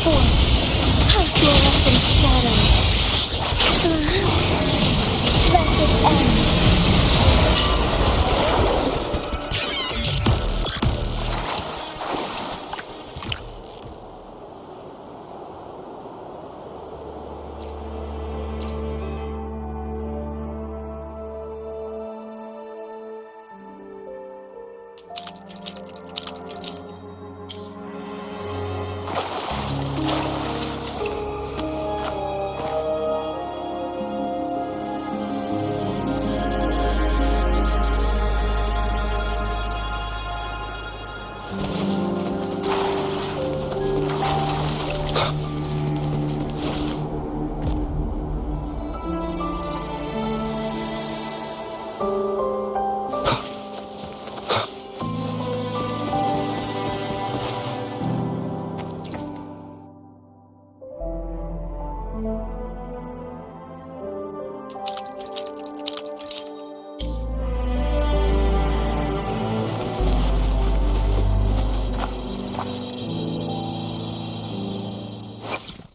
forth, fluorescent shadows. Let it end.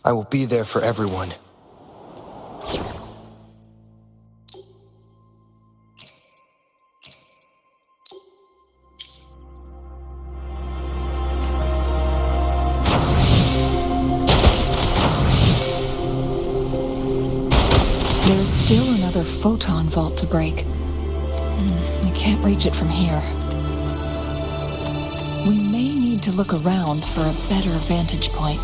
I will be there for everyone. There is still another photon vault to break. I can't reach it from here. We may need to look around for a better vantage point.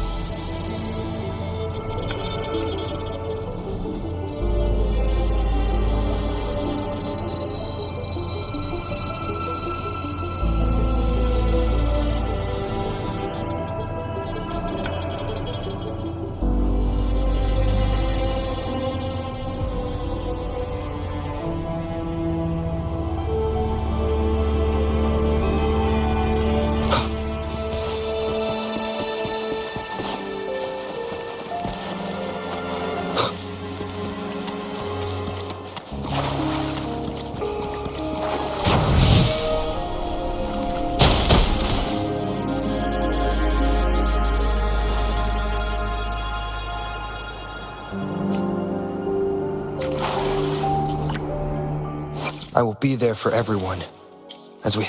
I will be there for everyone, as we...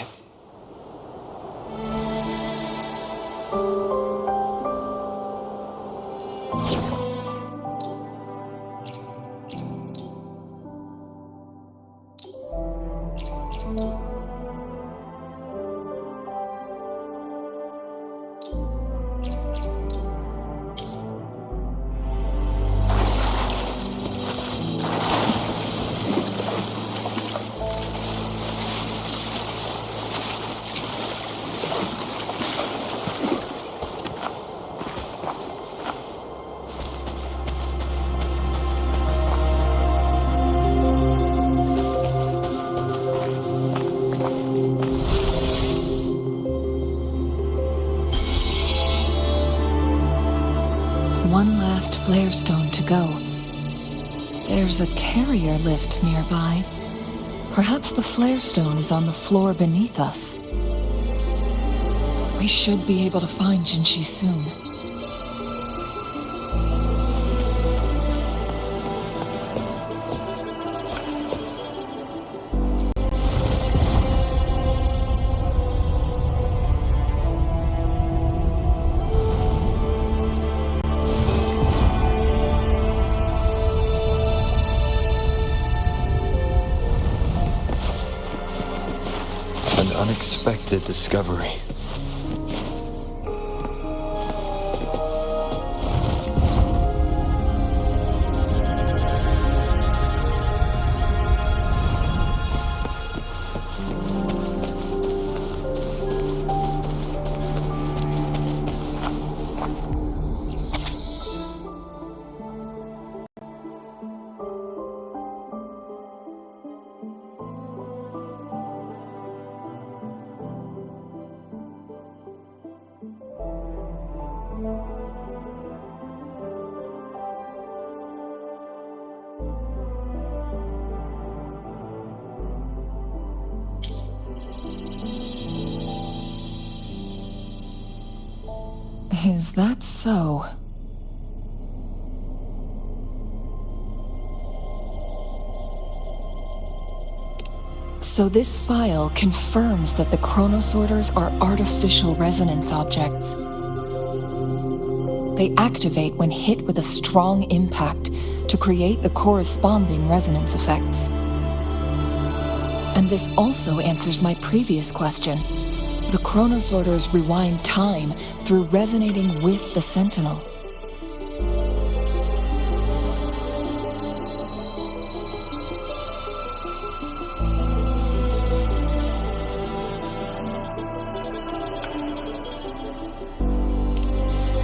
One last flare stone to go. There's a carrier lift nearby. Perhaps the flare stone is on the floor beneath us. We should be able to find Jinshi soon. Unexpected discovery. Is that so? So this file confirms that the chronosorters are artificial resonance objects. They activate when hit with a strong impact to create the corresponding resonance effects. And this also answers my previous question. The chronosorters rewind time through resonating with the Sentinel.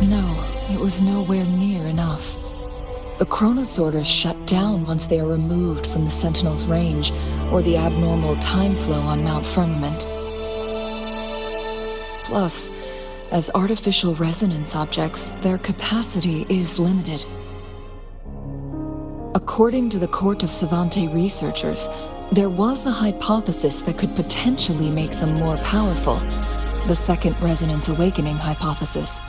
No, it was nowhere near enough. The chronosorters shut down once they are removed from the Sentinel's range or the abnormal time flow on Mount Firmament. Plus, as artificial resonance objects, their capacity is limited. According to the Court of Savante researchers, there was a hypothesis that could potentially make them more powerful, the Second Resonance Awakening hypothesis,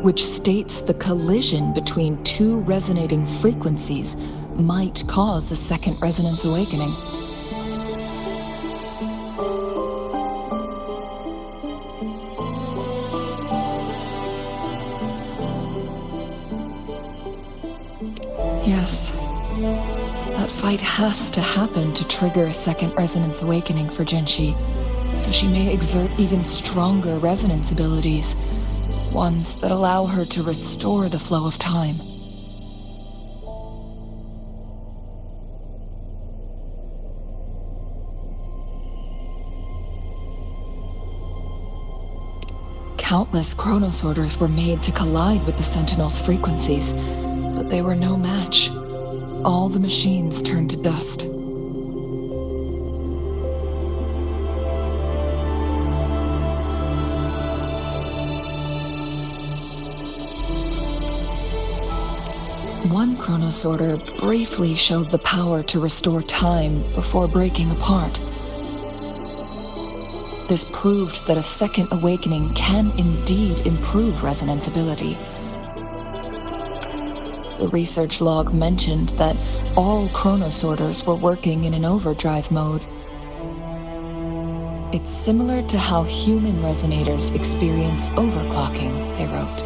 which states the collision between two resonating frequencies might cause a Second Resonance Awakening. Yes, that fight has to happen to trigger a Second Resonance Awakening for Jinshi, so she may exert even stronger resonance abilities, ones that allow her to restore the flow of time. Countless chronosorters were made to collide with the Sentinel's frequencies, but they were no match. All the machines turned to dust. One chronosorter briefly showed the power to restore time before breaking apart. This proved that a second awakening can indeed improve resonance ability. The research log mentioned that all chronosorters were working in an overdrive mode. It's similar to how human resonators experience overclocking, they wrote.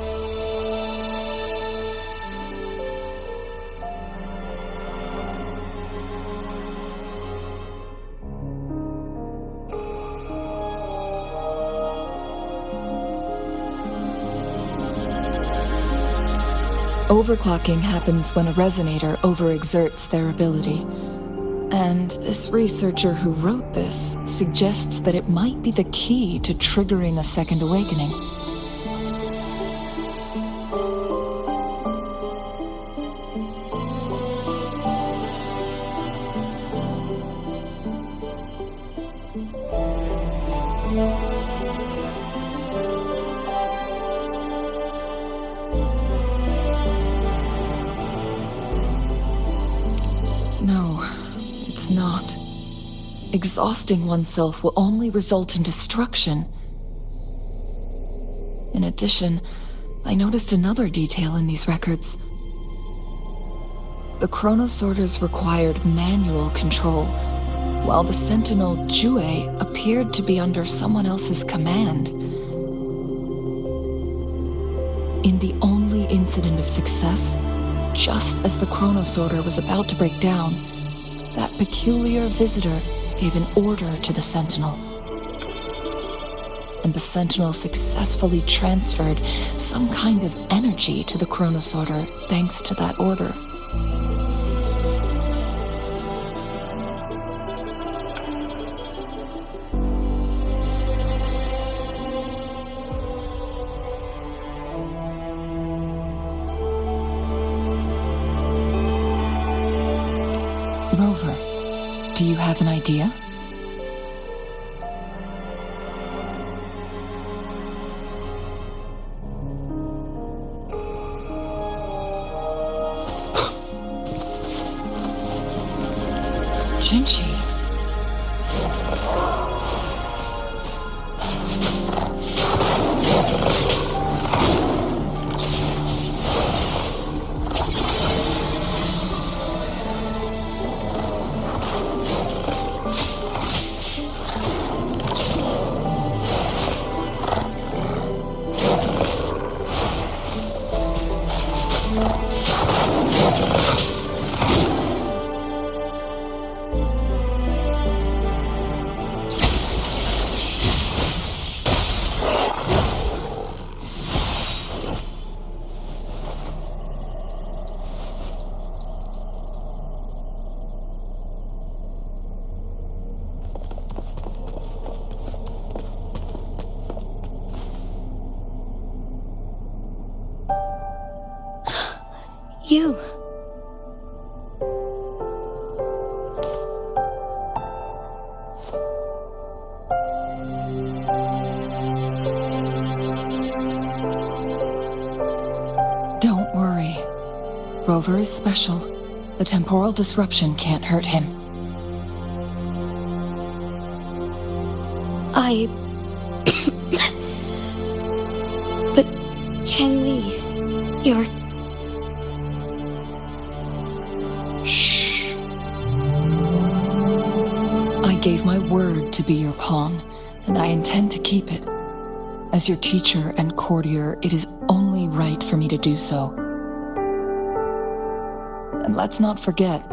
Overclocking happens when a resonator overexerts their ability. And this researcher who wrote this suggests that it might be the key to triggering a second awakening. Exhausting oneself will only result in destruction. In addition, I noticed another detail in these records. The chronosorters required manual control, while the sentinel Jue appeared to be under someone else's command. In the only incident of success, just as the chronosorter was about to break down, that peculiar visitor gave an order to the Sentinel. And the Sentinel successfully transferred some kind of energy to the chronosorter thanks to that order. Rover, do you have an idea? Jinchi. You. Don't worry. Rover is special. The temporal disruption can't hurt him. But Cheng-Li, you're... Shh. I gave my word to be your pawn, and I intend to keep it. As your teacher and courtier, it is only right for me to do so. And let's not forget,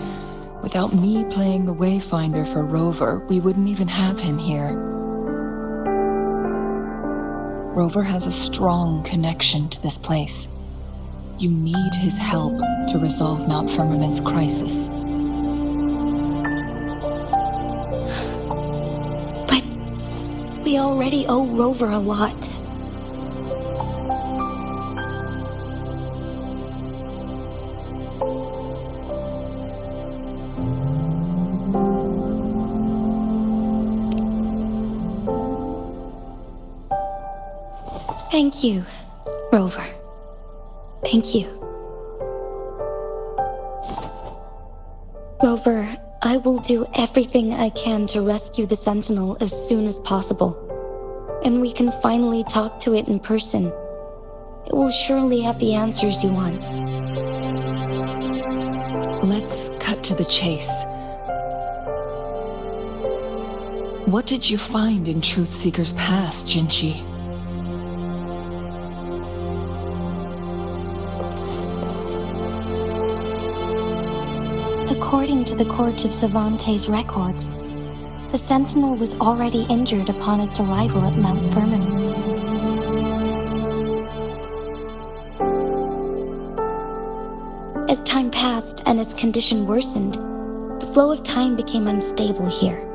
without me playing the Wayfinder for Rover, we wouldn't even have him here. Rover has a strong connection to this place. You need his help to resolve Mount Firmament's crisis. But we already owe Rover a lot. Thank you, Rover. Thank you. Rover, I will do everything I can to rescue the Sentinel as soon as possible. And we can finally talk to it in person. It will surely have the answers you want. Let's cut to the chase. What did you find in Truthseeker's past, Jinchi? According to the Court of Savante's records, the Sentinel was already injured upon its arrival at Mount Firmament. As time passed and its condition worsened, the flow of time became unstable here,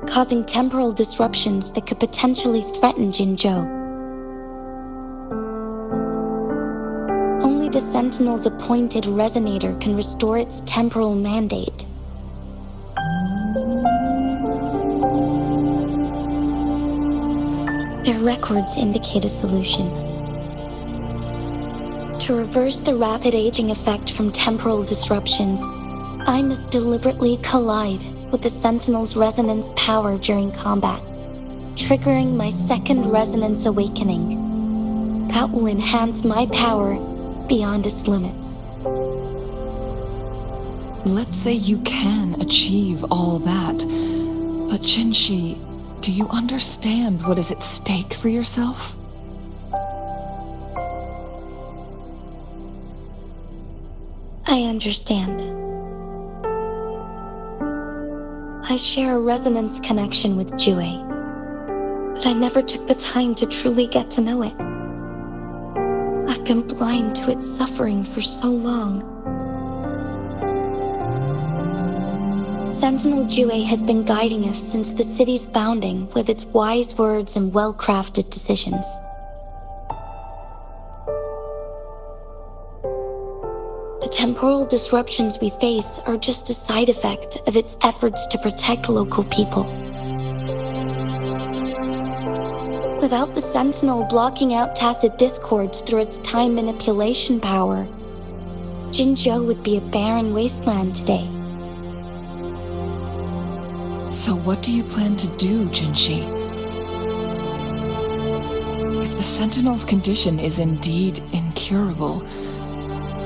causing temporal disruptions that could potentially threaten Jinzhou. Only the Sentinel's appointed resonator can restore its temporal mandate. Their records indicate a solution. To reverse the rapid aging effect from temporal disruptions, I must deliberately collide with the Sentinel's resonance power during combat, triggering my second resonance awakening. That will enhance my power beyond its limits. Let's say you can achieve all that, but Jinshi, do you understand what is at stake for yourself? I understand. I share a resonance connection with Jue, but I never took the time to truly get to know it. I've been blind to its suffering for so long. Sentinel Jue has been guiding us since the city's founding with its wise words and well-crafted decisions. The temporal disruptions we face are just a side effect of its efforts to protect local people. Without the Sentinel blocking out tacit discords through its time manipulation power, Jinzhou would be a barren wasteland today. So what do you plan to do, Jinshi? If the Sentinel's condition is indeed incurable,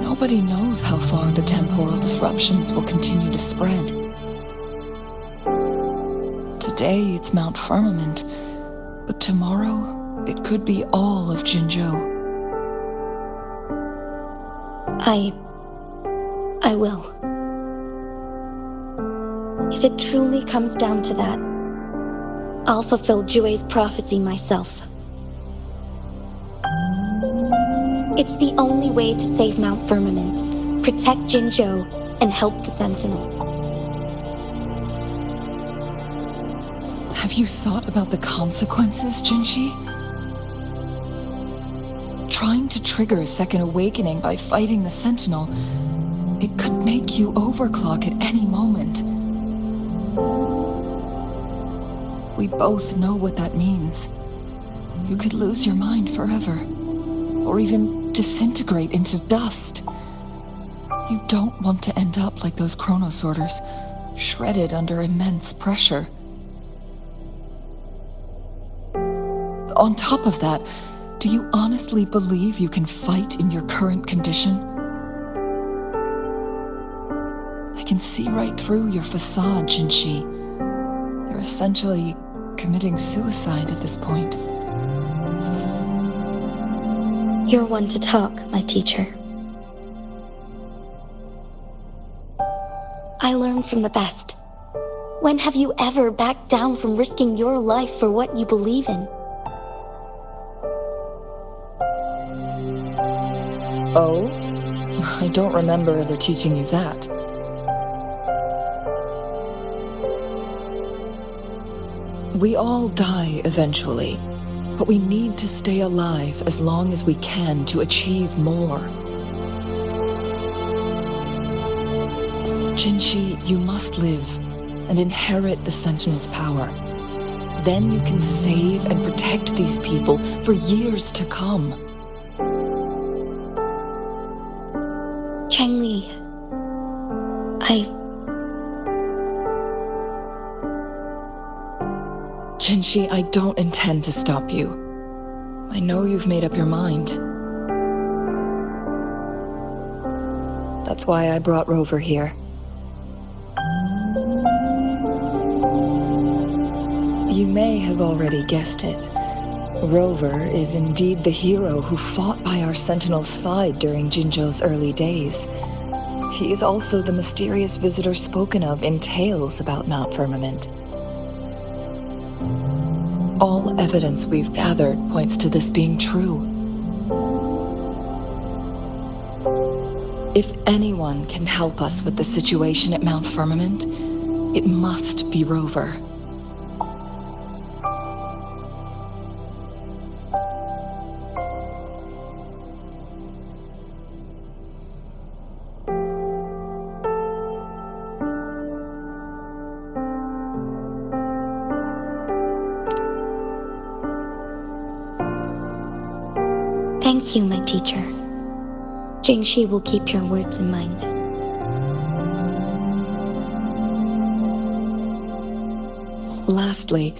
nobody knows how far the temporal disruptions will continue to spread. Today it's Mount Firmament, but tomorrow it could be all of Jinzhou. I will. If it truly comes down to that, I'll fulfill Jue's prophecy myself. It's the only way to save Mount Firmament, protect Jinzhou, and help the Sentinel. Have you thought about the consequences, Jinshi? Trying to trigger a second awakening by fighting the Sentinel, it could make you overclock at any moment. We both know what that means. You could lose your mind forever, or even disintegrate into dust. You don't want to end up like those chronosorters, shredded under immense pressure. On top of that, do you honestly believe you can fight in your current condition? I can see right through your facade, Jinshi. You're essentially committing suicide at this point. You're one to talk, my teacher. I learned from the best. When have you ever backed down from risking your life for what you believe in? Oh? I don't remember ever teaching you that. We all die eventually, but we need to stay alive as long as we can to achieve more. Jinshi, you must live and inherit the Sentinel's power. Then you can save and protect these people for years to come. Changli, Jinshi, I don't intend to stop you. I know you've made up your mind. That's why I brought Rover here. You may have already guessed it. Rover is indeed the hero who fought by our Sentinel's side during Jinzhou's early days. He is also the mysterious visitor spoken of in tales about Mount Firmament. All evidence we've gathered points to this being true. If anyone can help us with the situation at Mount Firmament, it must be Rover. Thank you, my teacher. Jingxi will keep your words in mind. Lastly,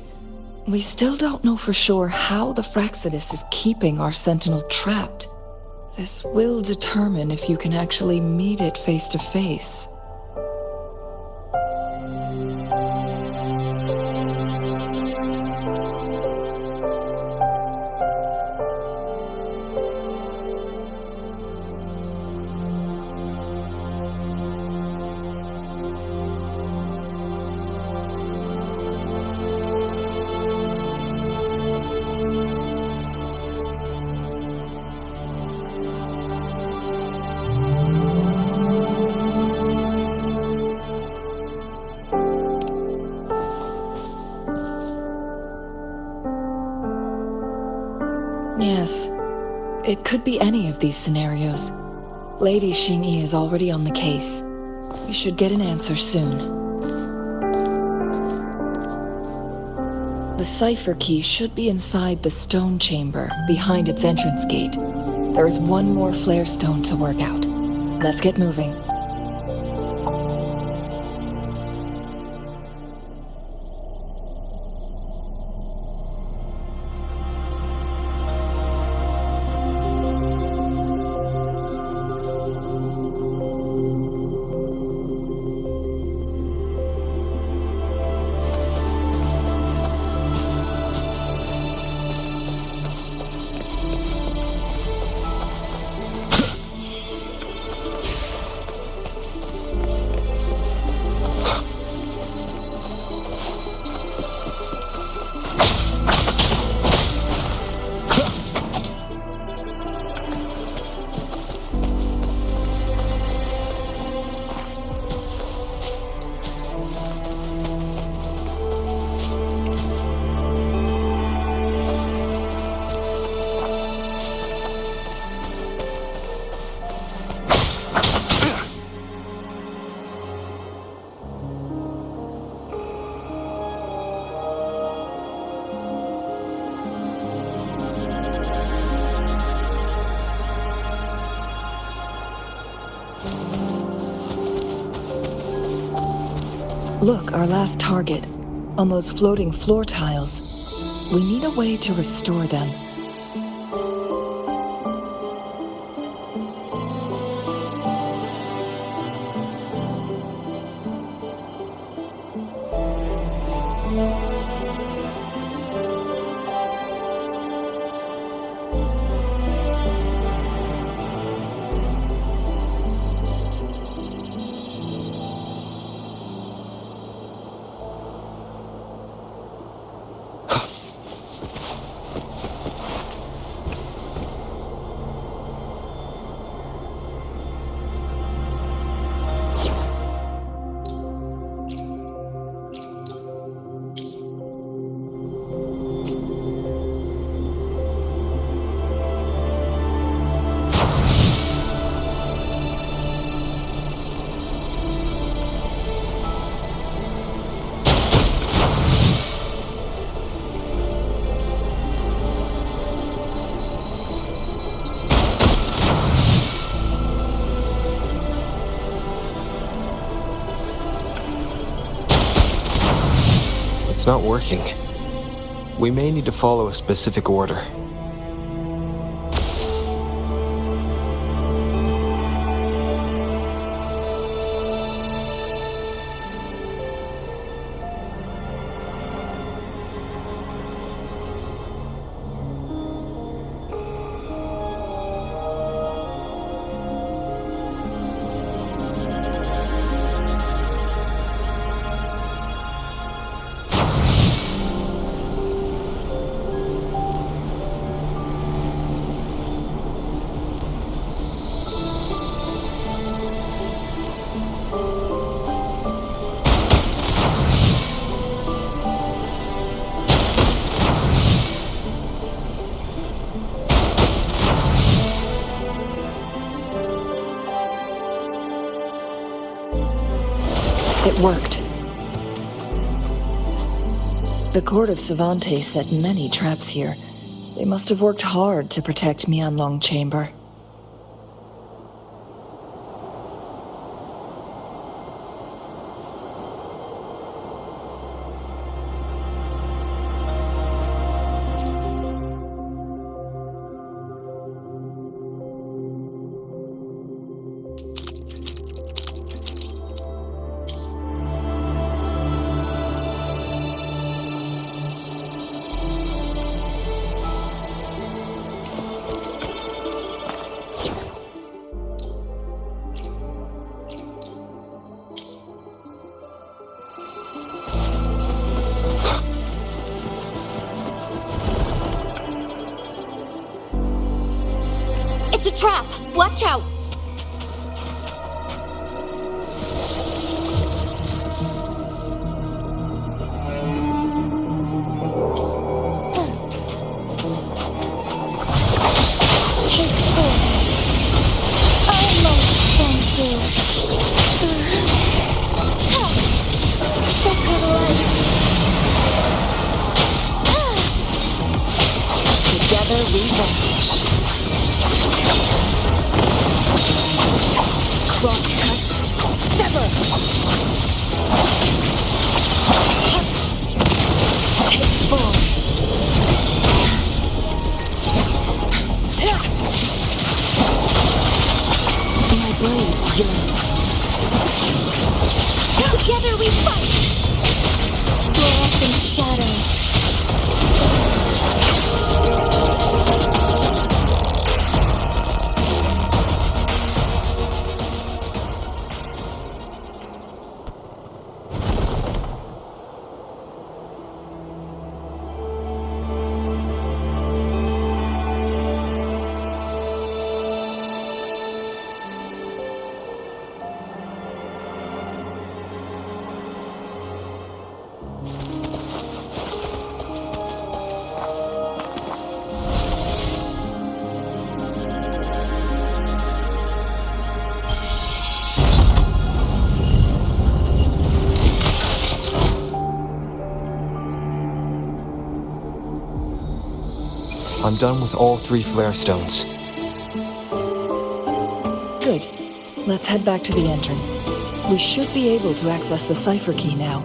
we still don't know for sure how the Fraxidus is keeping our Sentinel trapped. This will determine if you can actually meet it face to face. Yes, it could be any of these scenarios. Lady Xingyi is already on the case. We should get an answer soon. The cipher key should be inside the stone chamber, behind its entrance gate. There is one more flare stone to work out. Let's get moving. Look, our last target. On those floating floor tiles. We need a way to restore them. It's not working. We may need to follow a specific order. It worked. The court of Savante set many traps here. They must have worked hard to protect Huanglong Chamber. It's a trap! Watch out! Take 4. Almost thank you. Second life. Together we vanish. Cross-cut, sever! Take 4. My blade yearns. Together we fight! Fluorescent shadows. I'm done with all 3 flare stones. Good. Let's head back to the entrance. We should be able to access the cipher key now.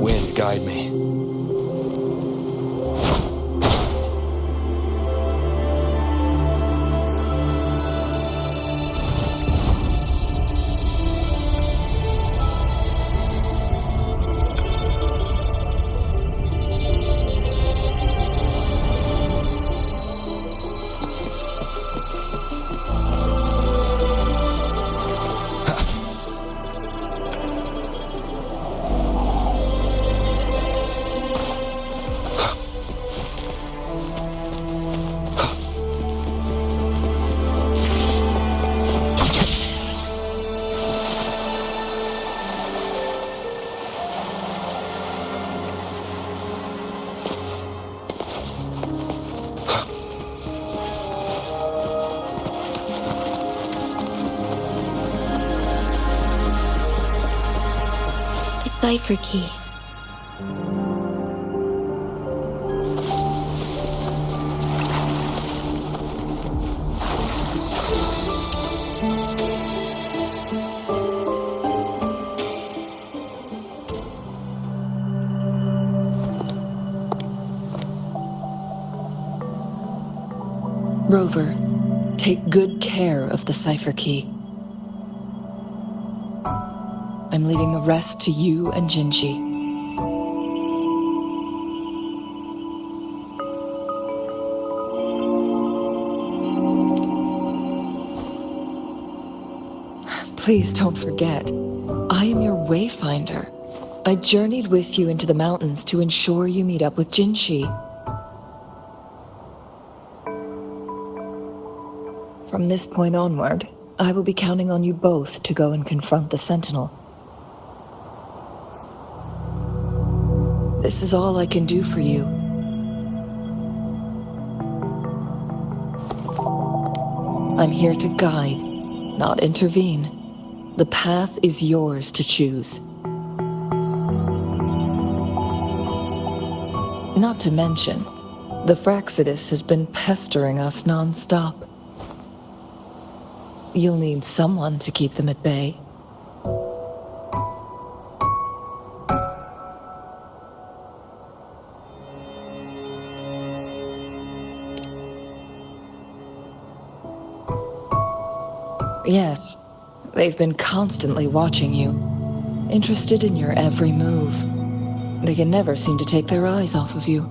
Wind, guide me. Cipher key. Rover, take good care of the cipher key. I'm leaving the rest to you and Jinji. Please don't forget, I am your wayfinder. I journeyed with you into the mountains to ensure you meet up with Jinshi. From this point onward, I will be counting on you both to go and confront the Sentinel. This is all I can do for you. I'm here to guide, not intervene. The path is yours to choose. Not to mention, the Fraxidus has been pestering us non-stop. You'll need someone to keep them at bay. Yes, they've been constantly watching you, interested in your every move. They can never seem to take their eyes off of you.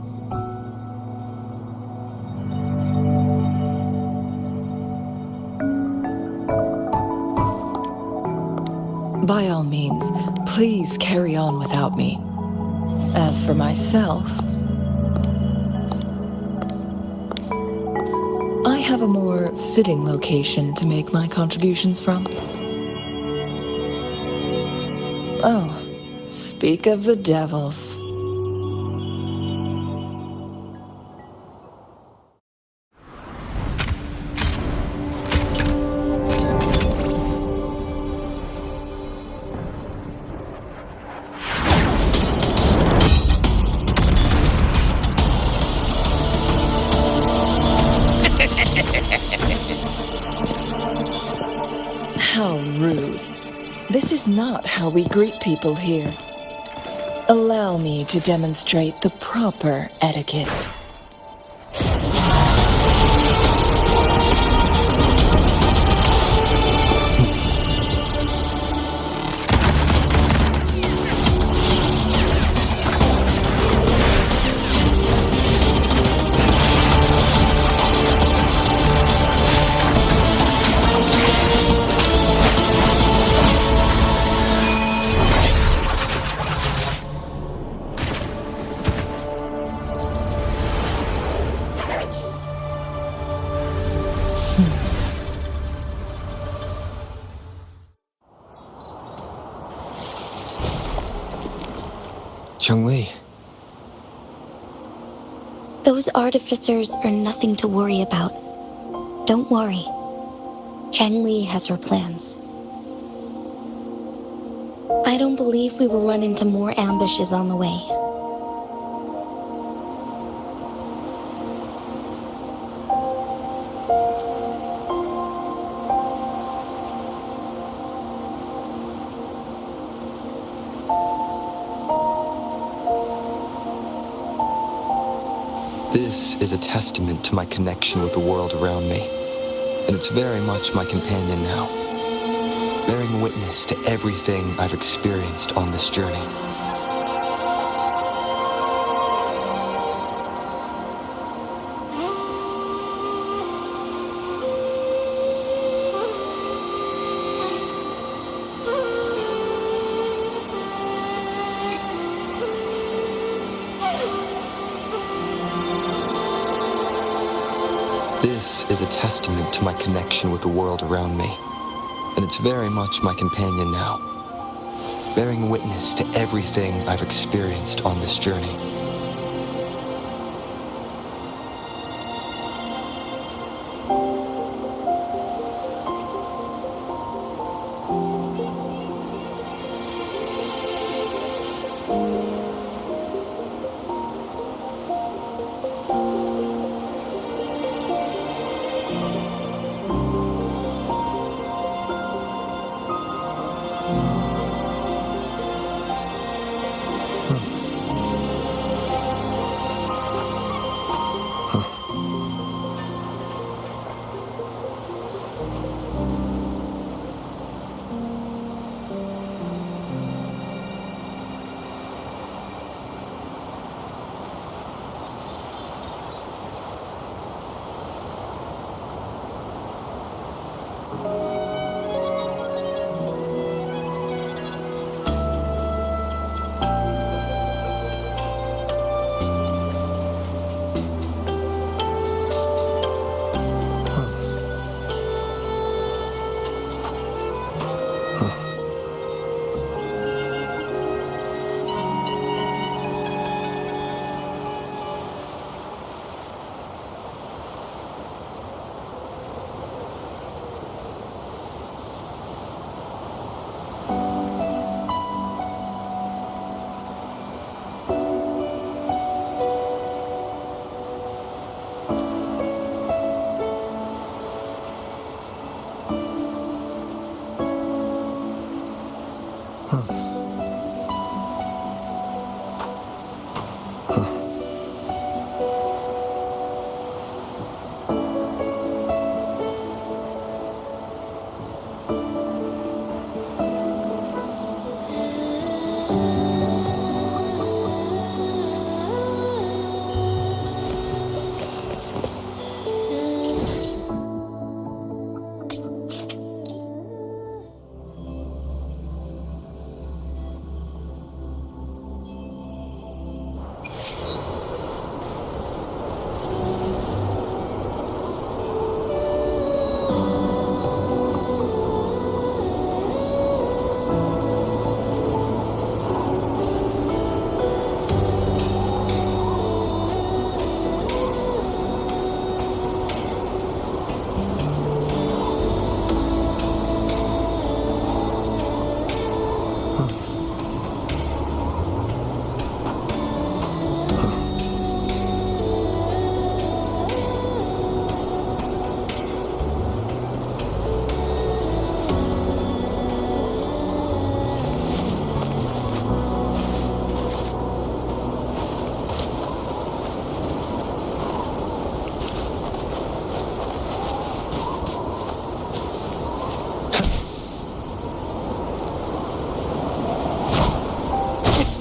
By all means, please carry on without me. As for myself, I have a more fitting location to make my contributions from. Oh, speak of the devils. How rude. This is not how we greet people here. Allow me to demonstrate the proper etiquette. Cheng-Li. Those artificers are nothing to worry about. Don't worry. Cheng-Li has her plans. I don't believe we will run into more ambushes on the way. This is a testament to my connection with the world around me, and it's very much my companion now, bearing witness to everything I've experienced on this journey. This is a testament to my connection with the world around me, and it's very much my companion now, bearing witness to everything I've experienced on this journey.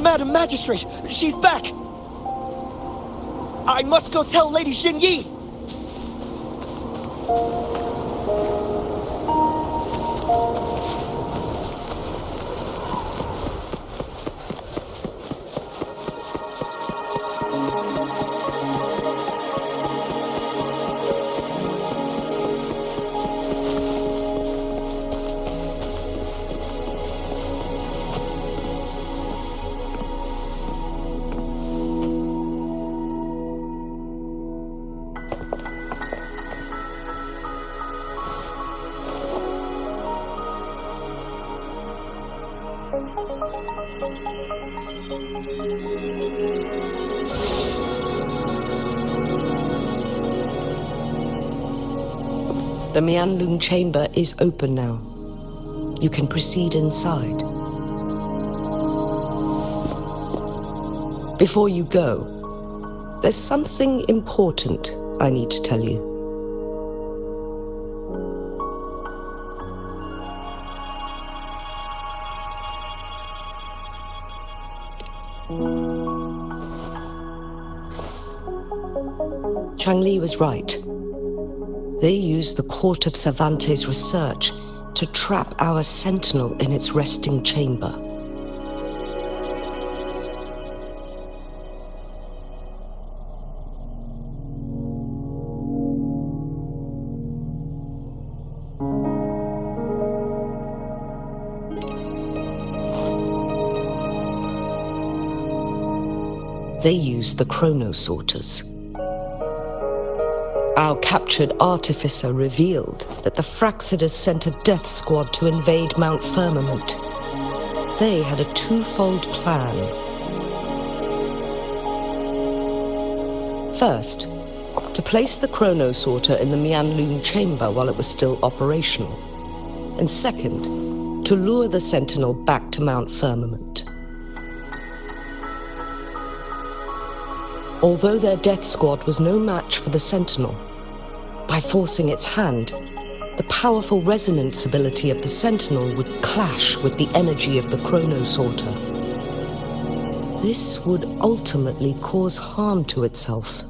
Madam Magistrate! She's back! I must go tell Lady Xinyi! The Huanglong chamber is open now. You can proceed inside. Before you go, there's something important I need to tell you. Changli was right. They used the Court of Cervantes' research to trap our sentinel in its resting chamber. They used the chronosorters. Our captured artificer revealed that the Fraxidus sent a death squad to invade Mount Firmament. They had a twofold plan. First, to place the chronosorter in the Huanglong chamber while it was still operational. And second, to lure the Sentinel back to Mount Firmament. Although their death squad was no match for the Sentinel, by forcing its hand, the powerful resonance ability of the Sentinel would clash with the energy of the chronosorter. This would ultimately cause harm to itself.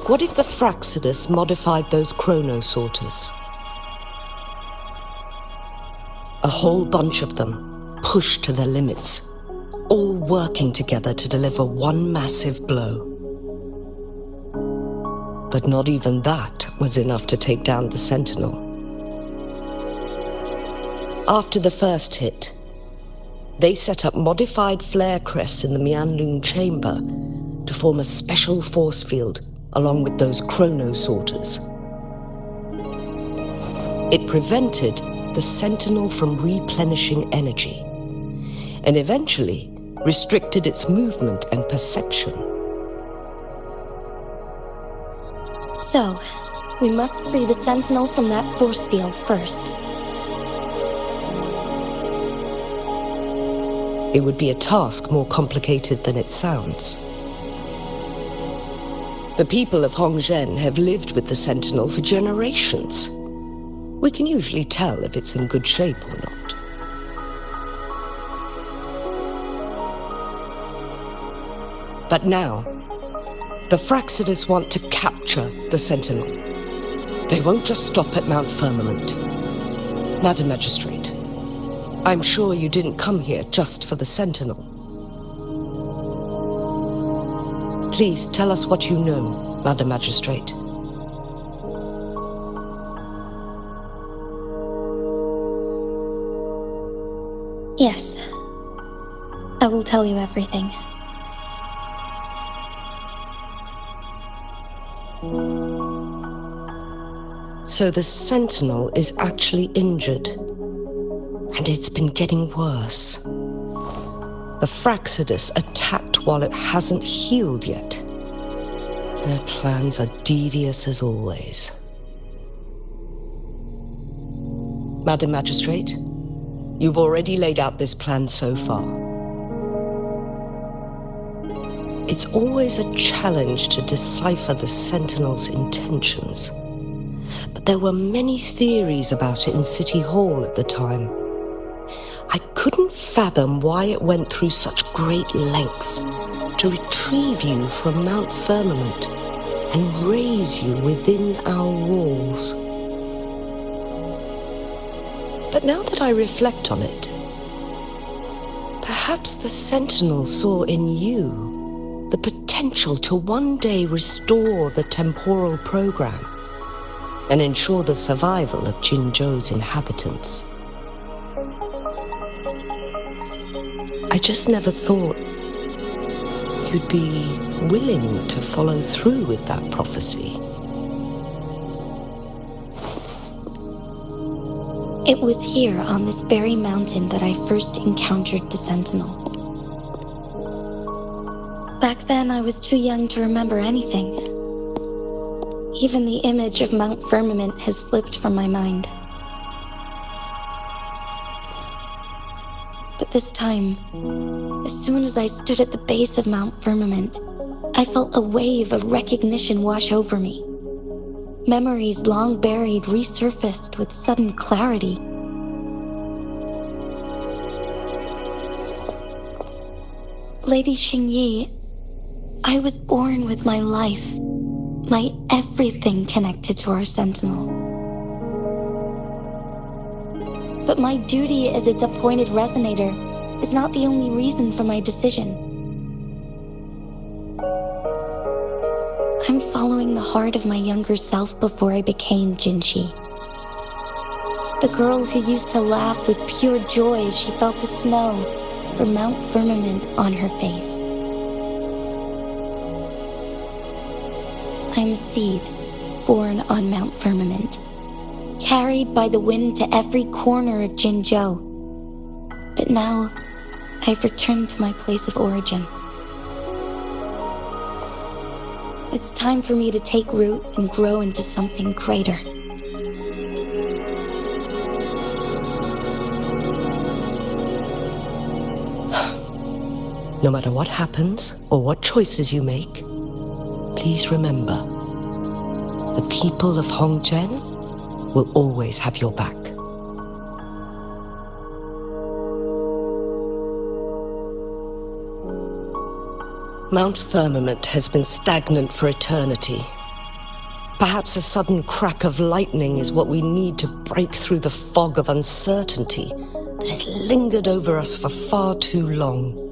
What if the Fraxidus modified those chronosorters? A whole bunch of them, pushed to their limits, all working together to deliver one massive blow. But not even that was enough to take down the Sentinel. After the first hit, they set up modified flare crests in the Huanglong chamber to form a special force field along with those chronosorters. It prevented the Sentinel from replenishing energy, and eventually restricted its movement and perception. So, we must free the Sentinel from that force field first. It would be a task more complicated than it sounds. The people of Hongzhen have lived with the Sentinel for generations. We can usually tell if it's in good shape or not. But now, the Fraxidus want to capture the Sentinel. They won't just stop at Mount Firmament. Madam Magistrate, I'm sure you didn't come here just for the Sentinel. Please tell us what you know, Madam Magistrate. Yes. I will tell you everything. So the Sentinel is actually injured. And it's been getting worse. The Fraxidus attacked while it hasn't healed yet. Their plans are devious as always. Madam Magistrate, you've already laid out this plan so far. It's always a challenge to decipher the Sentinel's intentions. But there were many theories about it in City Hall at the time. I couldn't fathom why it went through such great lengths to retrieve you from Mount Firmament and raise you within our walls. But now that I reflect on it, perhaps the Sentinel saw in you the potential to one day restore the temporal program and ensure the survival of Jinzhou's inhabitants. I just never thought you'd be willing to follow through with that prophecy. It was here on this very mountain that I first encountered the Sentinel. Back then, I was too young to remember anything. Even the image of Mount Firmament has slipped from my mind. But this time, as soon as I stood at the base of Mount Firmament, I felt a wave of recognition wash over me. Memories long buried resurfaced with sudden clarity. Lady Xingyi, I was born with my life, my everything connected to our Sentinel. But my duty as its appointed resonator is not the only reason for my decision. I'm following the heart of my younger self before I became Jinshi. The girl who used to laugh with pure joy as she felt the snow from Mount Firmament on her face. I'm a seed born on Mount Firmament, carried by the wind to every corner of Jinzhou. But now, I've returned to my place of origin. It's time for me to take root and grow into something greater. No matter what happens or what choices you make, please remember, the people of Hongzhen will always have your back. Mount Firmament has been stagnant for eternity. Perhaps a sudden crack of lightning is what we need to break through the fog of uncertainty that has lingered over us for far too long.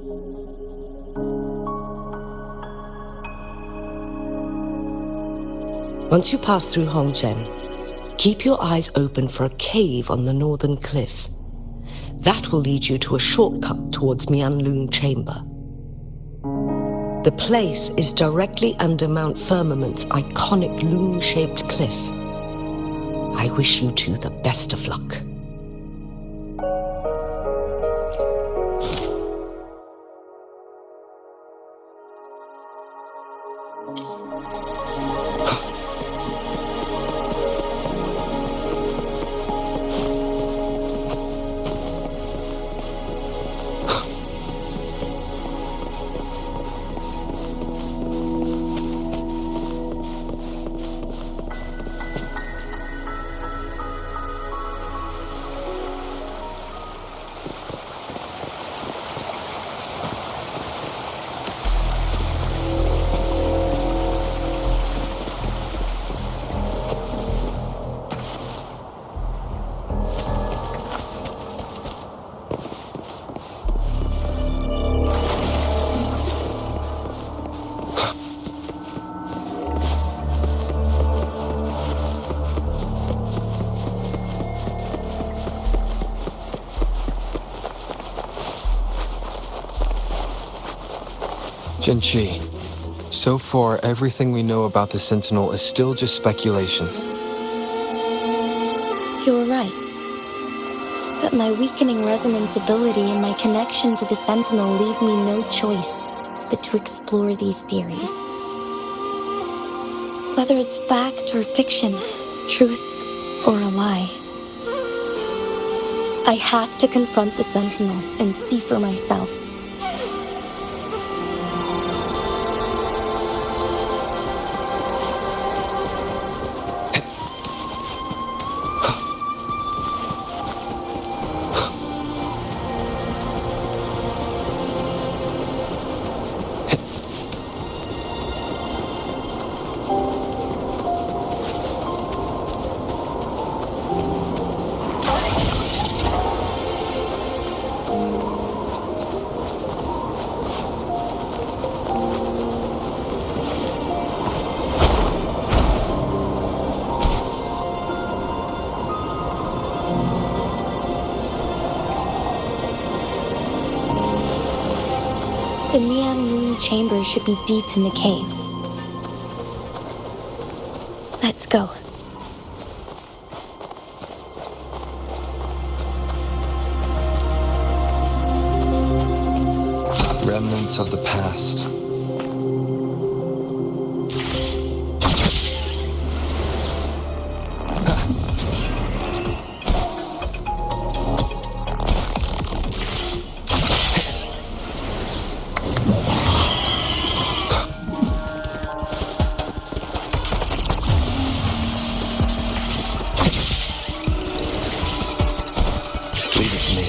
Once you pass through Hongzhen, keep your eyes open for a cave on the northern cliff. That will lead you to a shortcut towards Mianlun Chamber. The place is directly under Mount Firmament's iconic loon-shaped cliff. I wish you two the best of luck. Jinshi, so far everything we know about the Sentinel is still just speculation. You're right. But my weakening resonance ability and my connection to the Sentinel leave me no choice but to explore these theories. Whether it's fact or fiction, truth or a lie, I have to confront the Sentinel and see for myself. The Huanglong chamber should be deep in the cave. Let's go. Remnants of the past. Leave it to me.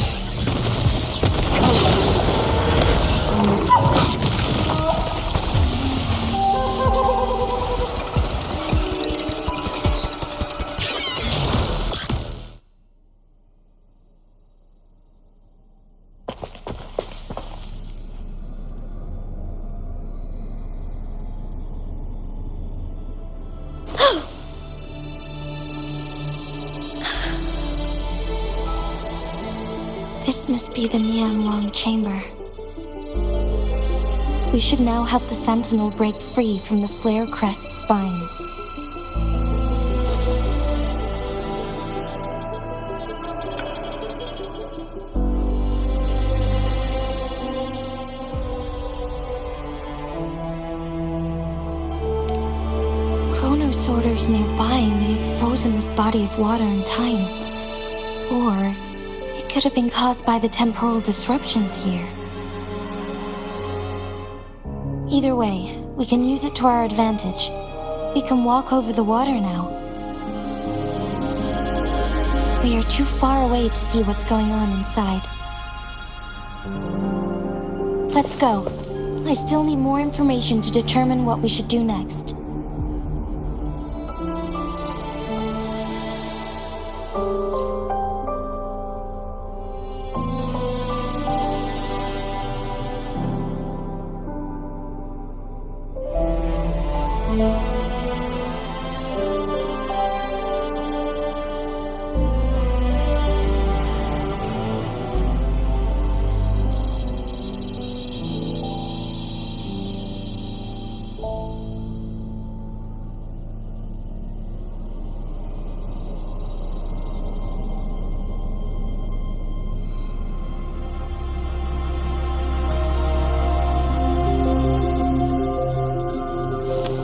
This must be the Huanglong chamber. We should now help the Sentinel break free from the flare crest spines. Chronosorters nearby may have frozen this body of water in time. Or it could have been caused by the temporal disruptions here. Either way, we can use it to our advantage. We can walk over the water now. We are too far away to see what's going on inside. Let's go. I still need more information to determine what we should do next.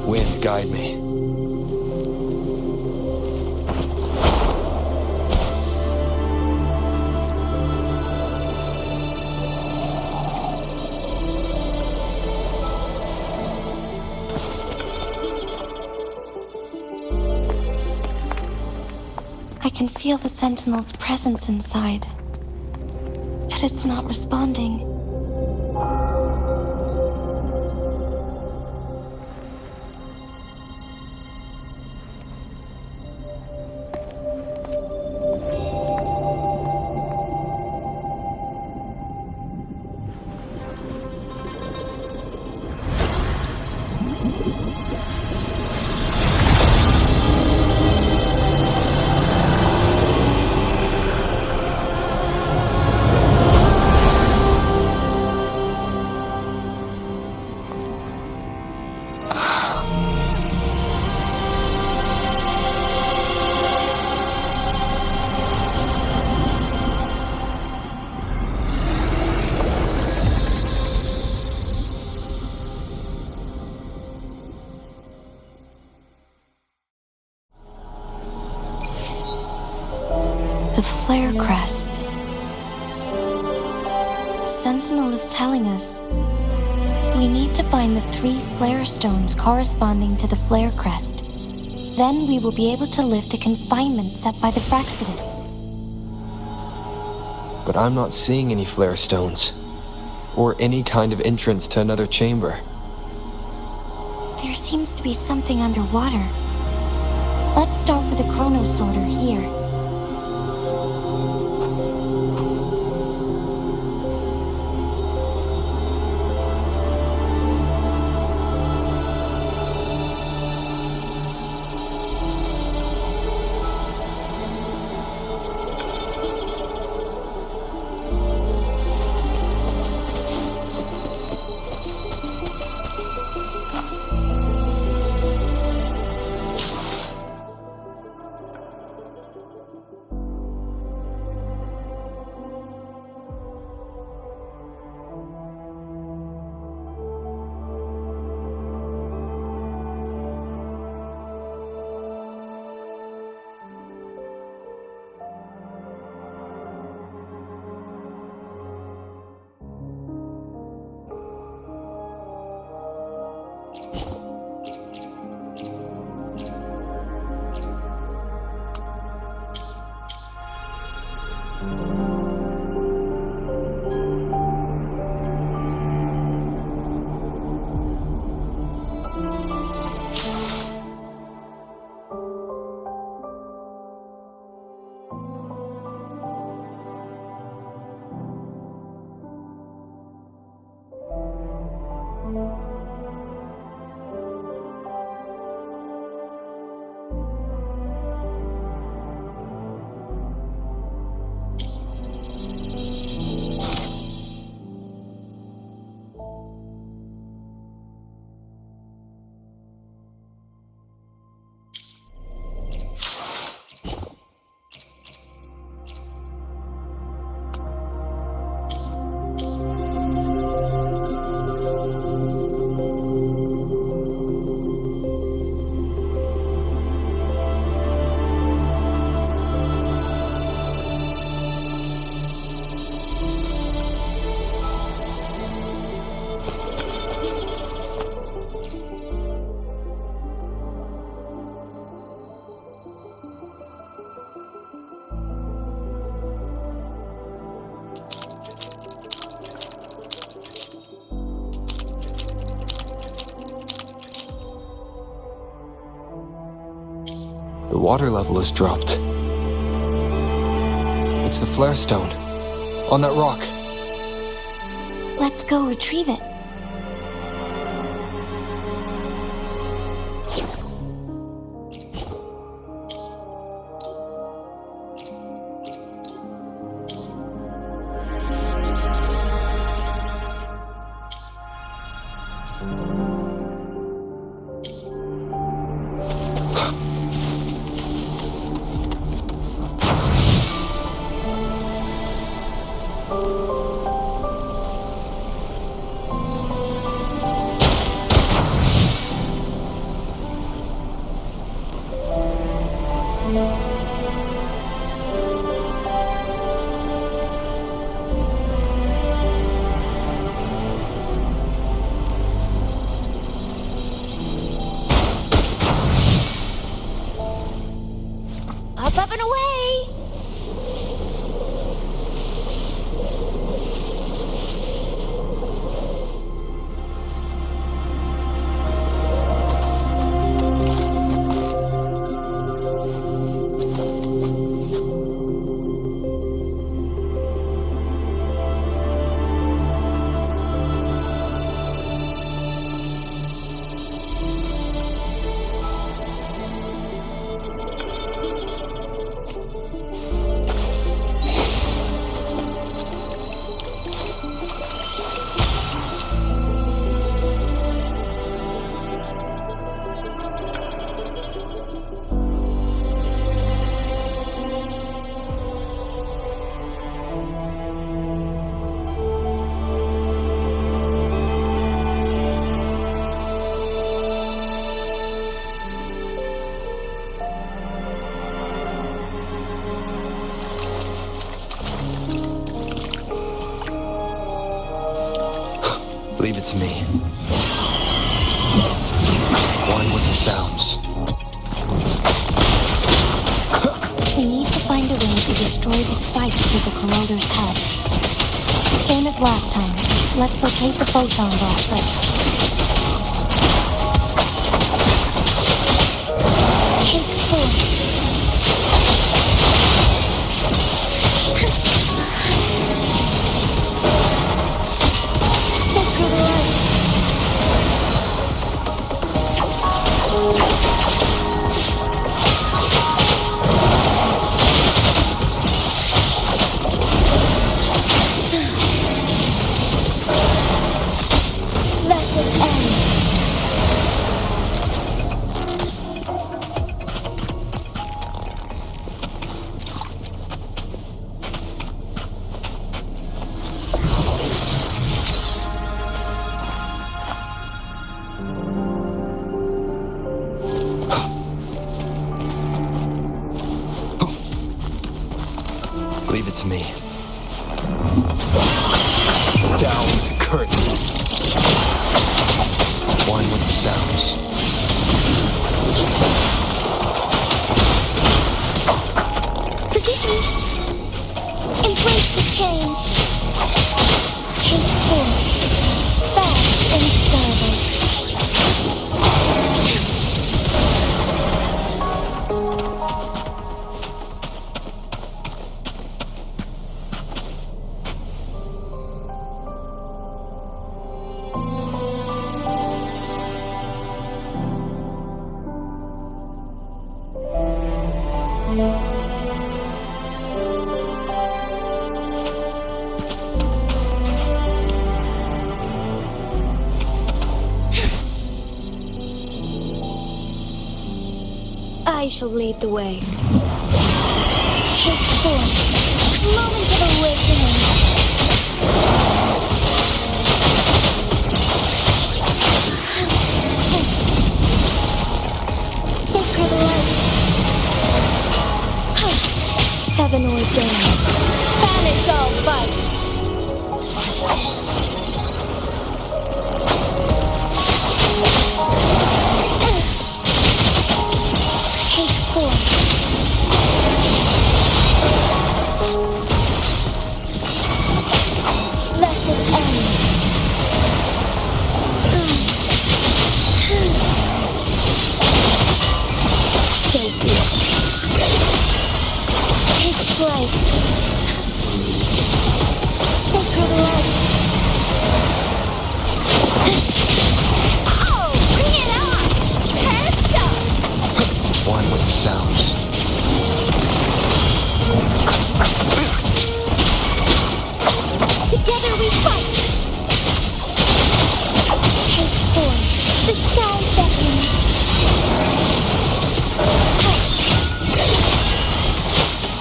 Wind, guide me. I can feel the Sentinel's presence inside, but it's not responding. The flare crest. The Sentinel is telling us we need to find the 3 flare stones corresponding to the flare crest. Then we will be able to lift the confinement set by the Fraxidus. But I'm not seeing any flare stones, or any kind of entrance to another chamber. There seems to be something underwater. Let's start with the Chronosorter here. The water level has dropped. It's the flare stone. On that rock. Let's go retrieve it. Up and away! Leave it to me. One with the sounds. We need to find a way to destroy the spikes with the corroder's head. Same as last time. Let's locate the photon ball first. Take 4. Leave it to me. Down with the curtain. One with the sounds. Forgive me. Embrace the change. Take 4. Fast and starboard. I shall lead the way. Take form. Moment of awakening. Sacred light. Heaven ordains. Banish all vice. Take form. Let it end. Sacred. Take flight. Sacred light. Oh, bring it on! Pesta! One with the sounds. Together we fight. Take form. The sky beckons.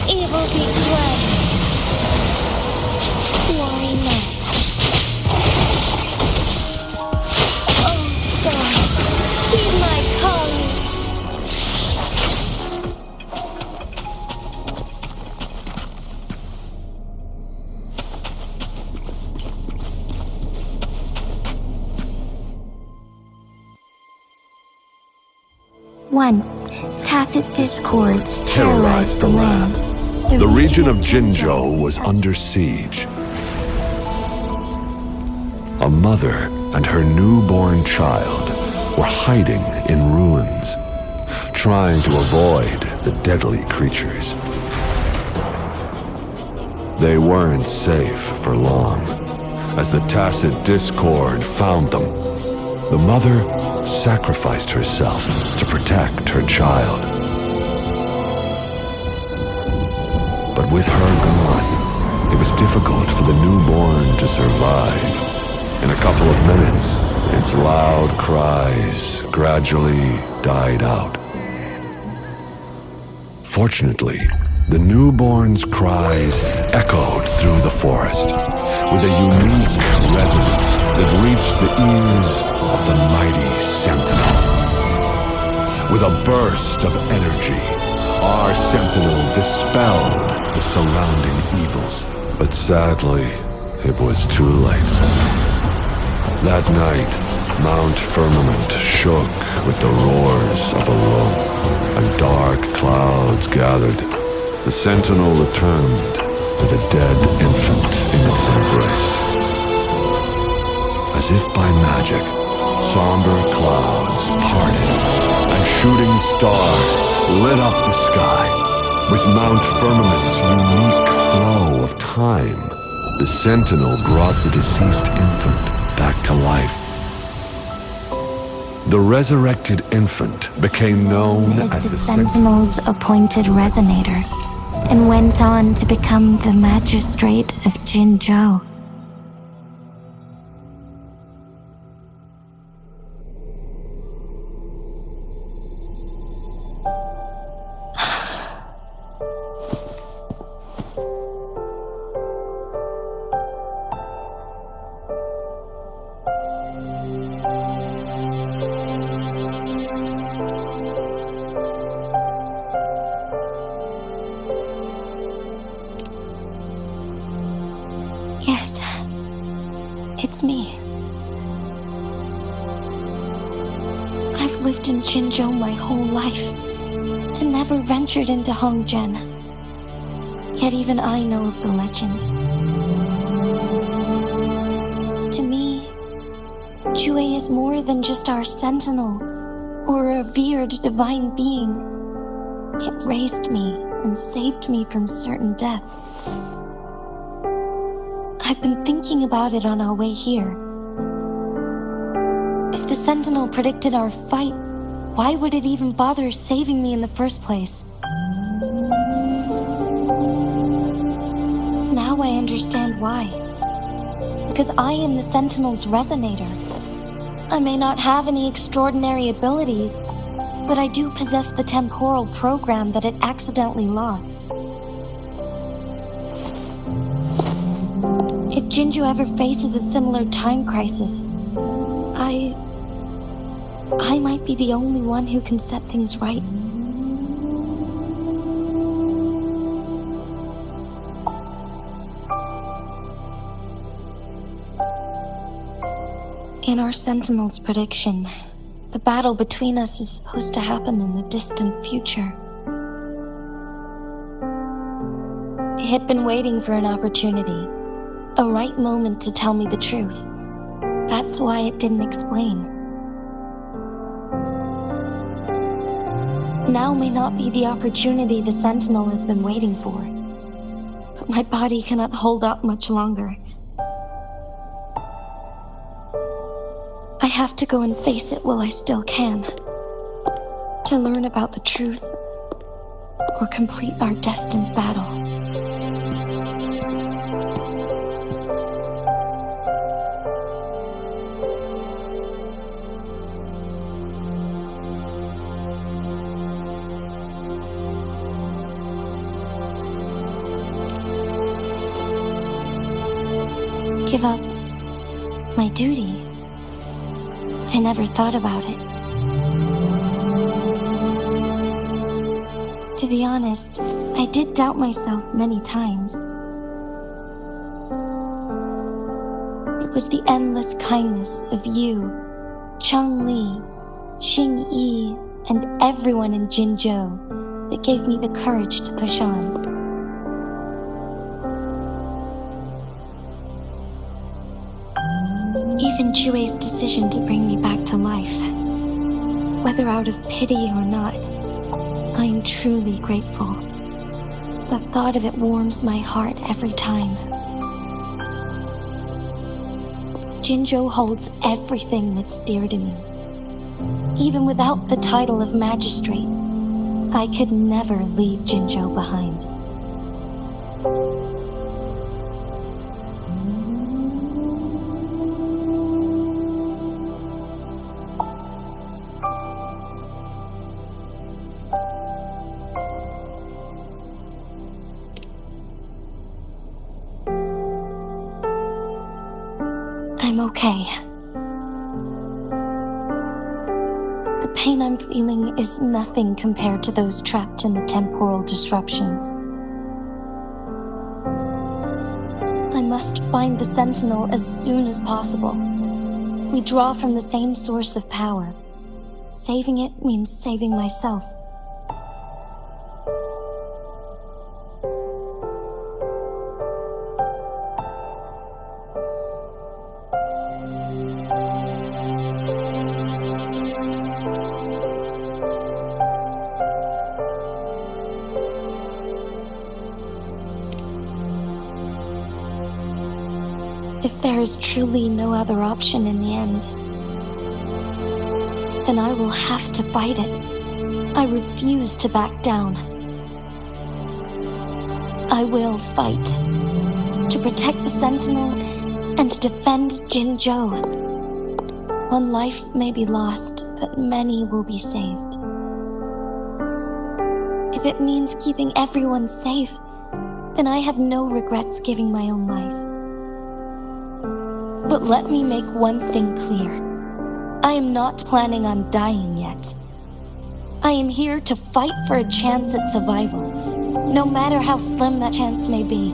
Evil be cleansed. Why not? Oh, stars, heed my calling. Once, tacit discords terrorized the land. The region of Jinzhou was under siege. A mother and her newborn child were hiding in ruins, trying to avoid the deadly creatures. They weren't safe for long, as the tacit discord found them. The mother sacrificed herself to protect her child. But with her gone, it was difficult for the newborn to survive. In a couple of minutes, its loud cries gradually died out. Fortunately, the newborn's cries echoed through the forest with a unique resonance that reached the ears of the mighty sentinel. With a burst of energy, our sentinel dispelled the surrounding evils, but sadly, it was too late. That night, Mount Firmament shook with the roars of a low, and dark clouds gathered. The sentinel returned with a dead infant in its embrace. As if by magic, somber clouds parted, and shooting stars lit up the sky. With Mount Firmament's unique flow of time, the sentinel brought the deceased infant back to life. The resurrected infant became known as the Sentinel's appointed resonator, and went on to become the magistrate of Jinzhou. Yes, it's me. I've lived in Jinzhou my whole life and never ventured into Hongzhen. Yet even I know of the legend. To me, Jue is more than just our sentinel or a revered divine being. It raised me and saved me from certain death. I've been thinking about it on our way here. If the Sentinel predicted our fight, why would it even bother saving me in the first place? Now I understand why. Because I am the Sentinel's resonator. I may not have any extraordinary abilities, But I do possess the temporal program that it accidentally lost. If Jinju ever faces a similar time crisis, I might be the only one who can set things right. In our Sentinel's prediction, the battle between us is supposed to happen in the distant future. It had been waiting for an opportunity, a right moment to tell me the truth. That's why it didn't explain. Now may not be the opportunity the Sentinel has been waiting for, but my body cannot hold up much longer. I have to go and face it while I still can, to learn about the truth or complete our destined battle. Give up my duty? I never thought about it. To be honest, I did doubt myself many times. It was the endless kindness of you, Cheng Li, Xing Yi, and everyone in Jinzhou that gave me the courage to push on. Even Jue's decision to bring me back to life, whether out of pity or not, I am truly grateful. The thought of it warms my heart every time. Jinzhou holds everything that's dear to me. Even without the title of magistrate, I could never leave Jinzhou behind. I'm okay. The pain I'm feeling is nothing compared to those trapped in the temporal disruptions. I must find the Sentinel as soon as possible. We draw from the same source of power. Saving it means saving myself. If there is truly no other option in the end, then I will have to fight it. I refuse to back down. I will fight to protect the Sentinel and to defend Jinzhou. One life may be lost, but many will be saved. If it means keeping everyone safe, then I have no regrets giving my own life. But let me make one thing clear. I am not planning on dying yet. I am here to fight for a chance at survival, no matter how slim that chance may be.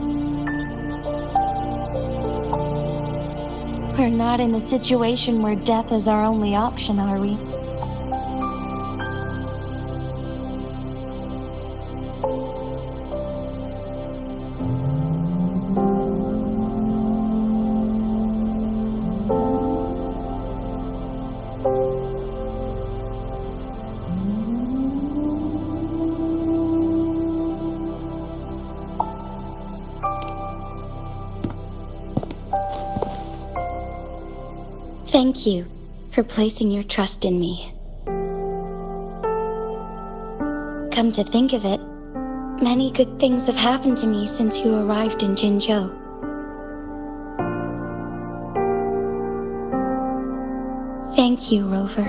We're not in a situation where death is our only option, are we? Thank you for placing your trust in me. Come to think of it, many good things have happened to me since you arrived in Jinzhou. Thank you, Rover.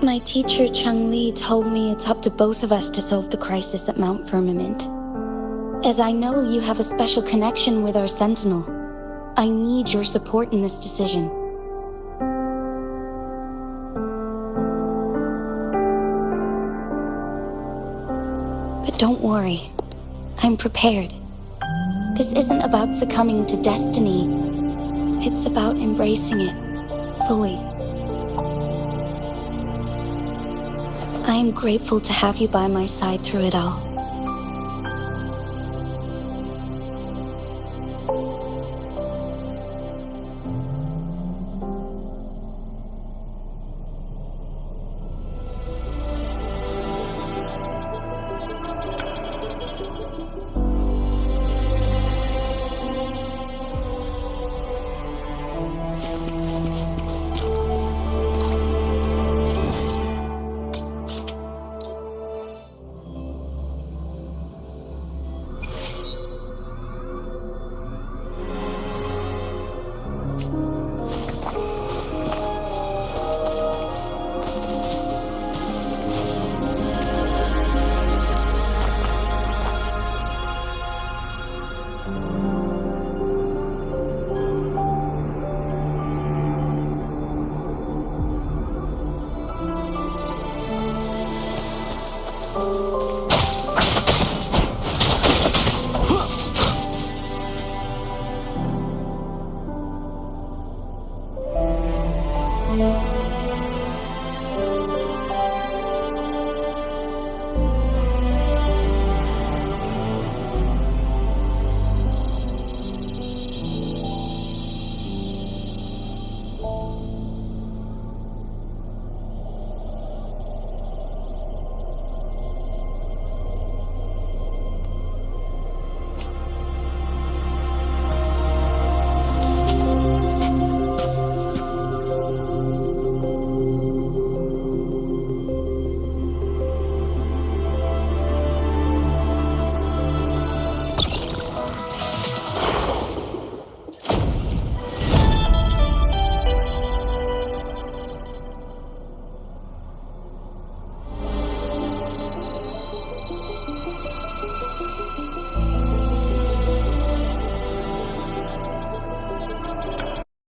My teacher Chung Li told me it's up to both of us to solve the crisis at Mount Firmament. As I know you have a special connection with our Sentinel, I need your support in this decision. But don't worry, I'm prepared. This isn't about succumbing to destiny. It's about embracing it fully. I am grateful to have you by my side through it all.